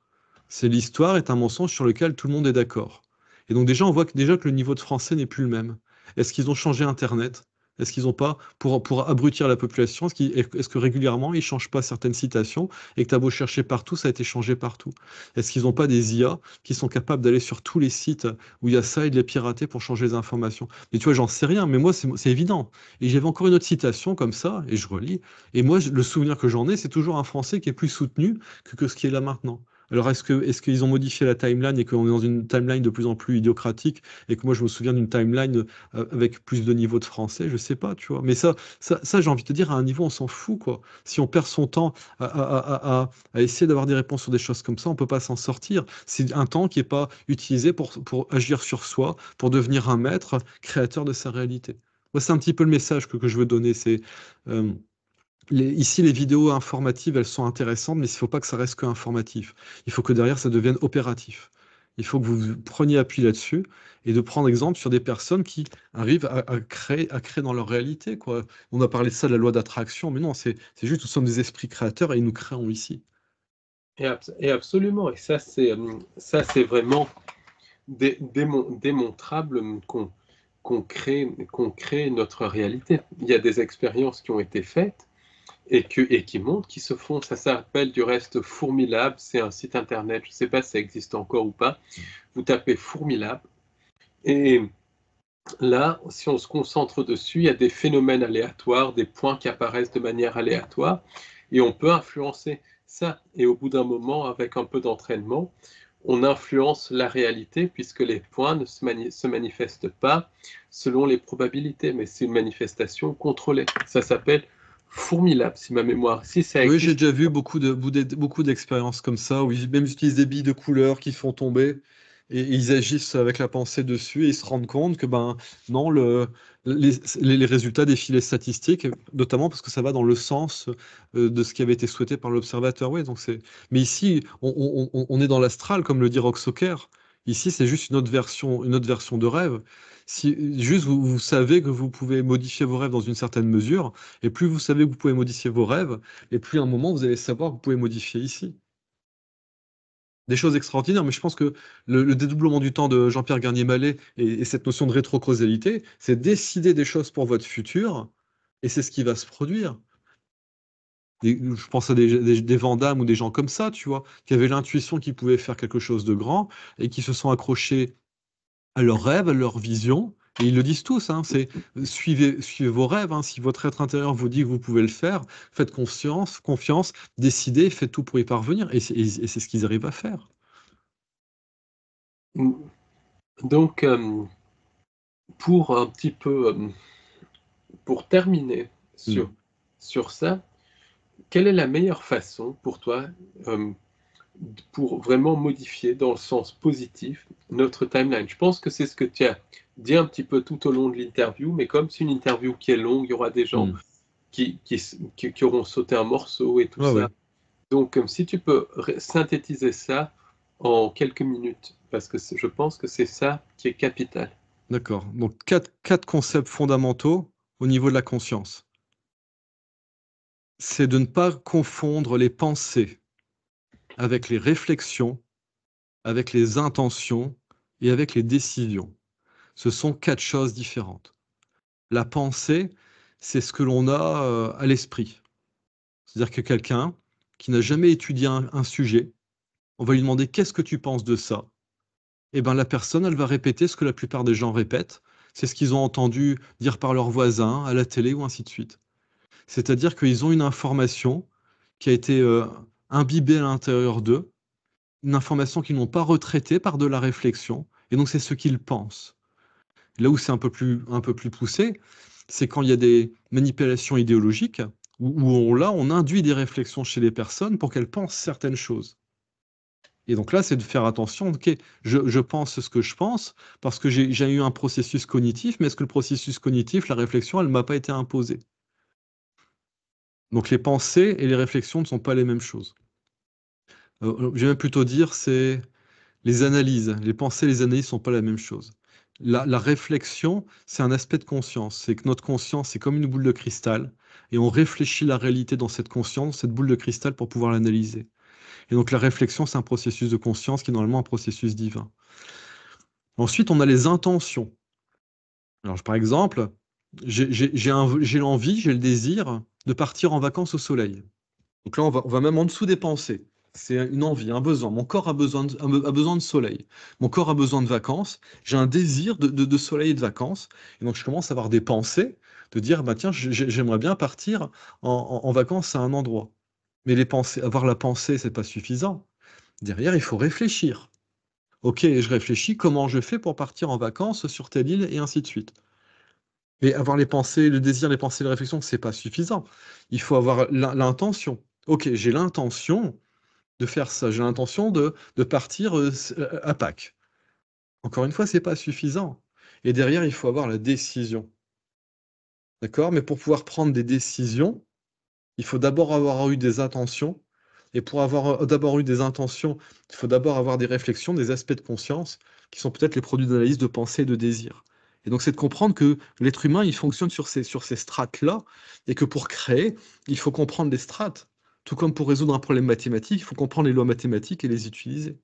C'est l'histoire est un mensonge sur lequel tout le monde est d'accord. Et donc déjà, on voit déjà que le niveau de français n'est plus le même. Est-ce qu'ils ont changé Internet? Est-ce qu'ils n'ont pas, pour abrutir la population, est-ce que régulièrement, ils ne changent pas certaines citations et que tu as beau chercher partout, ça a été changé partout? Est-ce qu'ils n'ont pas des IA qui sont capables d'aller sur tous les sites où il y a ça et de les pirater pour changer les informations? Mais tu vois, j'en sais rien, mais moi, c'est évident. Et j'avais encore une autre citation comme ça, et je relis. Et moi, le souvenir que j'en ai, c'est toujours un Français qui est plus soutenu que ce qui est là maintenant. Alors, est-ce qu'ils ont modifié la timeline et qu'on est dans une timeline de plus en plus idiocratique et que moi, je me souviens d'une timeline avec plus de niveau de français? Je sais pas, tu vois. Mais ça j'ai envie de te dire, à un niveau, on s'en fout, quoi. Si on perd son temps à essayer d'avoir des réponses sur des choses comme ça, on peut pas s'en sortir. C'est un temps qui est pas utilisé pour agir sur soi, pour devenir un maître créateur de sa réalité. Moi, c'est un petit peu le message que je veux donner. Euh, Ici, les vidéos informatives, elles sont intéressantes, mais il ne faut pas que ça reste que informatif. Il faut que derrière, ça devienne opératif. Il faut que vous preniez appui là-dessus et de prendre exemple sur des personnes qui arrivent à créer dans leur réalité, quoi. On a parlé de ça, de la loi d'attraction, mais non, c'est juste, nous sommes des esprits créateurs et nous créons ici. Et absolument, et ça, c'est vraiment démontrable qu'on crée notre réalité. Il y a des expériences qui ont été faites et qui montrent, qui se font. Ça s'appelle du reste Fourmilab, c'est un site internet, je ne sais pas si ça existe encore ou pas. Vous tapez Fourmilab et là, si on se concentre dessus, il y a des phénomènes aléatoires, des points qui apparaissent de manière aléatoire et on peut influencer ça. Et au bout d'un moment, avec un peu d'entraînement, on influence la réalité puisque les points ne se manifestent pas selon les probabilités, mais c'est une manifestation contrôlée. Ça s'appelle Fourmilab, si ma mémoire, si ça Oui, j'ai existe. déjà vu beaucoup d'expériences comme ça, où ils même utilisent des billes de couleur qui font tomber, et ils agissent avec la pensée dessus, et ils se rendent compte que ben non, les résultats défilent les statistiques, notamment parce que ça va dans le sens de ce qui avait été souhaité par l'observateur. Oui, donc Mais ici, on est dans l'astral, comme le dit Rock Soccer. Ici, c'est juste une autre version de rêve. Si juste vous savez que vous pouvez modifier vos rêves dans une certaine mesure, et plus vous savez que vous pouvez modifier vos rêves, et plus à un moment, vous allez savoir que vous pouvez modifier ici. Des choses extraordinaires, mais je pense que le dédoublement du temps de Jean-Pierre Garnier-Mallet et cette notion de rétrocausalité, c'est décider des choses pour votre futur, et c'est ce qui va se produire. Je pense à des Van Damme ou des gens comme ça, tu vois, qui avaient l'intuition qu'ils pouvaient faire quelque chose de grand, et qui se sont accrochés à leurs rêves, à leur vision. Et ils le disent tous, hein, c'est suivez vos rêves. Hein. Si votre être intérieur vous dit que vous pouvez le faire, faites confiance, décidez, faites tout pour y parvenir. Et c'est ce qu'ils arrivent à faire. Donc, pour un petit peu, pour terminer Mm. sur ça, quelle est la meilleure façon pour toi pour vraiment modifier dans le sens positif notre timeline? Je pense que c'est ce que tu as dit un petit peu tout au long de l'interview, mais comme c'est une interview qui est longue, il y aura des gens Mm. qui auront sauté un morceau et tout Ouais, ça. ouais. Donc, si tu peux synthétiser ça en quelques minutes, parce que je pense que c'est ça qui est capital. D'accord. Donc, quatre concepts fondamentaux au niveau de la conscience. C'est de ne pas confondre les pensées avec les réflexions, avec les intentions et avec les décisions. Ce sont quatre choses différentes. La pensée, c'est ce que l'on a à l'esprit. C'est-à-dire que quelqu'un qui n'a jamais étudié un sujet, on va lui demander qu'est-ce que tu penses de ça? Et bien la personne, elle va répéter ce que la plupart des gens répètent. C'est ce qu'ils ont entendu dire par leurs voisins, à la télé ou ainsi de suite. C'est-à-dire qu'ils ont une information qui a été imbibée à l'intérieur d'eux une information qu'ils n'ont pas retraitée par de la réflexion, et donc c'est ce qu'ils pensent. Là où c'est un peu plus poussé, c'est quand il y a des manipulations idéologiques, où là, on induit des réflexions chez les personnes pour qu'elles pensent certaines choses. Et donc là, c'est de faire attention, ok, je pense ce que je pense, parce que j'ai eu un processus cognitif, mais est-ce que le processus cognitif, la réflexion, elle ne m'a pas été imposée? Donc les pensées et les réflexions ne sont pas les mêmes choses. Je vais même plutôt dire, c'est les analyses. Les pensées et les analyses ne sont pas la même chose. La réflexion, c'est un aspect de conscience. C'est que notre conscience, c'est comme une boule de cristal, et on réfléchit la réalité dans cette conscience, cette boule de cristal, pour pouvoir l'analyser. Et donc la réflexion, c'est un processus de conscience qui est normalement un processus divin. Ensuite, on a les intentions. Alors, par exemple, j'ai l'envie, j'ai le désir de partir en vacances au soleil. Donc là, on va même en dessous des pensées. C'est une envie, un besoin. Mon corps a besoin a besoin de soleil. Mon corps a besoin de vacances. J'ai un désir de soleil et de vacances. Et donc, je commence à avoir des pensées, de dire, bah, tiens, j'aimerais bien partir en vacances à un endroit. Mais les pensées, avoir la pensée, c'est pas suffisant. Derrière, il faut réfléchir. Ok, je réfléchis, comment je fais pour partir en vacances sur telle île et ainsi de suite. Mais avoir les pensées, le désir, les pensées, les réflexions, c'est pas suffisant. Il faut avoir l'intention. Ok, j'ai l'intention de faire ça. J'ai l'intention de partir à Pâques. Encore une fois, c'est pas suffisant. Et derrière, il faut avoir la décision. D'accord? Mais pour pouvoir prendre des décisions, il faut d'abord avoir eu des intentions. Et pour avoir d'abord eu des intentions, il faut d'abord avoir des réflexions, des aspects de conscience, qui sont peut-être les produits d'analyse de pensée et de désir. Et donc, c'est de comprendre que l'être humain, il fonctionne sur ces strates-là, et que pour créer, il faut comprendre les strates. Tout comme pour résoudre un problème mathématique, il faut comprendre les lois mathématiques et les utiliser.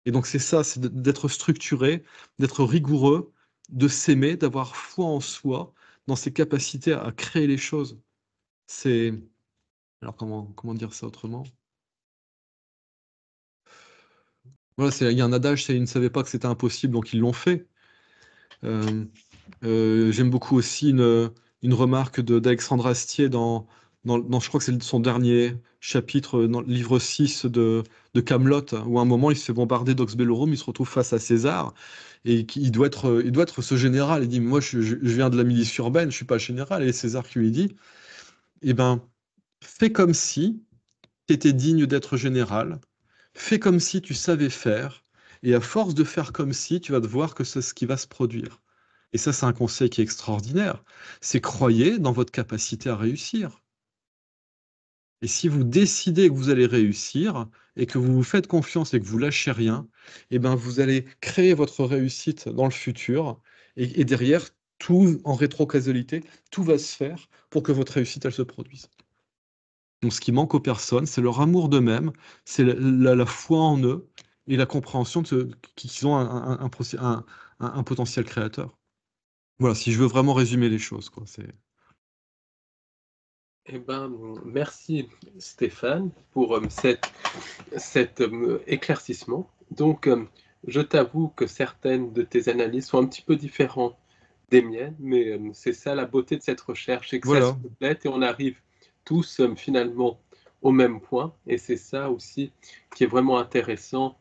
Et donc, c'est ça, c'est d'être structuré, d'être rigoureux, de s'aimer, d'avoir foi en soi, dans ses capacités à créer les choses. C'est alors comment dire ça autrement? Voilà, il y a un adage, c'est: «Ils ne savaient pas que c'était impossible, donc ils l'ont fait». Hem, j'aime beaucoup aussi une remarque d'Alexandre Astier dans je crois que c'est son dernier chapitre, dans le livre 6 de Kaamelott, où à un moment il se fait bombarder d'Ox Bellorum, il se retrouve face à César et il doit être ce général. Il dit: «Moi je viens de la milice urbaine, je suis pas général», et César qui lui dit: «Eh ben, fais comme si tu étais digne d'être général. Fais comme si tu savais faire, et à force de faire comme si, tu vas te voir que c'est ce qui va se produire». Et ça, c'est un conseil qui est extraordinaire. C'est croyez dans votre capacité à réussir. Et si vous décidez que vous allez réussir et que vous vous faites confiance et que vous lâchez rien, eh ben vous allez créer votre réussite dans le futur, et derrière, tout en rétrocausalité, tout va se faire pour que votre réussite, elle se produise. Donc ce qui manque aux personnes, c'est leur amour d'eux-mêmes, c'est la foi en eux et la compréhension qu'ils ont un potentiel créateur. Voilà, si je veux vraiment résumer les choses, quoi, c'est Eh ben, merci Stéphane pour cet éclaircissement. Donc, je t'avoue que certaines de tes analyses sont un petit peu différentes des miennes, mais c'est ça la beauté de cette recherche, c'est que ça se voilà. complète et on arrive tous finalement au même point. Et c'est ça aussi qui est vraiment intéressant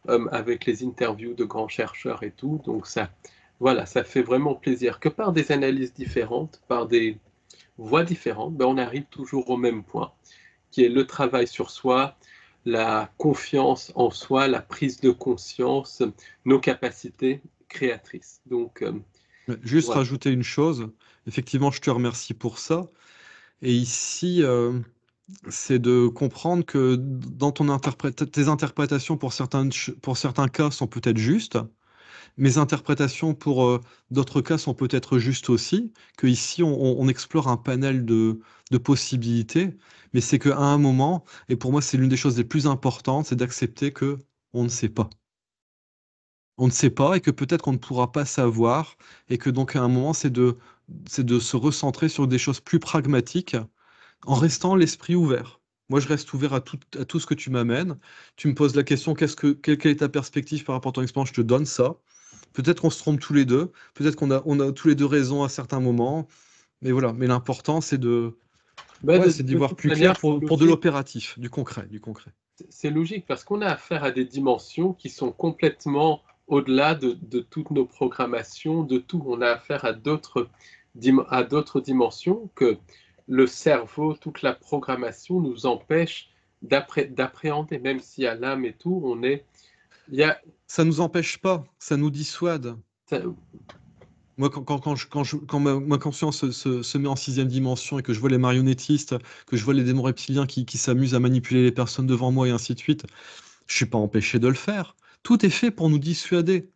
avec les interviews de grands chercheurs et tout. Donc ça, voilà, ça fait vraiment plaisir que par des analyses différentes, par des voies différentes, ben, on arrive toujours au même point, qui est le travail sur soi, la confiance en soi, la prise de conscience, nos capacités créatrices. Donc, Juste voilà. rajouter une chose, effectivement, je te remercie pour ça. Et ici, c'est de comprendre que dans tes interprétations pour certains cas sont peut-être justes, mes interprétations pour d'autres cas sont peut-être justes aussi, que ici on explore un panel de possibilités, mais c'est qu'à un moment, et pour moi c'est l'une des choses les plus importantes, c'est d'accepter que on ne sait pas. On ne sait pas et que peut-être qu'on ne pourra pas savoir, et que donc à un moment c'est de se recentrer sur des choses plus pragmatiques en restant l'esprit ouvert. Moi, je reste ouvert à tout ce que tu m'amènes. Tu me poses la question, quelle est ta perspective par rapport à ton expérience? Je te donne ça. Peut-être qu'on se trompe tous les deux. Peut-être on a tous les deux raison à certains moments. Mais voilà. Mais l'important, Ben, ouais, c'est d'y de voir toute plus manière, clair je trouve pour de aussi l'opératif, du concret, du concret. C'est logique parce qu'on a affaire à des dimensions qui sont complètement au-delà de toutes nos programmations, de tout. On a affaire à d'autres dimensions que le cerveau, toute la programmation nous empêche d'appréhender, même si à l'âme et tout, il y a, Ça nous empêche pas, ça nous dissuade. ça- Moi, quand ma conscience se met en sixième dimension et que je vois les marionnettistes, que je vois les démons reptiliens qui s'amusent à manipuler les personnes devant moi et ainsi de suite, je suis pas empêché de le faire. Tout est fait pour nous dissuader.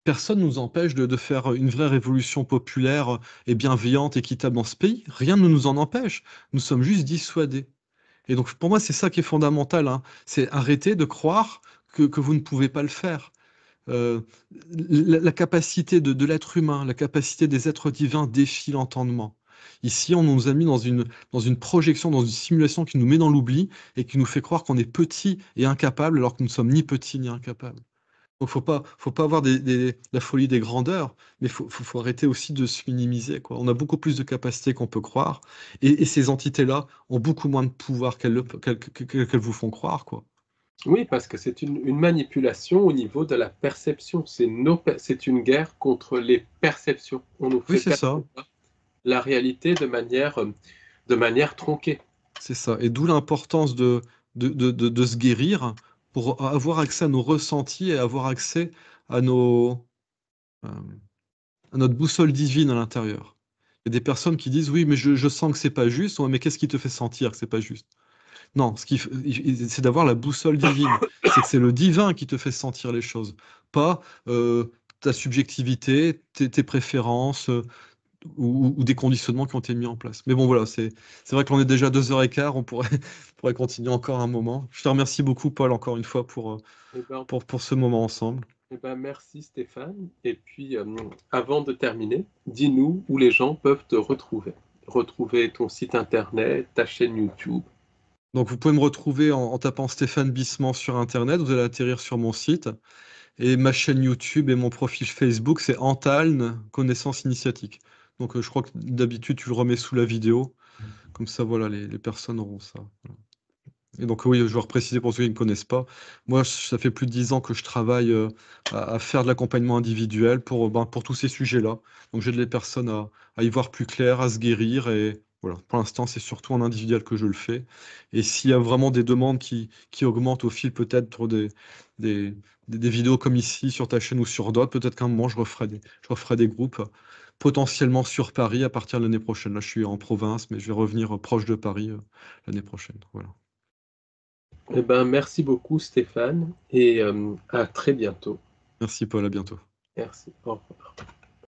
Personne ne nous empêche de faire une vraie révolution populaire et bienveillante, équitable dans ce pays. Rien ne nous en empêche. Nous sommes juste dissuadés. Et donc, pour moi, c'est ça qui est fondamental, hein. C'est arrêter de croire que vous ne pouvez pas le faire. Euh, la capacité de l'être humain, la capacité des êtres divins défie l'entendement. Ici, on nous a mis dans une projection, dans une simulation qui nous met dans l'oubli et qui nous fait croire qu'on est petit et incapable alors que nous ne sommes ni petits ni incapables. Donc, faut pas avoir la folie des grandeurs, mais faut arrêter aussi de se minimiser, quoi. On a beaucoup plus de capacités qu'on peut croire, et ces entités-là ont beaucoup moins de pouvoir qu'elles vous font croire, quoi. oui, parce que c'est une manipulation au niveau de la perception. C'est une guerre contre les perceptions. On nous Oui, fait c'est ça, percevoir la réalité de manière tronquée. c'est ça. Et d'où l'importance de se guérir pour avoir accès à nos ressentis et avoir accès à euh, à notre boussole divine à l'intérieur. Il y a des personnes qui disent, oui, mais je sens que c'est pas juste. Ouais, mais qu'est-ce qui te fait sentir que c'est pas juste? Non, c'est d'avoir la boussole divine. C'est que c'est le divin qui te fait sentir les choses, pas ta subjectivité, tes préférences ou des conditionnements qui ont été mis en place. Mais bon, voilà, c'est vrai que l'on est déjà 2h15, on pourrait, pourrait continuer encore un moment. Je te remercie beaucoup, Paul, encore une fois, Eh ben, pour ce moment ensemble. eh ben, merci Stéphane. Et puis, avant de terminer, dis-nous où les gens peuvent te retrouver. Retrouver ton site internet, ta chaîne YouTube. Donc, vous pouvez me retrouver en tapant Stéphane Bissement sur Internet. Vous allez atterrir sur mon site. Et ma chaîne YouTube et mon profil Facebook, c'est Antalne Connaissance Initiatique. Donc, je crois que d'habitude, tu le remets sous la vidéo. Comme ça, voilà, les personnes auront ça. Voilà. Et donc, oui, je vais repréciser pour ceux qui ne connaissent pas. Moi, ça fait plus de 10 ans que je travaille à faire de l'accompagnement individuel pour tous ces sujets-là. Donc, j'aide les personnes à y voir plus clair, à se guérir. Et voilà, pour l'instant, c'est surtout en individuel que je le fais. Et s'il y a vraiment des demandes qui augmentent au fil peut-être des, des vidéos comme ici sur ta chaîne ou sur d'autres, peut-être qu'à un moment, je referai des groupes potentiellement sur Paris à partir de l'année prochaine. Là, je suis en province, mais je vais revenir proche de Paris l'année prochaine. Voilà. Eh ben, merci beaucoup Stéphane et à très bientôt. Merci Paul, à bientôt. Merci. Au revoir.